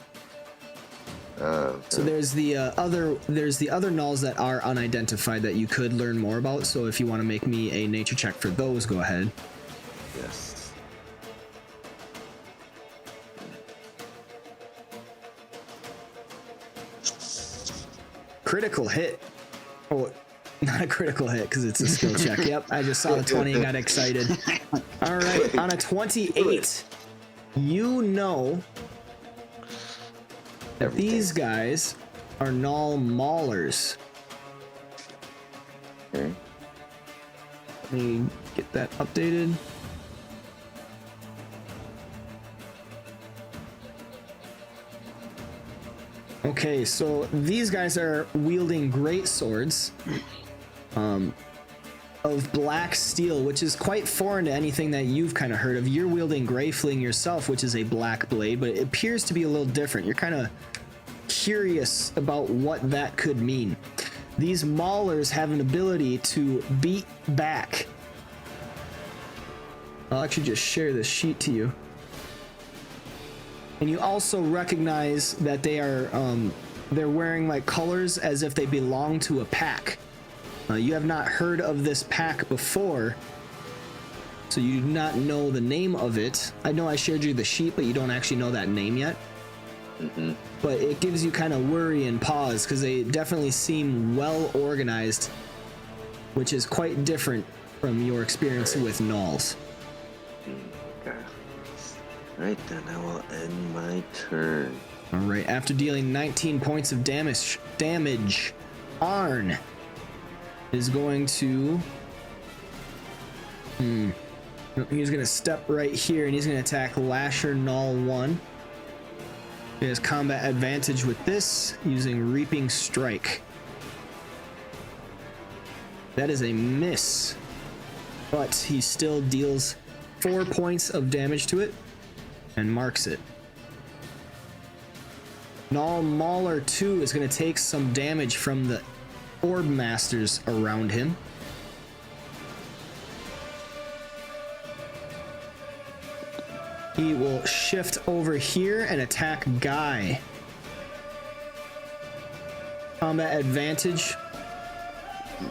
So there's the other nulls that are unidentified that you could learn more about. So if you want to make me a nature check for those, go ahead. Yes. Critical hit. Oh, not a critical hit because it's a skill check. Yep, I just saw the 20 and got excited. All right, on a 28, you know that these guys are Null Maulers. Okay. Let me get that updated. Okay, so these guys are wielding great swords of black steel, which is quite foreign to anything that you've kind of heard of. You're wielding Grey Fling yourself, which is a black blade, but it appears to be a little different. You're kind of curious about what that could mean. These Maulers have an ability to beat back. I'll actually just share this sheet to you. And you also recognize that they are they're wearing like colors as if they belong to a pack. You have not heard of this pack before, so you do not know the name of it. I know I shared you the sheet, but you don't actually know that name yet. But it gives you kind of worry and pause because they definitely seem well organized, which is quite different from your experience with Nulls. Okay. Right then, I will end my turn. All right, after dealing 19 points of damage, Arn is going to. He's going to step right here and he's going to attack Lasher Null 1. He has combat advantage with this using Reaping Strike. That is a miss, but he still deals 4 points of damage to it and marks it. Null Mauler 2 is going to take some damage from the Orb Masters around him. He will shift over here and attack Guy. Combat advantage.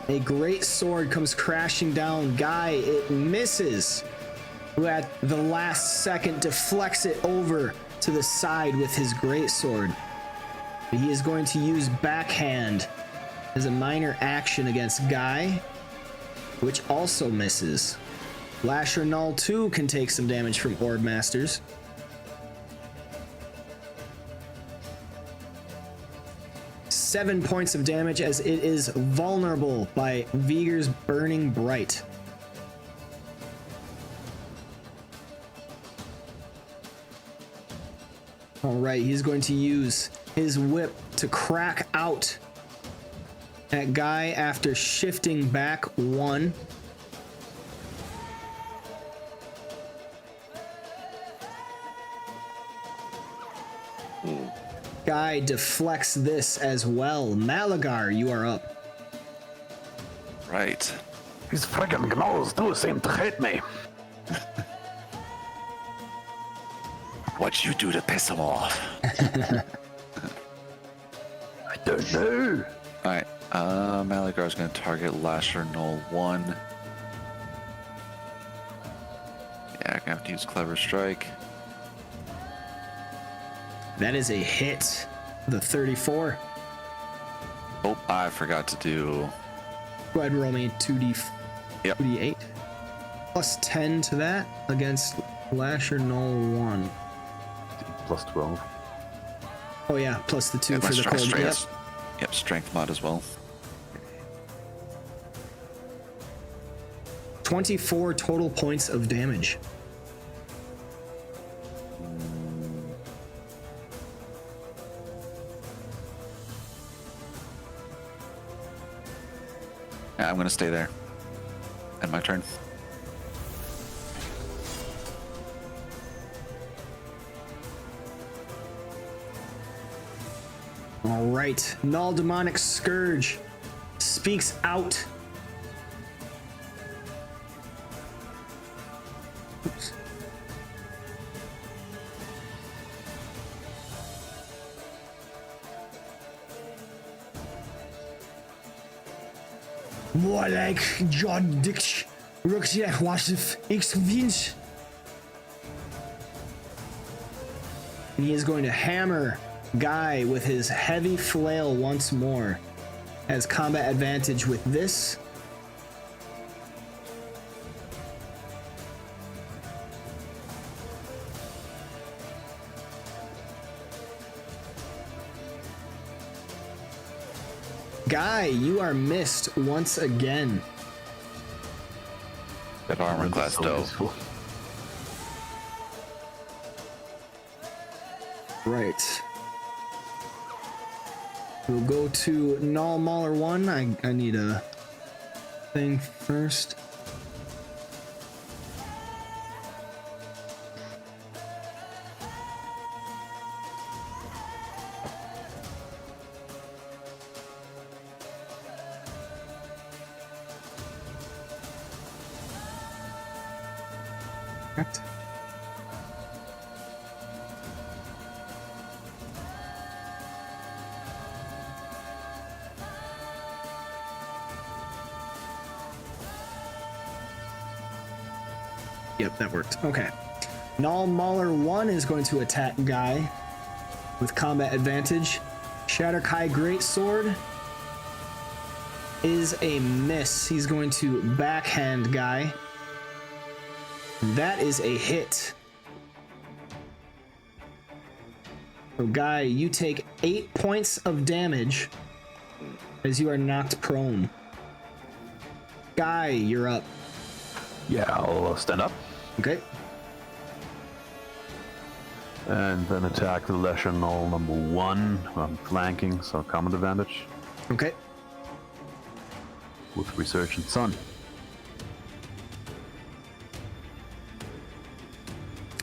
A great sword comes crashing down. Guy, it misses. Who at the last second deflects it over to the side with his great sword. He is going to use backhand as a minor action against Guy, which also misses. Lasher Null 2 can take some damage from Orb Masters. Seven points of damage as it is vulnerable by Vigor's Burning Bright. Alright, he's going to use his whip to crack out at Guy after shifting back one. Guy deflects this as well. Malagar, you are up. Right. These friggin' gnolls do seem to hate me. What'd you do to piss him off? I don't know. Alright, Malagar's gonna target Lasher Null 1. Yeah, I'm gonna have to use Clever Strike. That is a hit. The 34. Oh, I forgot to do... Go ahead and roll me 2d8. Yep. Plus 10 to that against Lasher Null 1. Plus 12. Oh yeah, plus the 2 Yeah, for the cold. Yep. Yep, Strength mod as well. 24 total points of damage. Yeah, I'm gonna stay there. End my turn. All right, Null Demonic Scourge speaks out. Oops. More like John Dick Roxy Wasif X Vince. And he is going to hammer Guy with his heavy flail once more. Has combat advantage with this. Guy, you are missed once again. That armor class dope. Right. We'll go to Null Mauler 1. I need a thing first. Correct. Yep, that worked. Okay. Null Mauler 1 is going to attack Guy with combat advantage. Shatterkai Greatsword is a miss. He's going to backhand Guy. That is a hit. So Guy, you take 8 points of damage as you are knocked prone. Guy, you're up. Yeah, I'll stand up. Okay. And then attack the Lesser Null number 1. I'm flanking, so combat advantage Okay. with Resurgent Sun.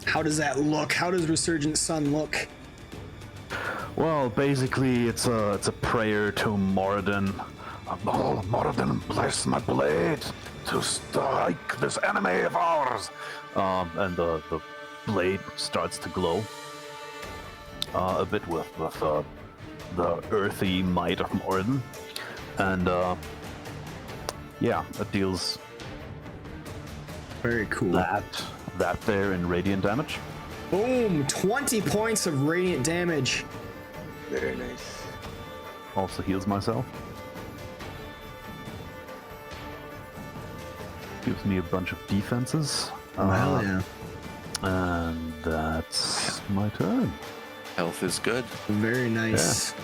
How does that look? How does Resurgent Sun look? Well, basically, it's a prayer to Moradin. Oh, Moradin, bless my blade to strike this enemy of ours. And the blade starts to glow a bit with the earthy might of Morden, and yeah, it deals Very cool. that there in radiant damage. Boom! 20 points of radiant damage. Very nice. Also heals myself. Gives me a bunch of defenses. Oh, hell yeah. And that's my turn. Health is good. Very nice.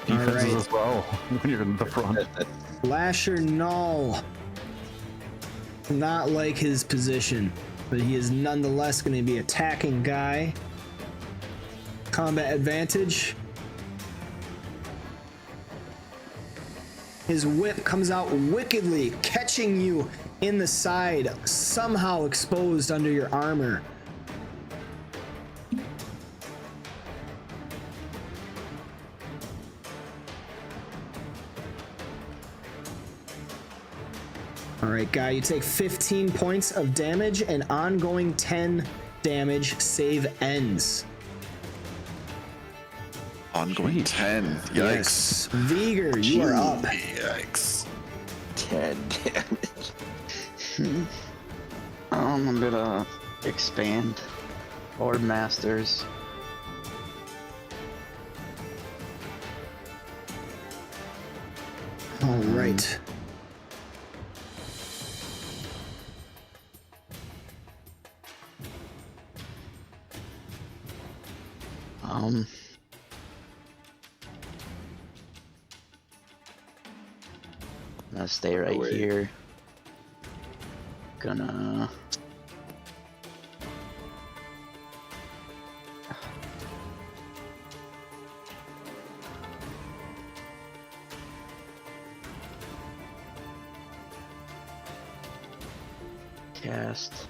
Defenses Alright. as well when you're in the front. Lasher Null. Not like his position, but he is nonetheless going to be attacking Guy. Combat advantage. His whip comes out wickedly, catching you in the side, somehow exposed under your armor. Alright, Guy, you take 15 points of damage and ongoing 10 damage. Save ends. Ongoing 10. Yikes. Yes. Vigor, you are up. Yikes. 10 damage. I'm gonna expand Orb Masters. Alright. I'm gonna stay right Wait. here. Gonna cast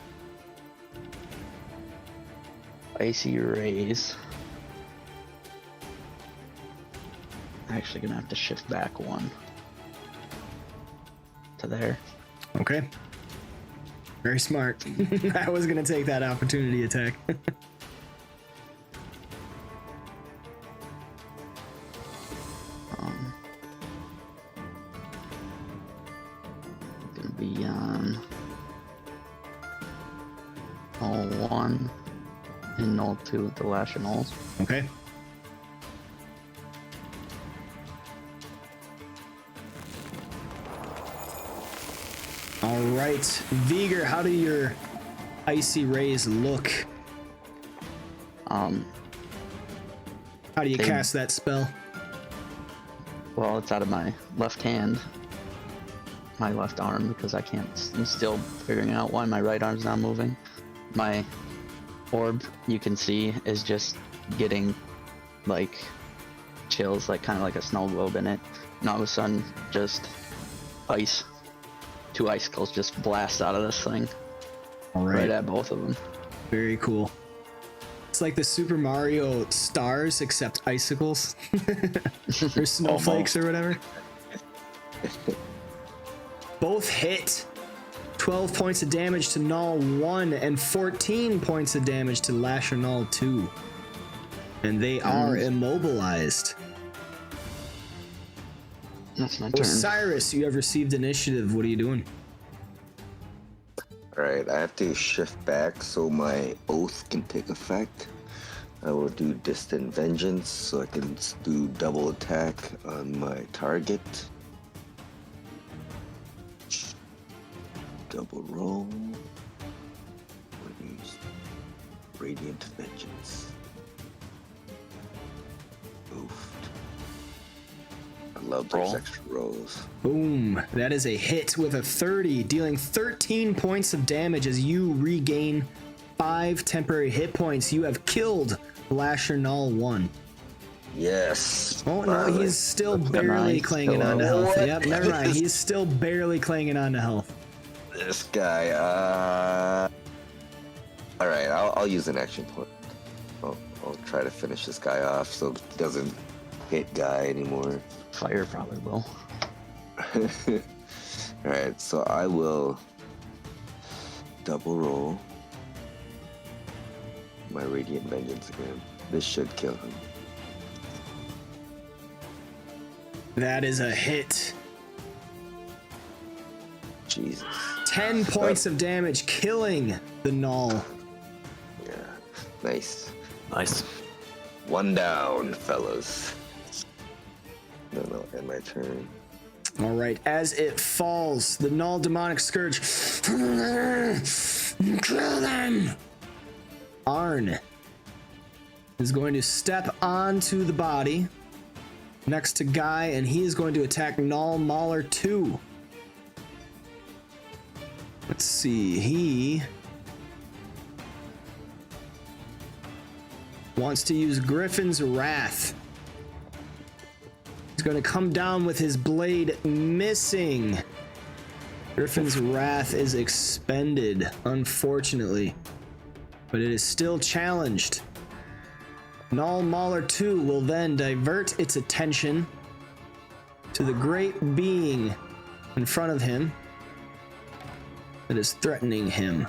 Icy Rays. Actually gonna have to shift back one to there. Okay. Very smart. I was gonna take that opportunity attack. Gonna be on Null 1 and Null 2 with the Lash and Nulls. Okay. All right, Vigor, how do your icy rays look? How do you They- cast that spell? Well, it's out of my left hand, my left arm, because I'm still figuring out why my right arm's not moving. My orb, you can see, is just getting like chills, like kind of like a snow globe in it. And all of a sudden, just ice, 2 icicles just blast out of this thing, All right at both of them. Very cool. It's like the Super Mario stars, except icicles. Or snowflakes or whatever. Both hit. 12 points of damage to Null 1 and 14 points of damage to Lasher Null 2. And they are immobilized. That's my turn. Osiris, you have received initiative. What are you doing? Alright, I have to shift back so my oath can take effect. I will do distant vengeance so I can do double attack on my target. Double roll. We'll use radiant vengeance. Oofed. I love those Roll. extra rolls. Boom. That is a hit with a 30, dealing 13 points of damage as you regain 5 temporary hit points. You have killed Lasher Null 1. Yes. Oh no, Finally. he's still Never barely mind, clinging still on to alive. health. What? Yep, never mind. He's still barely clinging on to health. This guy, Alright, I'll use an action point. I'll try to finish this guy off so he doesn't hit Guy anymore. Fire probably will. Alright, so I will double roll. my Radiant Vengeance again. This should kill him. That is a hit. Jesus. 10 points of damage, killing the Null. Yeah. Nice. Nice. One down, fellas. No, end my turn. All right, as it falls, the Null Demonic Scourge. Kill them! Arn is going to step onto the body next to Guy, and he is going to attack Null Mauler 2. Let's see, he wants to use Griffin's Wrath. He's going to come down with his blade missing. Griffin's Wrath is expended, unfortunately, but it is still challenged. Null Mauler 2 will then divert its attention to the great being in front of him that is threatening him.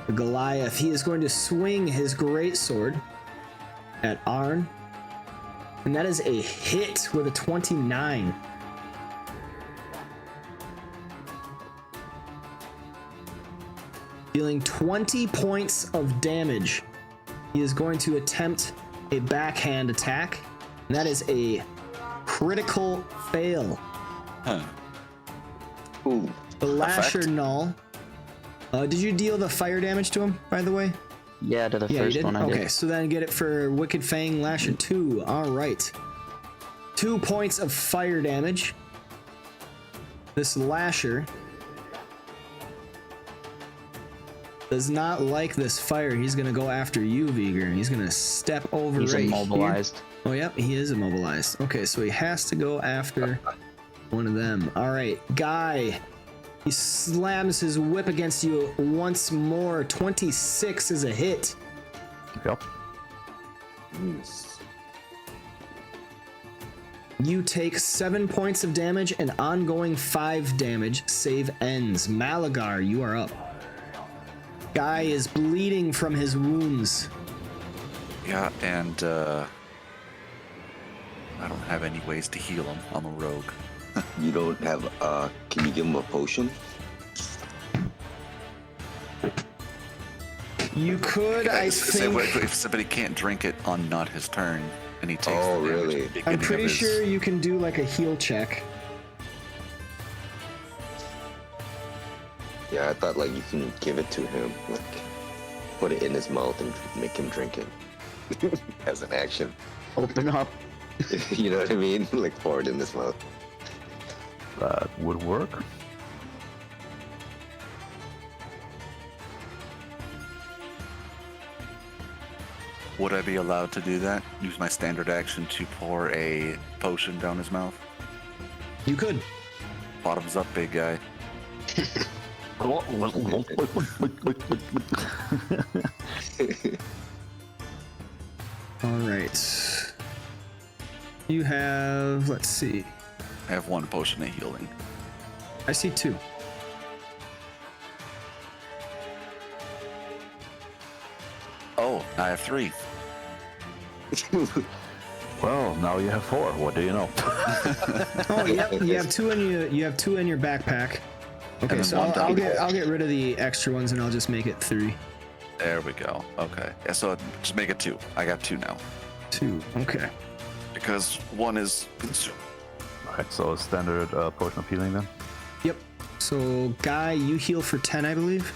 The Goliath, he is going to swing his greatsword at Arn, and that is a hit with a 29. Dealing 20 points of damage. He is going to attempt a backhand attack, and that is a critical fail. Huh. Ooh. The Lasher Effect? Null. Did you deal the fire damage to him, by the way? Yeah, to the Yeah, you first did? one I Okay, did. so then get it for Wicked Fang Lasher 2. All right. 2 points of fire damage. This Lasher does not like this fire. He's going to go after you, Vigor. He's going to step over He's right immobilized. here. Oh, yep, he is immobilized. Okay, so he has to go after one of them. All right, Guy. He slams his whip against you once more. 26 is a hit. Yep. You take 7 points of damage and ongoing 5 damage. Save ends. Malagar, you are up. Guy is bleeding from his wounds. Yeah, and I don't have any ways to heal him. I'm a rogue. You don't have, can you give him a potion? You could, I Say, think. if somebody can't drink it on not his turn, and he takes Oh, the damage really? at the I'm beginning pretty of his- sure you can do like a heal check. Yeah, I thought like you can give it to him, like put it in his mouth and make him drink it as an action. Open up. You know what I mean? Like pour it in his mouth. That would work. Would I be allowed to do that? Use my standard action to pour a potion down his mouth? You could. Bottoms up, big guy. All right. You have, let's see. I have one potion of healing. I see 2. Oh, I have 3. Well, now you have 4. What do you know? Oh, yep. You have 2 in you have 2 in your backpack. Okay, then so one I'll down. I'll get rid of the extra ones and I'll just make it 3. There we go. Okay. Yeah, so just make it 2. I got 2 now. 2. Okay. Because 1 is consumed. Alright, so a standard potion of healing then? Yep. So, Guy, you heal for 10, I believe.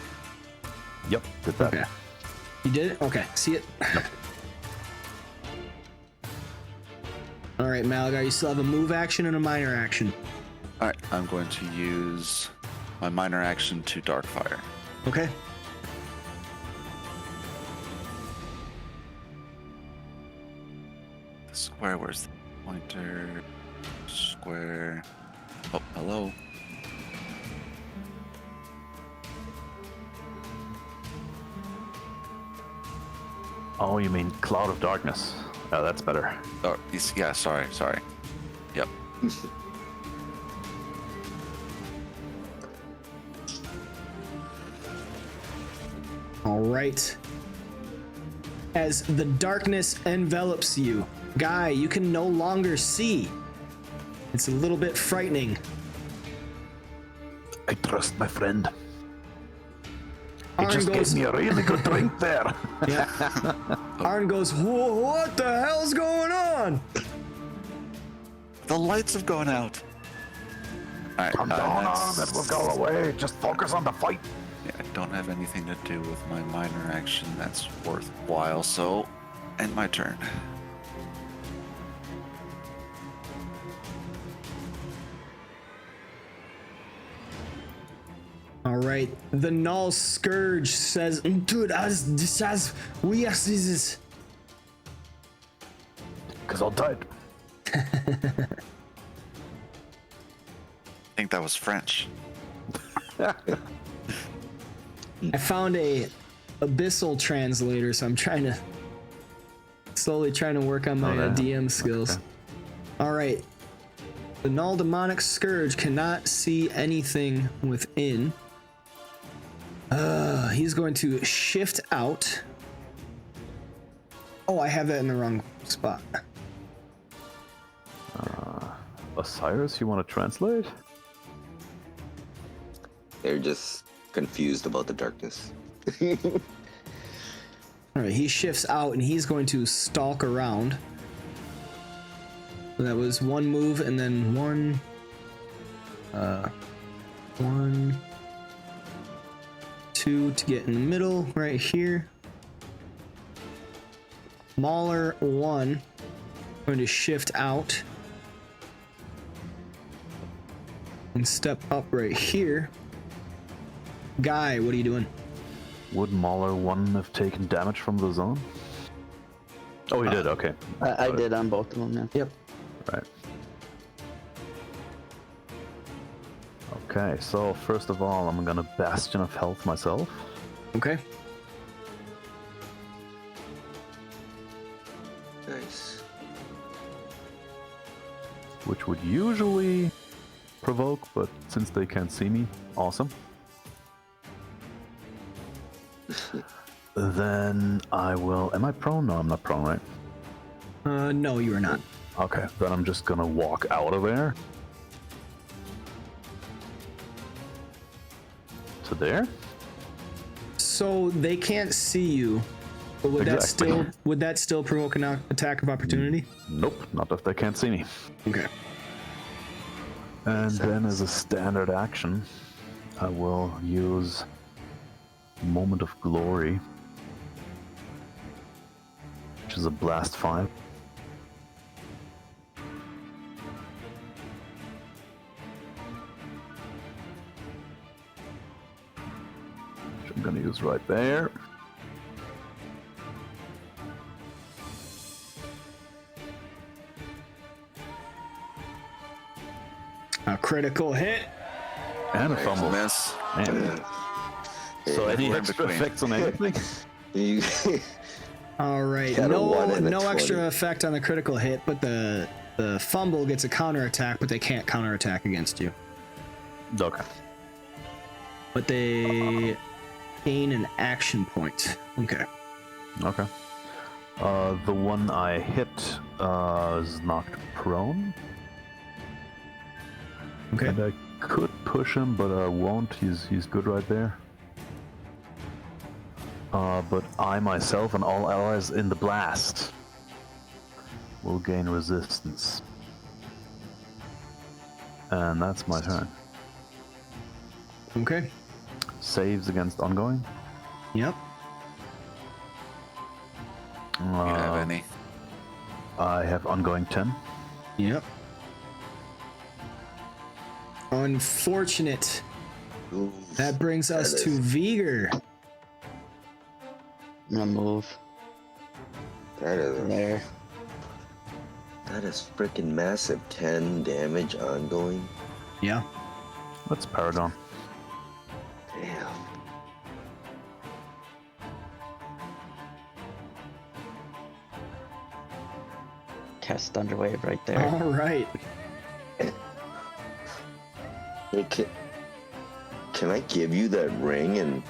Yep, did that. Okay. You did it? Okay. See it? All right, Malagar, you still have a move action and a minor action. Alright, I'm going to use my minor action to Darkfire. Okay. The square, where's the pointer? Square. Oh, hello. Oh, you mean Cloud of Darkness. Oh, that's better. Oh, yeah, sorry. Yep. All right. as the darkness envelops you. Guy, you can no longer see. It's a little bit frightening. I trust my friend. He Arn just goes, gave me a really good drink there. yeah. Arn goes, whoa, what the hell's going on? The lights have gone out. All right, Calm down, Arm. It will go away. Just focus on the fight. yeah, I don't have anything to do with my minor action that's worthwhile, so end my turn. All right, the Null Scourge says, dude, we are this. Because I'm tired. I think that was French. I found a abyssal translator, so I'm slowly trying to work on my DM skills. Okay. All right, the Null Demonic Scourge cannot see anything within. He's going to shift out. Oh, I have that in the wrong spot. Osiris, you want to translate? They're just confused about the darkness. All right, he shifts out and he's going to stalk around. So that was one move and then one, 2 to get in the middle right here. Mauler 1 going to shift out and step up right here. Guy, what are you doing? Would Mauler 1 have taken damage from the zone? Oh, he did, okay. I did on both of them, yeah. Yep. Right. Okay, so first of all, I'm gonna Bastion of Health myself. Okay. Nice. Which would usually provoke, but since they can't see me, awesome. Then I will... Am I prone? No, I'm not prone, right? No, you are not. Okay, then I'm just gonna walk out of there. To there? So they can't see you, but would Exactly. that still provoke an attack of opportunity? Nope, not if they can't see me. Okay. And then as a standard action, I will use Moment of Glory, which is a blast 5. Which I'm gonna use right there. A critical hit. And a fumble. Miss. And so any we're in extra between. effects on anything? You All right. Got a 1 and a No 20. extra effect on the critical hit, but the fumble gets a counterattack, but they can't counterattack against you. Okay. But they gain an action point. Okay. Okay. The one I hit is knocked prone. Okay. And I could push him, but I won't. He's good right there. But I myself and all allies in the blast will gain resistance. And that's my turn. Okay. Saves against ongoing. Yep. You have any? I have ongoing 10. Yep. Unfortunate. Ooh, That brings us That to is- Viger. I'm gonna move that there. is freaking massive. 10 damage ongoing. Yeah. That's Paragon. Damn. Cast Thunderwave right there. All right. Hey, can I give you that ring and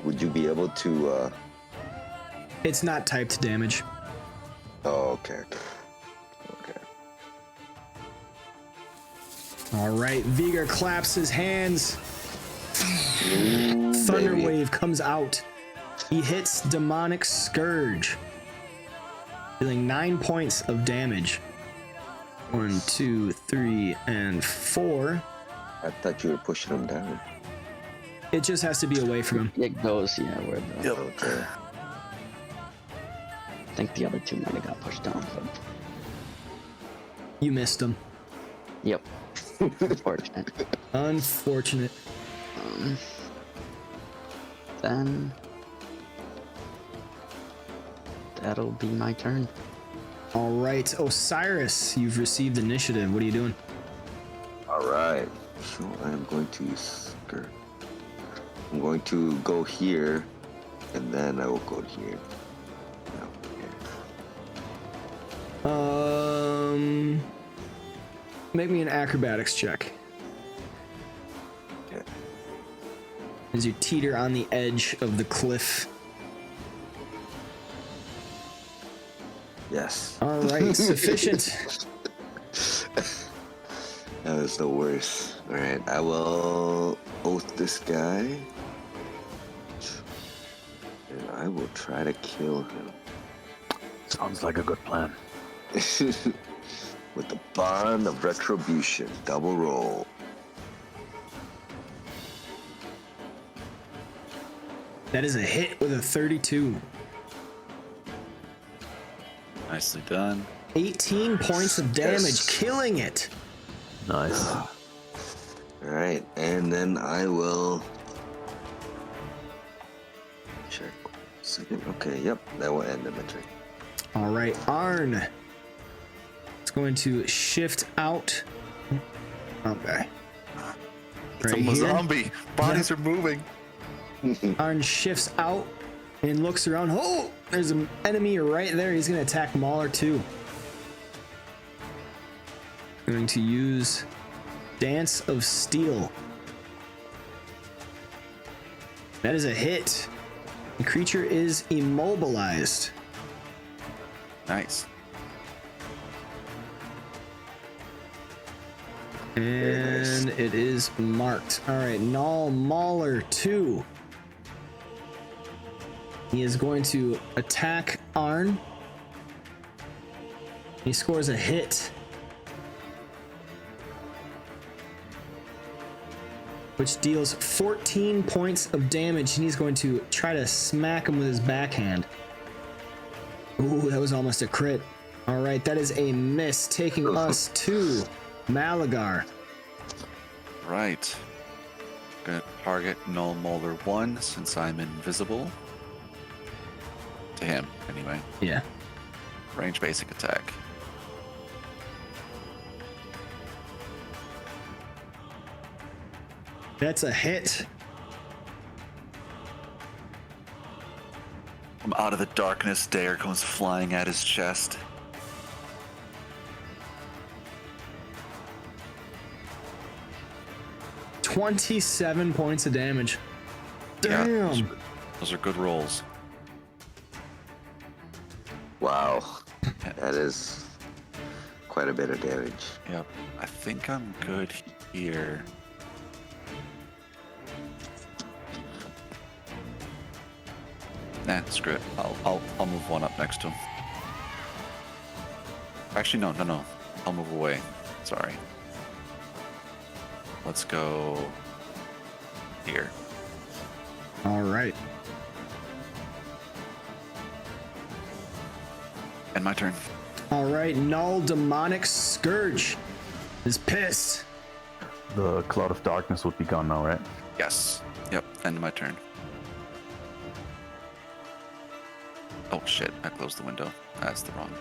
would you be able to It's not typed damage. Oh, okay. Okay. All right, Vigor claps his hands. Ooh, Thunder baby. Wave comes out. He hits Demonic Scourge, dealing 9 points of damage. 1, 2, 3, and 4. I thought you were pushing him down. It just has to be away from him. It goes, yeah, where the... Okay. I think the other two might have got pushed down, but... You missed him. Yep. Unfortunate. Unfortunate. Then... That'll be my turn. All right, Osiris, you've received initiative. What are you doing? All right. So I'm going to skirt. I'm going to go here, and then I will go here. No, here. Make me an acrobatics check. Okay. As you teeter on the edge of the cliff. Yes. All right, sufficient. That was the worst. All right, I will oath this guy, and I will try to kill him Sounds like a good plan. with the bond of retribution. Double roll. That is a hit with a 32. Nicely done. 18 points of damage, Yes. killing it. Nice. All right, and then I will check. Second. Okay. Yep. That will end in the turn. All right, Arn. It's going to shift out. Okay. It's Right a here. zombie. Bodies are moving. Arn shifts out and looks around. Oh, there's an enemy right there. He's going to attack Mauler too. Going to use Dance of Steel. That is a hit. The creature is immobilized. Nice. And it is marked. All right, Null Mauler 2. He is going to attack Arn. He scores a hit, which deals 14 points of damage, and he's going to try to smack him with his backhand. Ooh, that was almost a crit. All right, that is a miss, taking us to Malagar. Right. Gonna target Null Mauler 1 since I'm invisible. To him, anyway. Yeah. Range basic attack. That's a hit. From out of the darkness, dare comes flying at his chest. $27 points of damage. Yeah, Damn. those are good rolls. Wow, that is quite a bit of damage. Yep. I think I'm good here. Nah, screw it. I'll move one up next to him. Actually, no. I'll move away. Sorry. Let's go here. All right. And my turn. All right. Null Demonic Scourge is pissed. The cloud of darkness would be gone now, right? Yes. Yep. End my turn. Oh shit! I closed the window. That's the wrong.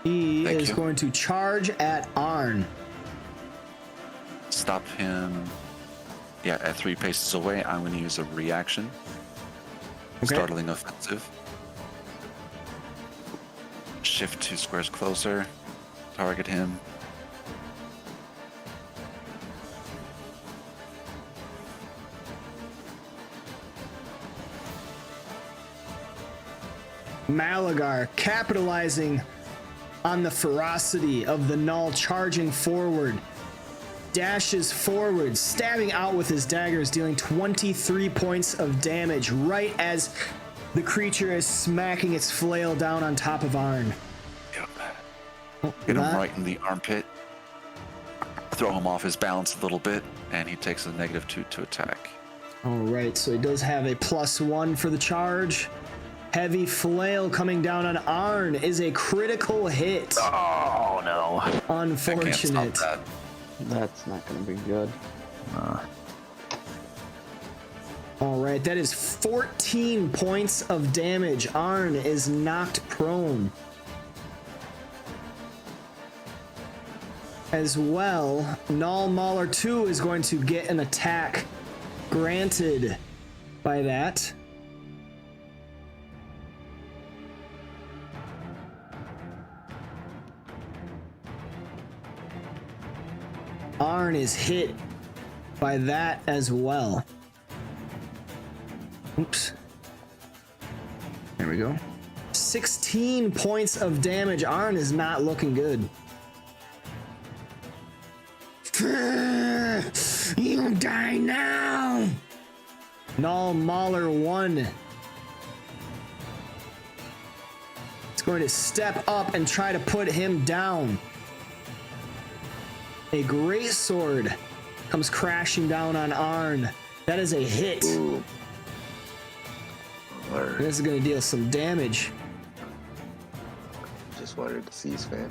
He Thank is you. going to charge at Arn. Stop him. Yeah, at 3 paces away, I'm going to use a reaction. Okay. Startling offensive. Shift 2 squares closer. Target him. Malagar capitalizing on the ferocity of the Null, charging forward, dashes forward, stabbing out with his daggers, dealing 23 points of damage right as the creature is smacking its flail down on top of Arn. Yep. Oh, Hit him that- right in the armpit. Throw him off his balance a little bit, and he takes a -2 to attack. All right, so he does have a +1 for the charge. Heavy flail coming down on Arn is a critical hit. Oh no. I can't stop Unfortunate. that. That's not gonna be good. All right, that is 14 points of damage. Arn is knocked prone. As well, Null Mauler 2 is going to get an attack granted by that. Arn is hit by that as well. Oops. There we go. 16 points of damage. Arn is not looking good. You die now! Null Mauler 1. It's going to step up and try to put him down. A great sword comes crashing down on Arn. That is a hit. Ooh. Or This is going to deal some damage. just wanted to see his family.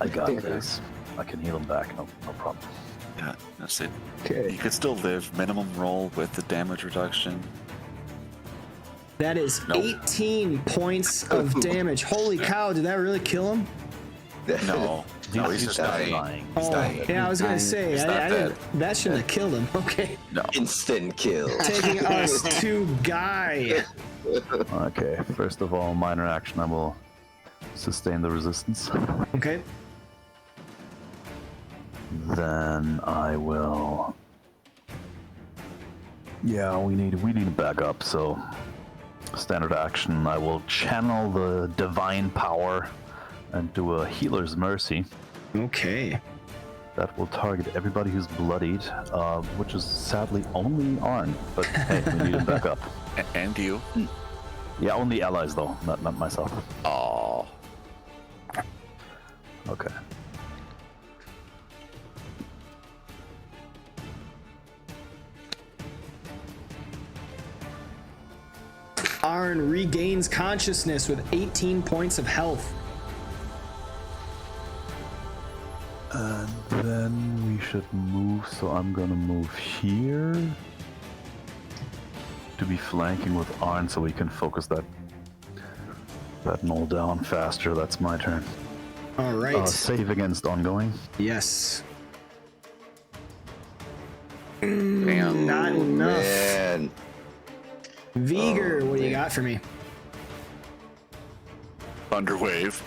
I got this. I can heal him back. No problem. Yeah, that's it. Okay. You could still live. Minimum roll with the damage reduction. That is Nope. 18 points of damage. Holy cow, did that really kill him? No, no, he's just dying. dying. Oh, dying. yeah, I was going to say, He's not dead. that shouldn't have killed him. Okay. No. Instant kill. Taking us to Guy. Okay, first of all, minor action. I will sustain the resistance. Okay. Then I will. Yeah, we need to back up. So, standard action. I will channel the divine power and do a healer's mercy. Okay. That will target everybody who's bloodied, which is sadly only Arn. But hey, we need to back up. And you. Yeah, only allies though, not myself. Oh. Okay. Arn regains consciousness with 18 points of health. And then we should move, so I'm gonna move here to be flanking with Arn so we can focus that Null down faster. That's my turn. All right. Save against ongoing. Yes. Damn. Not enough. Man. Viger, Oh, what do you man. got for me? Thunderwave.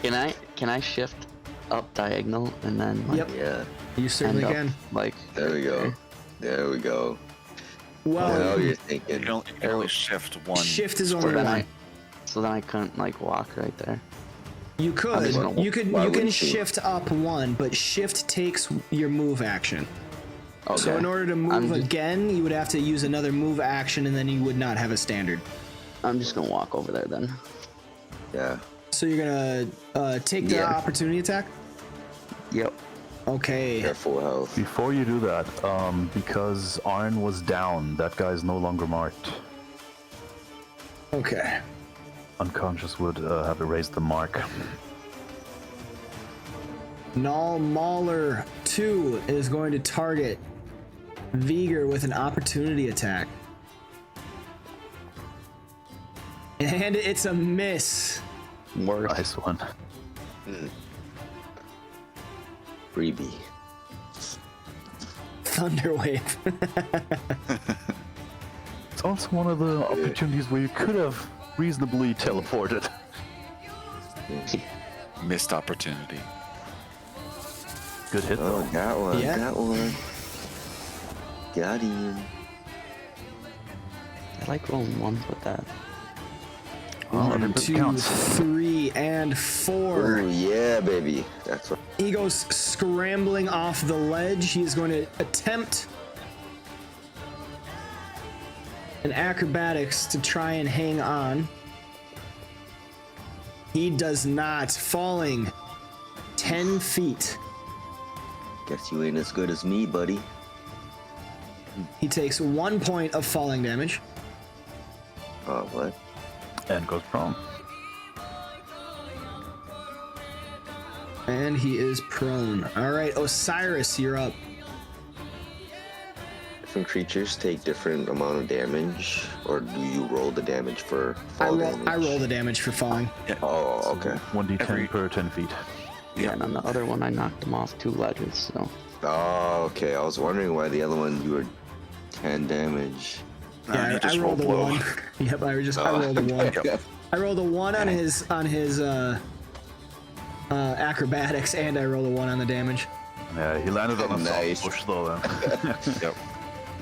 Can I shift up diagonal and then like, Yep. Yeah. You certainly end up, can. like There we go. There we go. Well, Now you're You thinking. can only shift one. shift is so only then one. so then I couldn't like walk right there. You could. just gonna- You could. why You can wouldn't you? shift up one, but shift takes your move action. Okay. So in order to I'm move just- again, you would have to use another move action, and then you would not have a standard. I'm just gonna walk over there then. Yeah. So you're gonna take the Yeah. opportunity attack. Yep. Okay. You're full health. Before you do that, because Arn was down, that guy's no longer marked. Okay. Unconscious would have erased the mark. Null Mauler 2 is going to target Viger with an opportunity attack. And it's a miss. Worse. Nice one. Freebie. Thunderwave. It's also one of the opportunities where you could have reasonably teleported. Missed opportunity. Good hit though. Oh, got one. Yeah. Got one. Got him. I like rolling ones with that. Well, every 1, bit 2, counts. 3, and 4. Ooh, yeah, baby. That's what. He goes scrambling off the ledge. He is going to attempt an acrobatics to try and hang on. He does not, falling 10 feet. Guess you ain't as good as me, buddy. He takes 1 point of falling damage. Oh, what? And goes prone. And he is prone. All right, Osiris, you're up. Different creatures take different amount of damage, or do you roll the damage for I fall roll, damage? I roll the damage for falling. Oh, okay. 1d10 Every- per 10 feet. Yeah, and on the other one, I knocked him off 2 ledges, so. Oh, okay. I was wondering why the other one you were 10 damage. Yeah, you just I rolled a rolled low. 1. Yep, I rolled a 1. Yep. I rolled a 1 on his acrobatics, and I rolled a 1 on the damage. Yeah, he landed on a Nice. soft push though. Then. Yep.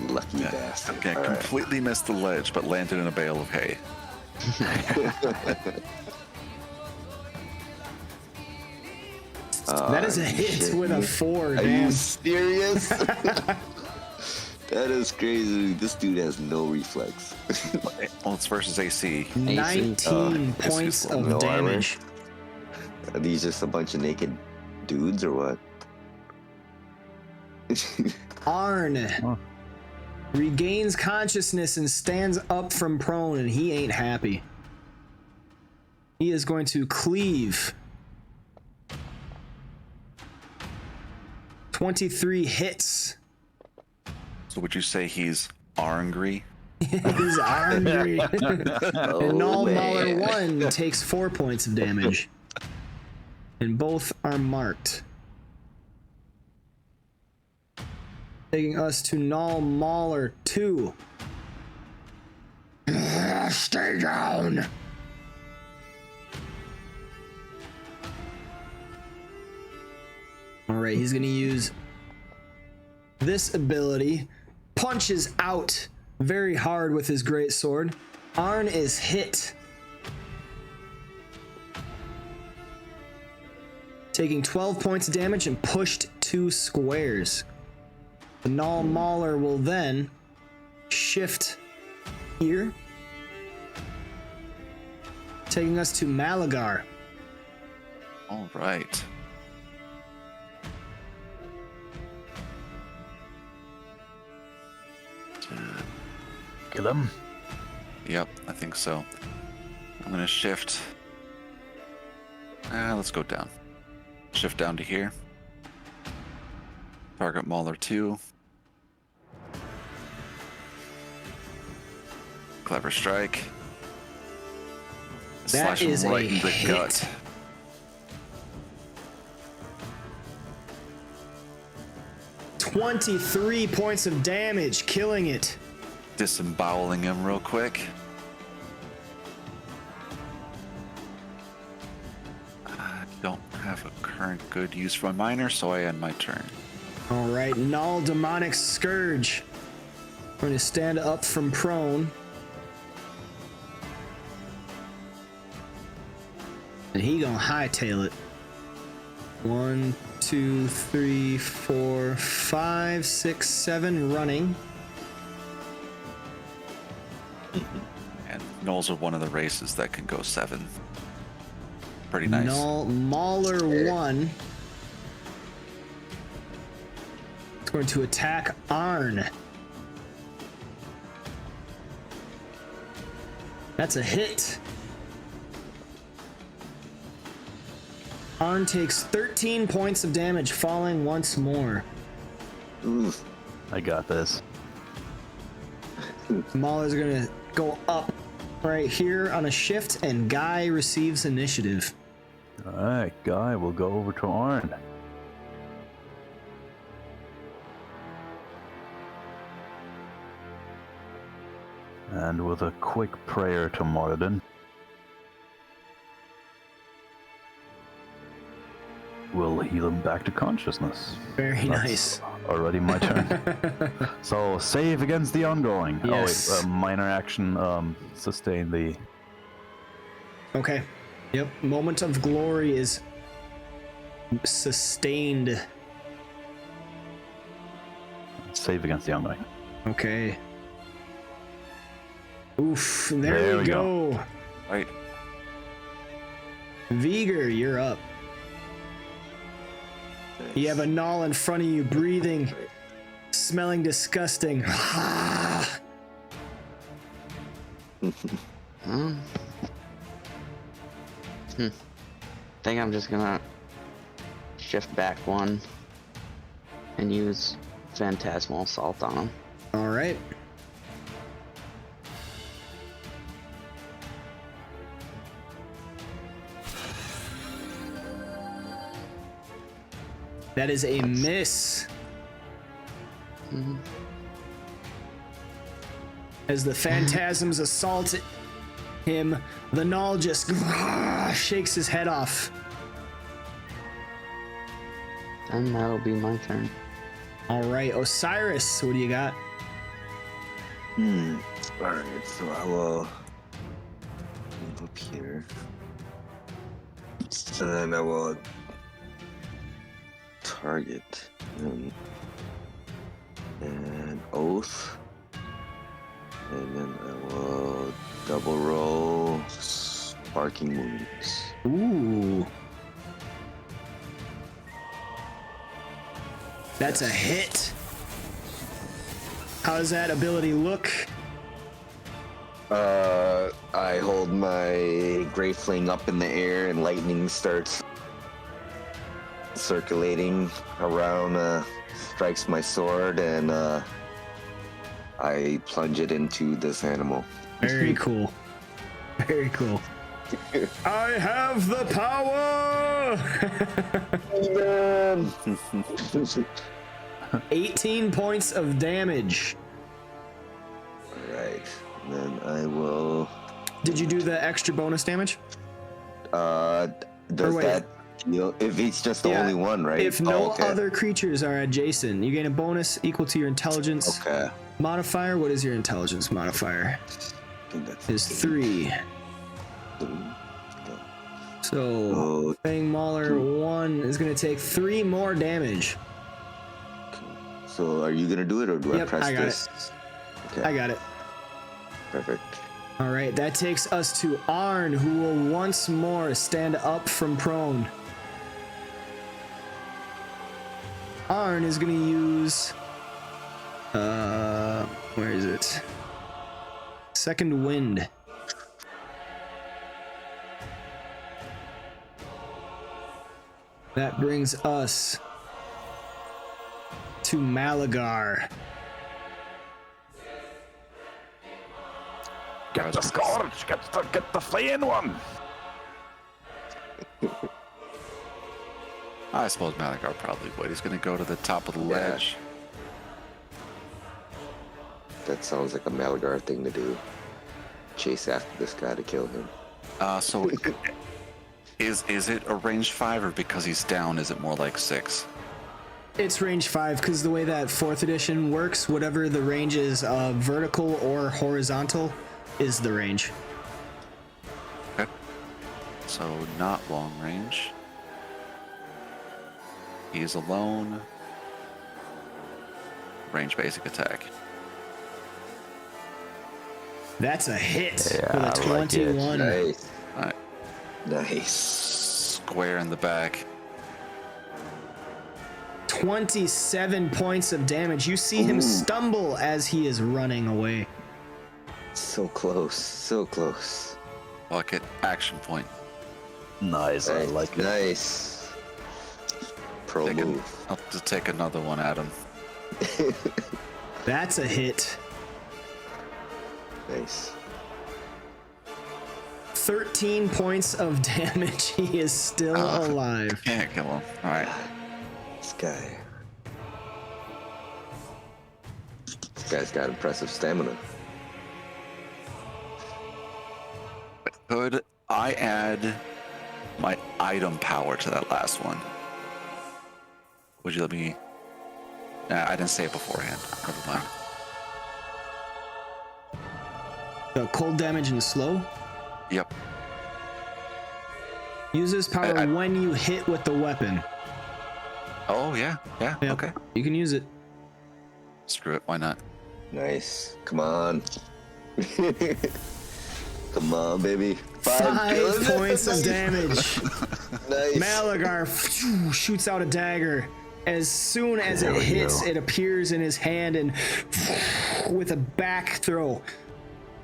Lucky bastard. Okay, All right. completely missed the ledge, but landed in a bale of hay. That is a hit shit. with a 4. Are Damn. you serious? That is crazy. This dude has no reflex. Well, it's versus AC. 19 points of no damage. Are these just a bunch of naked dudes or what? Arn Huh. regains consciousness and stands up from prone, and he ain't happy. He is going to cleave. 23 hits. So would you say he's angry? He's angry. And Null Mauler man. 1 takes 4 points of damage. And both are marked. Taking us to Null Mauler 2. Stay down. Alright, he's gonna use this ability. Punches out very hard with his great sword. Arn is hit. Taking 12 points of damage and pushed 2 squares. The Null Mauler will then shift here, taking us to Malagar. All right. Kill him. Yep, I think so. I'm gonna shift. Let's go down. Shift down to here. Target Mauler 2. Clever strike. That Slash him is right a in the hit. gut. $23 points of damage, killing it. Disemboweling him real quick. I don't have a current good use for my miner, so I end my turn. All right, Null Demonic Scourge. Going to stand up from prone. And he gonna hightail it. 1, 2, 3, 4, 5, 6, 7 running. And Knolls are one of the races that can go 7. Pretty nice. Null Mauler 1. It's going to attack Arn. That's a hit. Arn takes 13 points of damage, falling once more. Oof. I got this. Mauler's gonna go up right here on a shift, and Guy receives initiative. Alright, Guy will go over to Arn. And with a quick prayer to Moradin, we'll heal him back to consciousness. Very That's nice. already my turn. So save against the ongoing. Yes. Oh, wait, minor action. Sustain the. Okay. Yep. Moment of glory is sustained. Save against the ongoing. Okay. Oof. There we go. Right. Vigor, you're up. You have a Null in front of you, breathing, smelling disgusting. Think I'm just gonna shift back one and use Phantasmal Assault on him. All right. That is a miss. As the phantasms assault him, the Null just shakes his head off. And that'll be my turn. All right, Osiris, what do you got? Alright, so I will move up here. And then I will target him. And Oath. And then I will double roll Sparking Wounds. Ooh. That's a hit. How does that ability look? I hold my Grey Fling up in the air and lightning starts circulating around, strikes my sword, and I plunge it into this animal. Very cool. Very cool. I have the power! 18 points of damage. Alright, then I will... Did you do the extra bonus damage? Does wait. that... if it's just the Yeah, only one, right? If no Oh, okay. other creatures are adjacent, you gain a bonus equal to your intelligence Okay. modifier. What is your intelligence modifier? I think that's Is 3. So, Oh, Fang Mauler 1 is going to take 3 more damage. so are you gonna do it, or do I Yep, press I got this? Okay, I got it. perfect. All right, that takes us to Arn, who will once more stand up from prone. Arn is going to use... where is it? Second Wind. That brings us to Malagar. Get the scourge! Get the flaying one! I suppose Malagar probably would. He's going to go to the top of the ledge. That sounds like a Malagar thing to do. Chase after this guy to kill him. So is it a range 5, or because he's down, is it more like 6? It's range 5 because the way that 4th edition works, whatever the range is, vertical or horizontal, is the range. Okay. So not long range. He's alone. Range basic attack. That's a hit Yeah, with a I like it. 21. Nice. Alright. Nice. Square in the back. 27 points of damage. You see him stumble as he is running away. So close. So close. Bucket action point. Nice, I Nice. like it. Nice. Pro Take move. I'll just take another one at him. That's a hit. Nice. 13 points of damage. He is still alive. Can't kill him. Alright. This guy. This guy's got impressive stamina. Could I add my item power to that last one? Would you let me I didn't say it beforehand. Never mind. Cold damage and slow. Yep. Uses power when you hit with the weapon. Oh, yeah. Yeah, Yep. okay. You can use it. Screw it. Why not? Nice. Come on. Come on, baby. 5 points of damage. Nice. Malagar shoots out a dagger. As soon as it hits, it appears in his hand and with a back throw,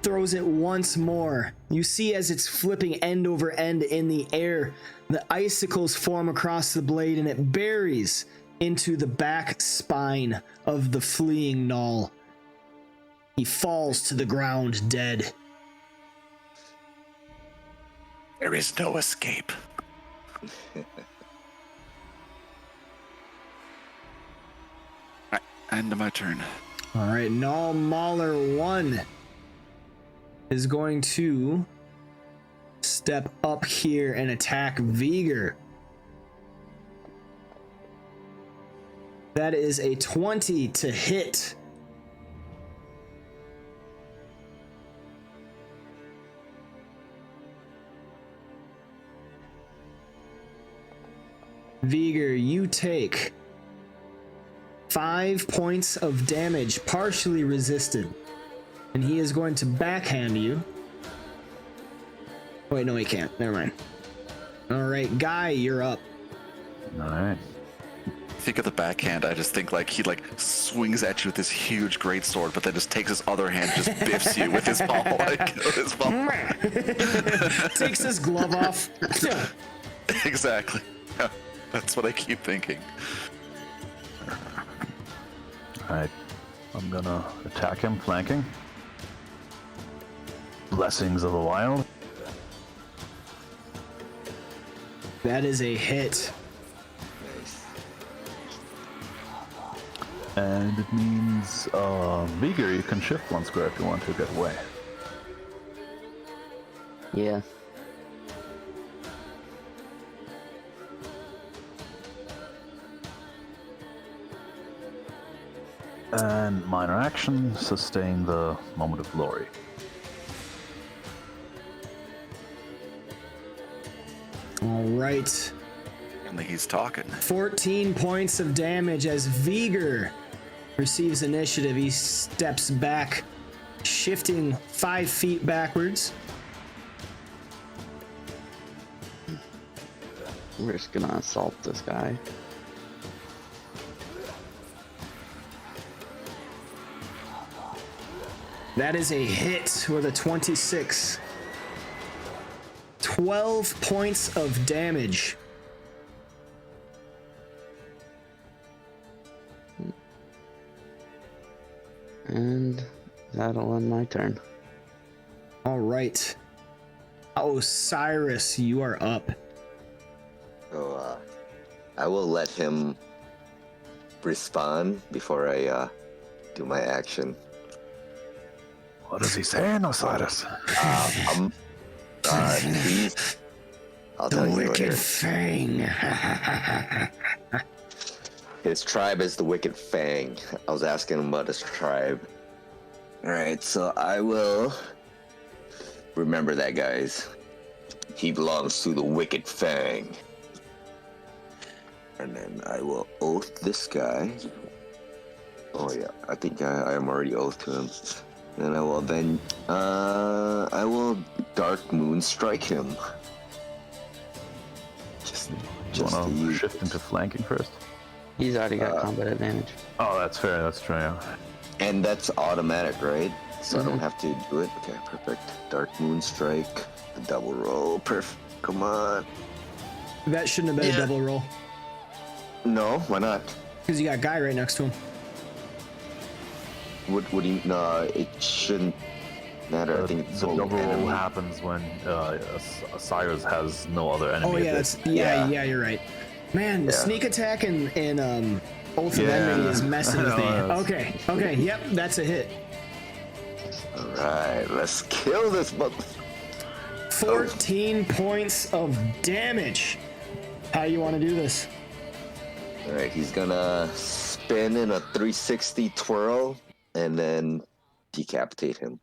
throws it once more. You see as it's flipping end over end in the air, the icicles form across the blade and it buries into the back spine of the fleeing Null. He falls to the ground dead. There is no escape. Alright, end of my turn. All right, Null Mauler 1 is going to step up here and attack Vigor. That is a 20 to hit. Vigor, you take 5 points of damage, partially resisted. And he is going to backhand you. Wait, no, he can't. Never mind. All right, Guy, you're up. All right. Think of the backhand, I just think like he like swings at you with this huge great sword, but then just takes his other hand, just biffs you with his ball. Like, his ball. Takes his glove off. Exactly. Yeah, that's what I keep thinking. Alright, I'm gonna attack him, flanking. Blessings of the Wild. That is a hit. And it means, Vigor, you can shift one square if you want to get away. Yeah. And minor action, sustain the moment of glory. All right. Only he's talking. 14 points of damage as Vigor receives initiative. He steps back, shifting 5 feet backwards. We're just gonna assault this guy. That is a hit with a 26. 12 points of damage. And that'll end my turn. All right. Osiris, you are up. So, I will let him respond before I do my action. What is he saying, Osiris? He's... I'll The tell you Wicked later. Fang. His tribe is the Wicked Fang. I was asking him about his tribe. Alright, so I will... Remember that, guys. He belongs to the Wicked Fang. And then I will oath this guy. Oh yeah, I think I am already oath to him. And I will then... I will Dark Moon strike him. Do you want to use- shift into flanking first? He's already got combat advantage. Oh, that's fair, that's true, yeah. And that's automatic, right? So I don't have to do it. Okay, perfect. Dark Moon Strike, the double roll. Perfect. Come on. That shouldn't have been a double roll No, why not? because you got Guy right next to him. What do you? No, it shouldn't matter. I think it's The only double roll enemy. happens when Osiris has no other enemy. Oh yeah, at that's this- yeah, you're right. Man, Yeah. sneak attack and Oath of Yeah. Enmity is messing with me. No, that's- Okay, yep, that's a hit. All right, let's kill this mother. 14 points of damage. How you want to do this? All right, he's gonna spin in a 360 twirl and then decapitate him.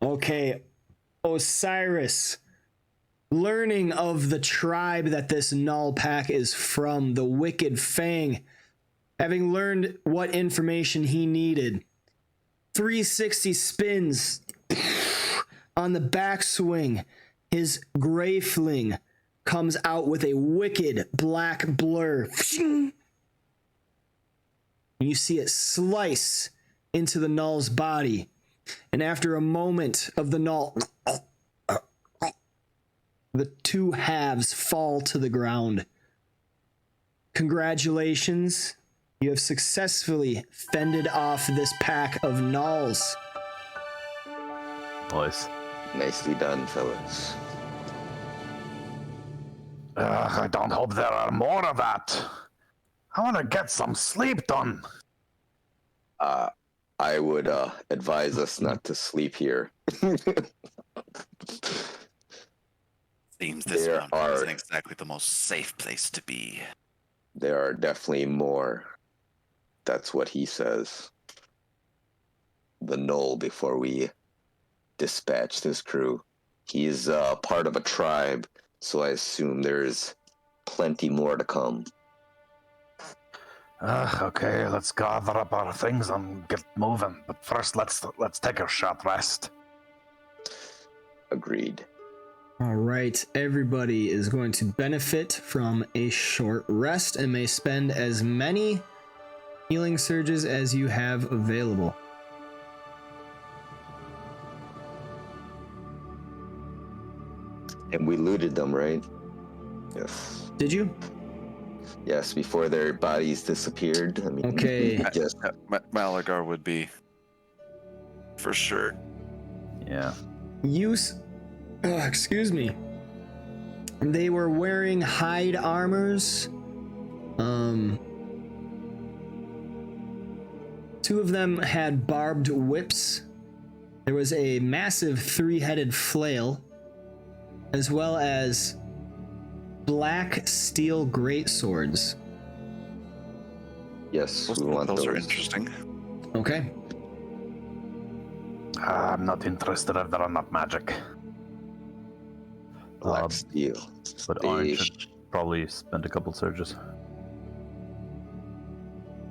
Okay, Osiris, learning of the tribe that this Null pack is from, the Wicked Fang, having learned what information he needed, 360 spins on the backswing. His Gray Fling comes out with a wicked black blur. You see it slice into the Null's body. And after a moment of the Null, the two halves fall to the ground. Congratulations. You have successfully fended off this pack of Nulls. Nice. Nicely done, fellas. I don't hope there are more of that. I want to get some sleep done. I would advise us not to sleep here. Seems this There mountain are- isn't exactly the most safe place to be. There are definitely more. That's what he says. The Null before we dispatched his crew. He's part of a tribe, so I assume there's plenty more to come. Okay, let's gather up our things and get moving. But first, let's take a short rest. Agreed. All right, everybody is going to benefit from a short rest and may spend as many healing surges as you have available. And we looted them, right? Yes. Did you? Yes, before their bodies disappeared. I mean, Okay. Just Malagar would be. For sure. Yeah. Excuse me. They were wearing hide armors. Two of them had barbed whips. There was a massive three-headed flail, as well as black steel greatswords. yes, we want Those those. are interesting. Okay. I'm not interested if they're not magic. Black steel. But Orange should probably spend a couple surges.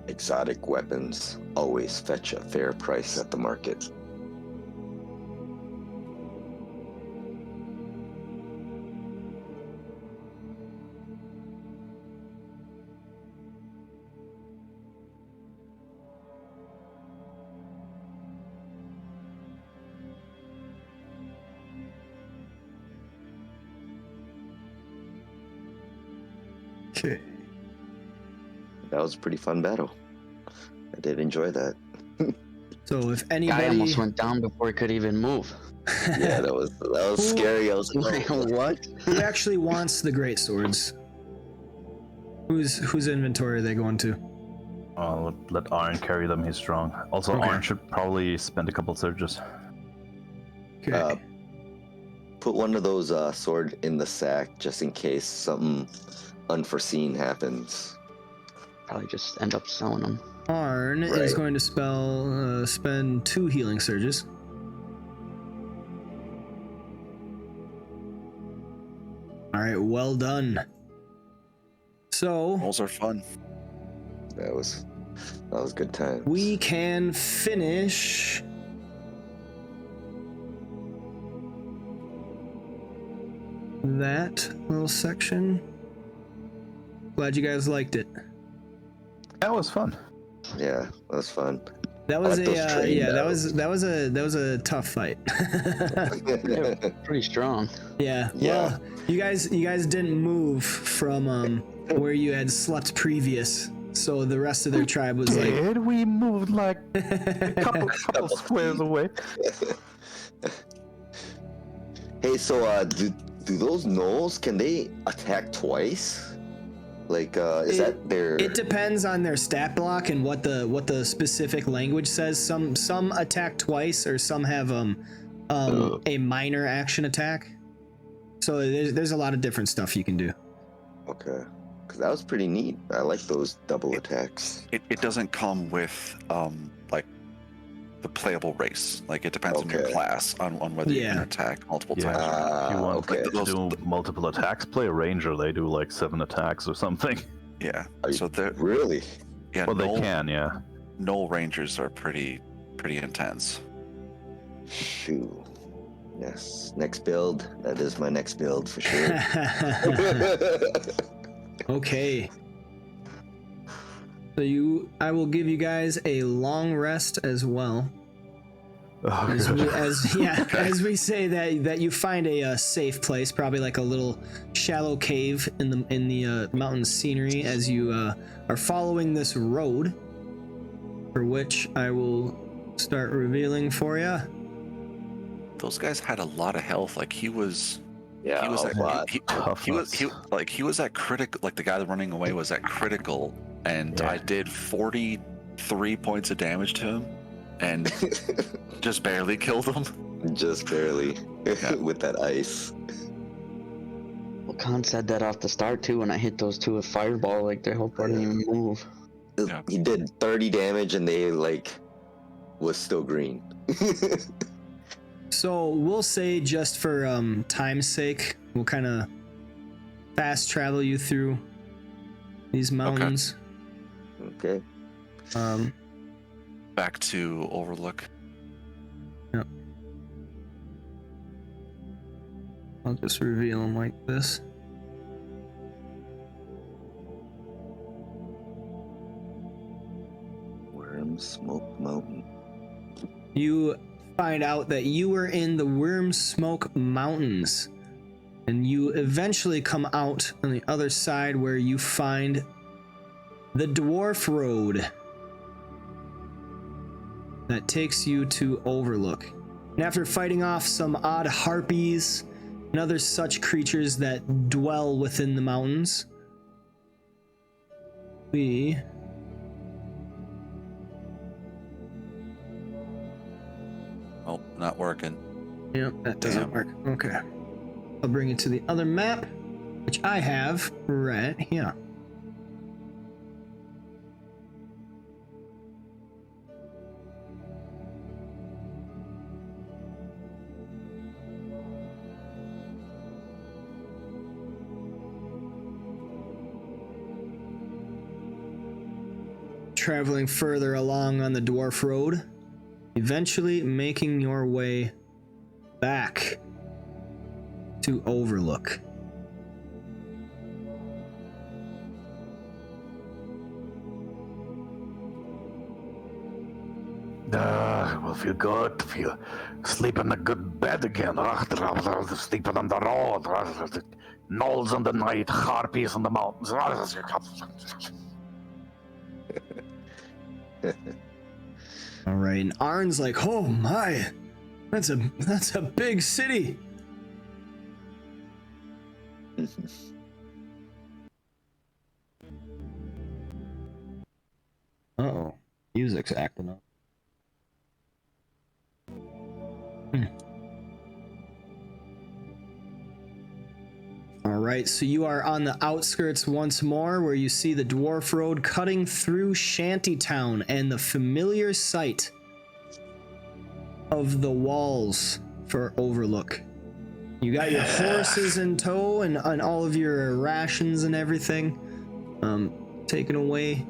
Exotic weapons always fetch a fair price at the market. Okay. That was a pretty fun battle. I did enjoy that. So if Guy anybody, almost went down before he could even move. Yeah, that was scary. I was like, oh, What? who actually wants the greatswords? Whose inventory are they going to? Let Arn carry them, he's strong. Also, Okay. Arn should probably spend a couple surges. Okay. put one of those sword in the sack just in case something unforeseen happens. Probably just end up selling them. Arn is Right. going to spend 2 healing surges. All right, well done. So Those are fun. That was good times. we can finish that little section. Glad you guys liked it. That was fun. Yeah, that was fun. That was like those train that was a tough fight. Pretty strong. Yeah. Yeah. Well, you guys didn't move from where you had slept previous, so the rest of their tribe was like, Did we move like a couple squares away? Hey, so do those gnolls, can they attack twice? Like, is that their? it depends on their stat block and what the specific language says. Some attack twice, or some have a minor action attack. So there's a lot of different stuff you can do. Okay, Because that was pretty neat. I like those double attacks. It doesn't come with like the playable race. Like it depends on your Okay. class on whether you can attack multiple times. Or not. If you want okay. to do multiple attacks, play a ranger. They do like 7 attacks or something. Yeah. Are So you- they're Really? yeah. Well, they can, yeah. Null Rangers are pretty intense. Shoot. Yes. Next build. That is my next build for sure. Okay. So I will give you guys a long rest as well. Oh, As good. as we say that you find a safe place, probably like a little shallow cave in the mountain scenery as you are following this road, for which I will start revealing for you. Those guys had a lot of health. Like he was Yeah, he was a at lot. he was at critical. Like the guy that running away was at critical, and Yeah. I did 43 points of damage to him, and just barely killed him. Just barely. With that ice. Well, Khan said that off the start too when I hit those two with fireball, like their health didn't even move. Yeah. He did 30 damage and they was still green. So we'll say, just for time's sake, we'll kind of fast travel you through these mountains. Okay. Back to Overlook. Yep. I'll just reveal them like this. Worm Smoke Mountain. You find out that you were in the Worm Smoke Mountains, and you eventually come out on the other side where you find the Dwarf Road that takes you to Overlook. And after fighting off some odd harpies and other such creatures that dwell within the mountains, we Oh, not working. Yep, that doesn't work. Okay. I'll bring it to the other map, which I have right here. Traveling further along on the Dwarf Road, eventually making your way back to Overlook. It will feel good to feel sleep in a good bed again. Sleeping on the road. Gnolls in the night, harpies in the mountains. All right, and Arn's like, "Oh my, that's a big city." Uh-oh, music's acting up. All right, so you are on the outskirts once more, where you see the Dwarf Road cutting through Shantytown and the familiar sight of the walls for Overlook. You got your horses in tow and all of your rations and everything taken away.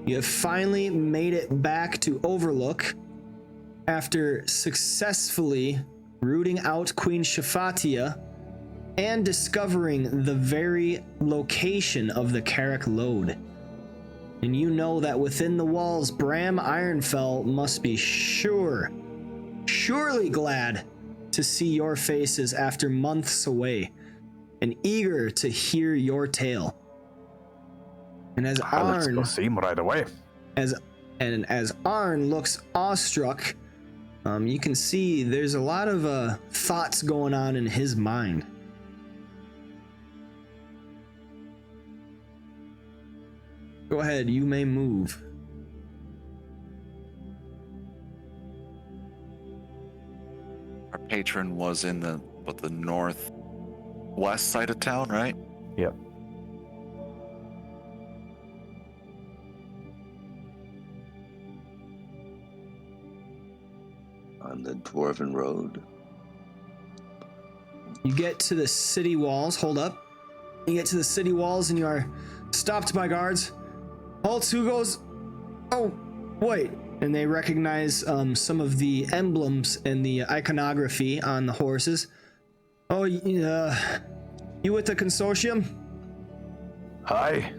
You have finally made it back to Overlook after successfully rooting out Queen Shafatia and discovering the very location of the Karak load. And you know that within the walls, Bram Ironfell must be surely glad to see your faces after months away, and eager to hear your tale. And as Let's Arn, go see him right away. as Arn looks awestruck, you can see there's a lot of thoughts going on in his mind. Go ahead, you may move. Our patron was in the northwest side of town, right? Yep. on the Dwarven Road. You get to the city walls. Hold up. You get to the city walls and you are stopped by guards. Halt, who goes? Oh, wait. And they recognize some of the emblems and the iconography on the horses. Oh, you with the consortium? Hi.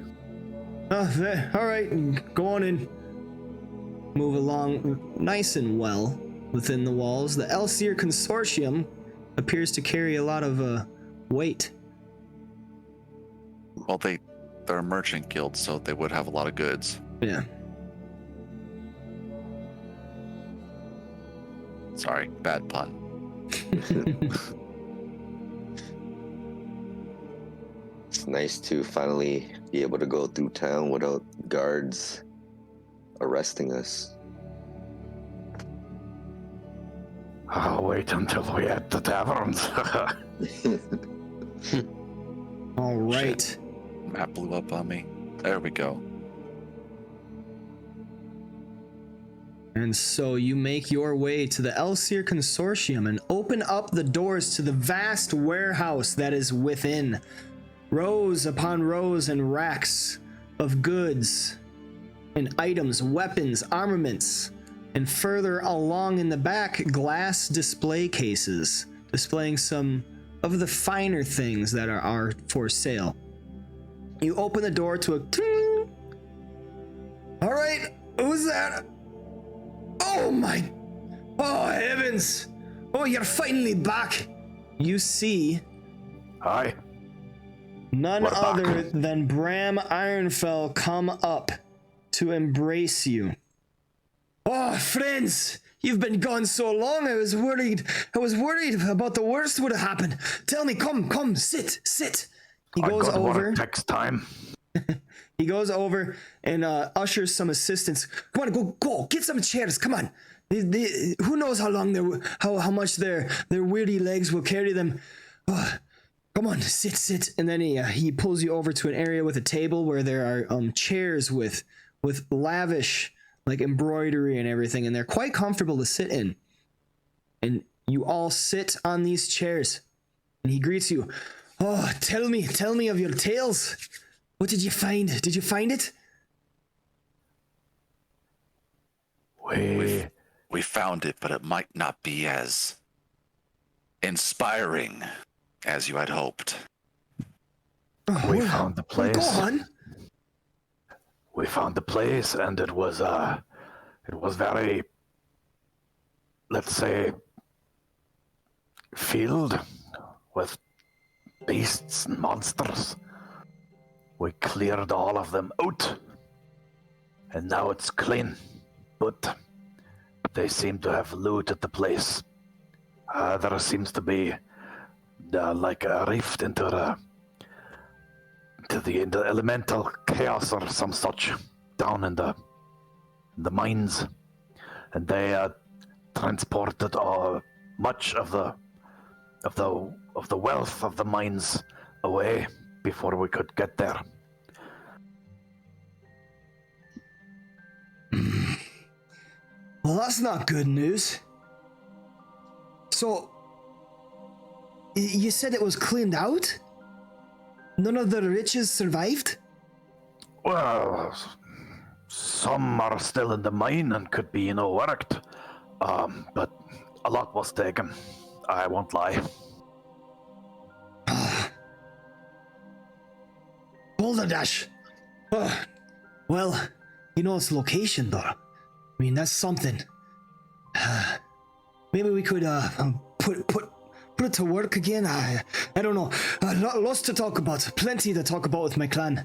All right, go on in. Move along nice and well within the walls. The Elseer Consortium appears to carry a lot of weight. Well, they're a merchant guild, so they would have a lot of goods. Yeah. Sorry, bad pun. It's nice to finally be able to go through town without guards arresting us. I'll wait until we're at the taverns. All right. Shit. Map blew up on me. There we go. And so you make your way to the Elseer Consortium and open up the doors to the vast warehouse that is within. Rows upon rows and racks of goods and items, weapons, armaments, and further along in the back, glass display cases displaying some of the finer things that are for sale. You open the door to a ting. All right, who's that? Oh heavens! Oh, you're finally back. You see Hi. none We're back. other than Bram Ironfell come up to embrace you. Oh, friends, you've been gone so long. I was worried about the worst would have happened. Tell me, come, sit. He I goes got over. work next time. He goes over and ushers some assistants. Come on, go, get some chairs. Come on. Who knows how long how much their weary legs will carry them. Oh, come on, sit. And then he pulls you over to an area with a table where there are chairs with lavish like embroidery and everything, and they're quite comfortable to sit in. And you all sit on these chairs, and he greets you. Oh, tell me of your tales. What did you find? Did you find it? We found it, but it might not be as inspiring as you had hoped. Oh, We found the place. Go on. We found the place, and it was very, let's say, filled with beasts and monsters. We cleared all of them out, and now it's clean. But they seem to have looted the place. There seems to be like a rift into the elemental chaos or some such down in the mines, and they transported much of the wealth of the mines away before we could get there. Well, that's not good news. So, you said it was cleaned out? None of the riches survived? Well, some are still in the mine and could be, worked. But a lot was taken. I won't lie. Boulderdash. Well, its location, though. I mean, that's something. Maybe we could put it to work again. I don't know. Lots to talk about. Plenty to talk about with my clan.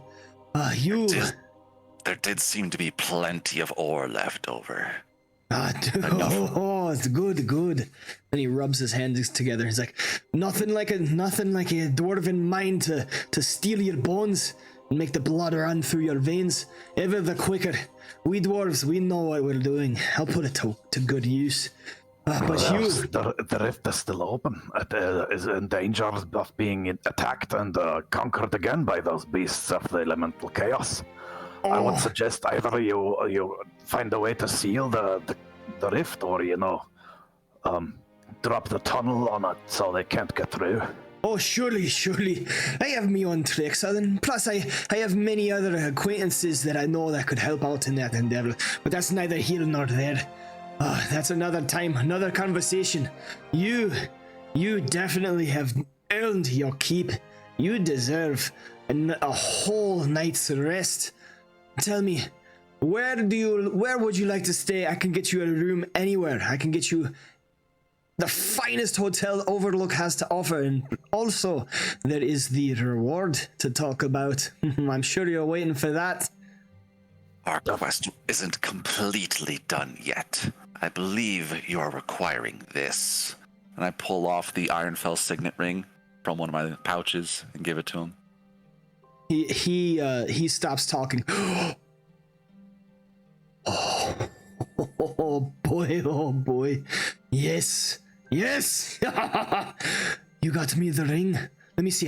There did seem to be plenty of ore left over. It's good. And he rubs his hands together. He's like, nothing like a dwarven mind to steal your bones and make the blood run through your veins. Ever the quicker. We dwarves, we know what we're doing. I'll put it to good use. But the rift is still open. It is in danger of being attacked and conquered again by those beasts of the elemental chaos. I would suggest either you find a way to seal the rift, or drop the tunnel on it so they can't get through? Oh, surely. I have me own tricks, and plus I have many other acquaintances that I know that could help out in that endeavor. But that's neither here nor there. That's another time, another conversation. You definitely have earned your keep. You deserve a whole night's rest. Tell me, where would you like to stay? I can get you a room anywhere. I can get you the finest hotel Overlook has to offer, and also there is the reward to talk about. I'm sure you're waiting for that. Our quest isn't completely done yet. I believe you are requiring this. And I pull off the Ironfell signet ring from one of my pouches and give it to him. He stops talking. Oh boy. Yes. You got me the ring. Let me see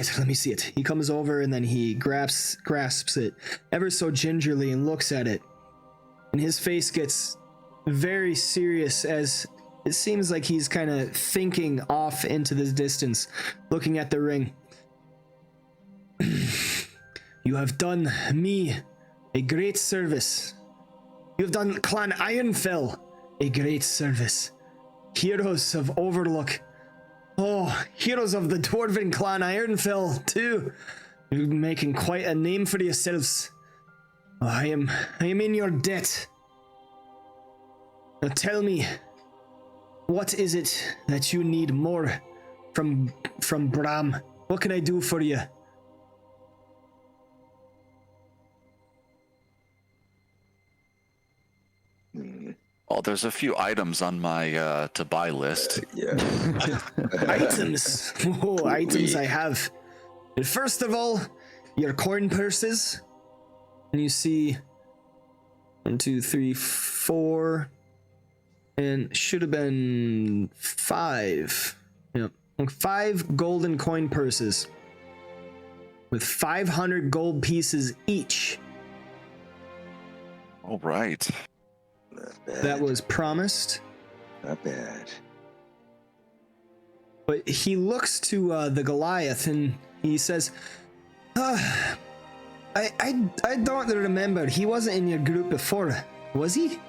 it. He comes over and then he grasps it ever so gingerly and looks at it. And his face gets very serious as it seems like he's kind of thinking off into the distance, looking at the ring. You have done me a great service. You have done Clan Ironfell a great service. Heroes of Overlook. Oh, heroes of the Dwarven Clan Ironfell, too. You're making quite a name for yourselves. Oh, I am in your debt. Now tell me, what is it that you need more from Bram? What can I do for you? Oh, there's a few items on my to buy list. Yeah. Items. Oh, items I have. First of all, your coin purses. And you see 1, 2, 3, 4, and should have been 5. Yep. 5 golden coin purses with 500 gold pieces each. All right. Not bad. That was promised. Not bad. But he looks to the Goliath and he says, I don't remember. He wasn't in your group before, was he?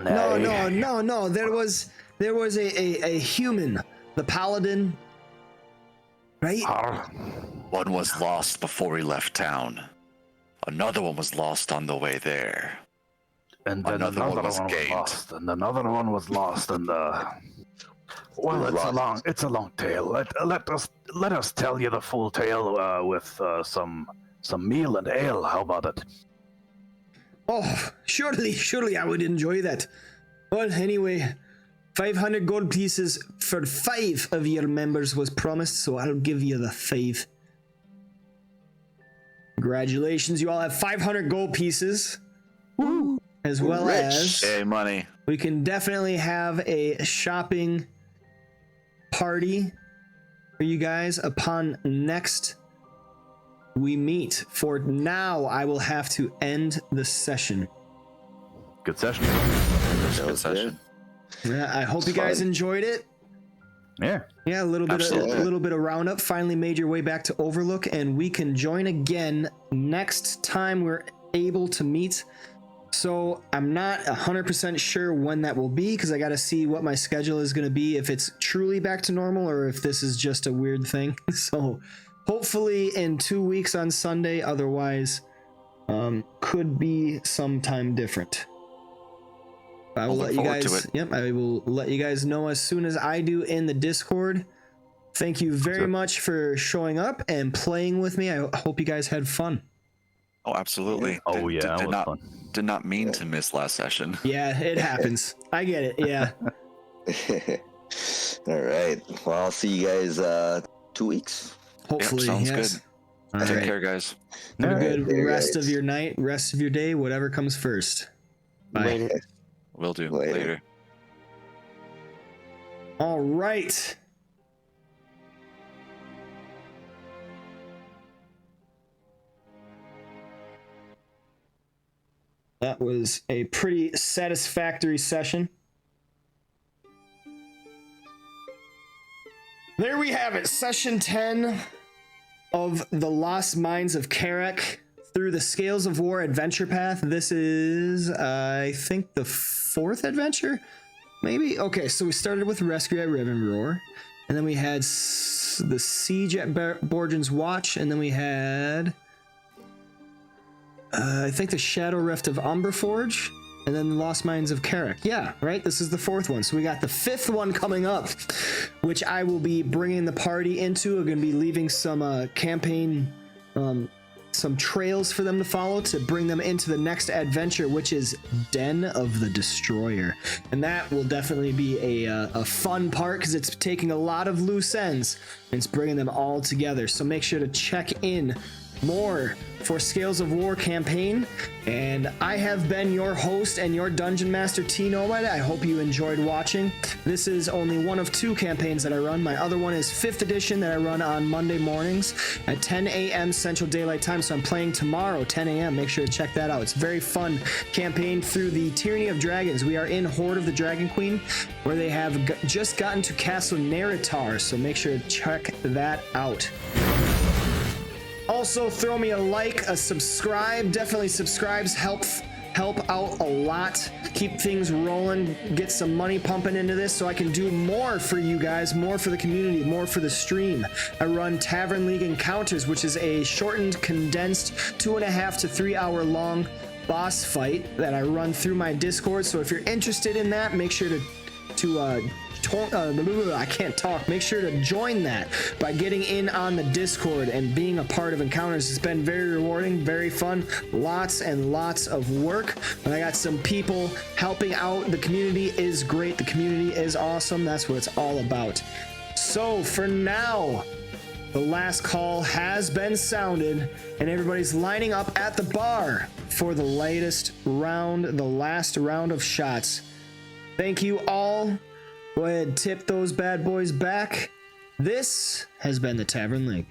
No. There was a human, the paladin, right? One was lost before we left town. Another one was lost on the way there. And then Another one was was gained. lost, and another one was lost, and well, it's a long tale. Let us tell you the full tale with some meal and ale. How about it? Oh, surely I would enjoy that. Well, anyway, 500 gold pieces for 5 of your members was promised, so I'll give you the 5. Congratulations, you all have 500 gold pieces. Woo! As well Rich. as Hey, money. we can definitely have a shopping party for you guys upon next we meet. For now, I will have to end the session. Good session. Good session. Yeah, I hope you guys enjoyed it. Yeah. Yeah, a little bit of roundup. Finally made your way back to Overlook, and we can join again next time we're able to meet. So I'm not 100% sure when that will be, because I got to see what my schedule is going to be, if it's truly back to normal or if this is just a weird thing. So hopefully in 2 weeks on Sunday, otherwise could be sometime different. I will let you guys. Yep, I will let you guys know as soon as I do in the Discord. Thank you very much for showing up and playing with me. I hope you guys had fun. Oh, absolutely. Oh, yeah, that was fun. Did not mean to miss last session. Yeah, it happens. I get it. Yeah. All right. Well, I'll see you guys 2 weeks. Hopefully, sounds yes. good. Take care, guys. Have a good Alright, rest guys. of your night, rest of your day, whatever comes first. Bye. Later. Will do. Later. Later. All right. That was a pretty satisfactory session. There we have it, session 10 of the Lost Mines of Karak through the Scales of War adventure path. This is, I think, the 4th adventure, maybe? Okay, so we started with Rescue at Rivenroar, and then we had the Siege at Borgen's Watch, and then we had, I think, the Shadow Rift of Umberforge, and then the Lost Mines of Karak. Yeah, right? This is the 4th one. So we got the 5th one coming up, which I will be bringing the party into. I'm going to be leaving some campaign, some trails for them to follow to bring them into the next adventure, which is Den of the Destroyer. And that will definitely be a fun part because it's taking a lot of loose ends and it's bringing them all together. So make sure to check in more for Scales of War campaign. And I have been your host and your dungeon master, tNomad. I hope you enjoyed watching. This is only one of 2 campaigns that I run. My other one is 5th edition that I run on Monday mornings at 10 a.m. Central Daylight Time. So I'm playing tomorrow 10 a.m. Make sure to check that out. It's a very fun campaign through the Tyranny of Dragons. We are in Horde of the Dragon Queen, where they have just gotten to Castle Neritar. So make sure to check that out. Also, throw me a like, a subscribe. Definitely subscribes help out a lot. Keep things rolling, get some money pumping into this so I can do more for you guys, more for the community, more for the stream. I run Tavern League Encounters, which is a shortened, condensed 2.5 to 3 hour long boss fight that I run through my Discord. So if you're interested in that, make sure to I can't talk. Make sure to join that by getting in on the Discord and being a part of Encounters. It's been very rewarding, very fun, lots and lots of work. And I got some people helping out. The community is great. The community is awesome. That's what it's all about. So for now, the last call has been sounded and everybody's lining up at the bar for the latest round, the last round of shots. Thank you all. Go ahead, tip those bad boys back. This has been the Tavern League.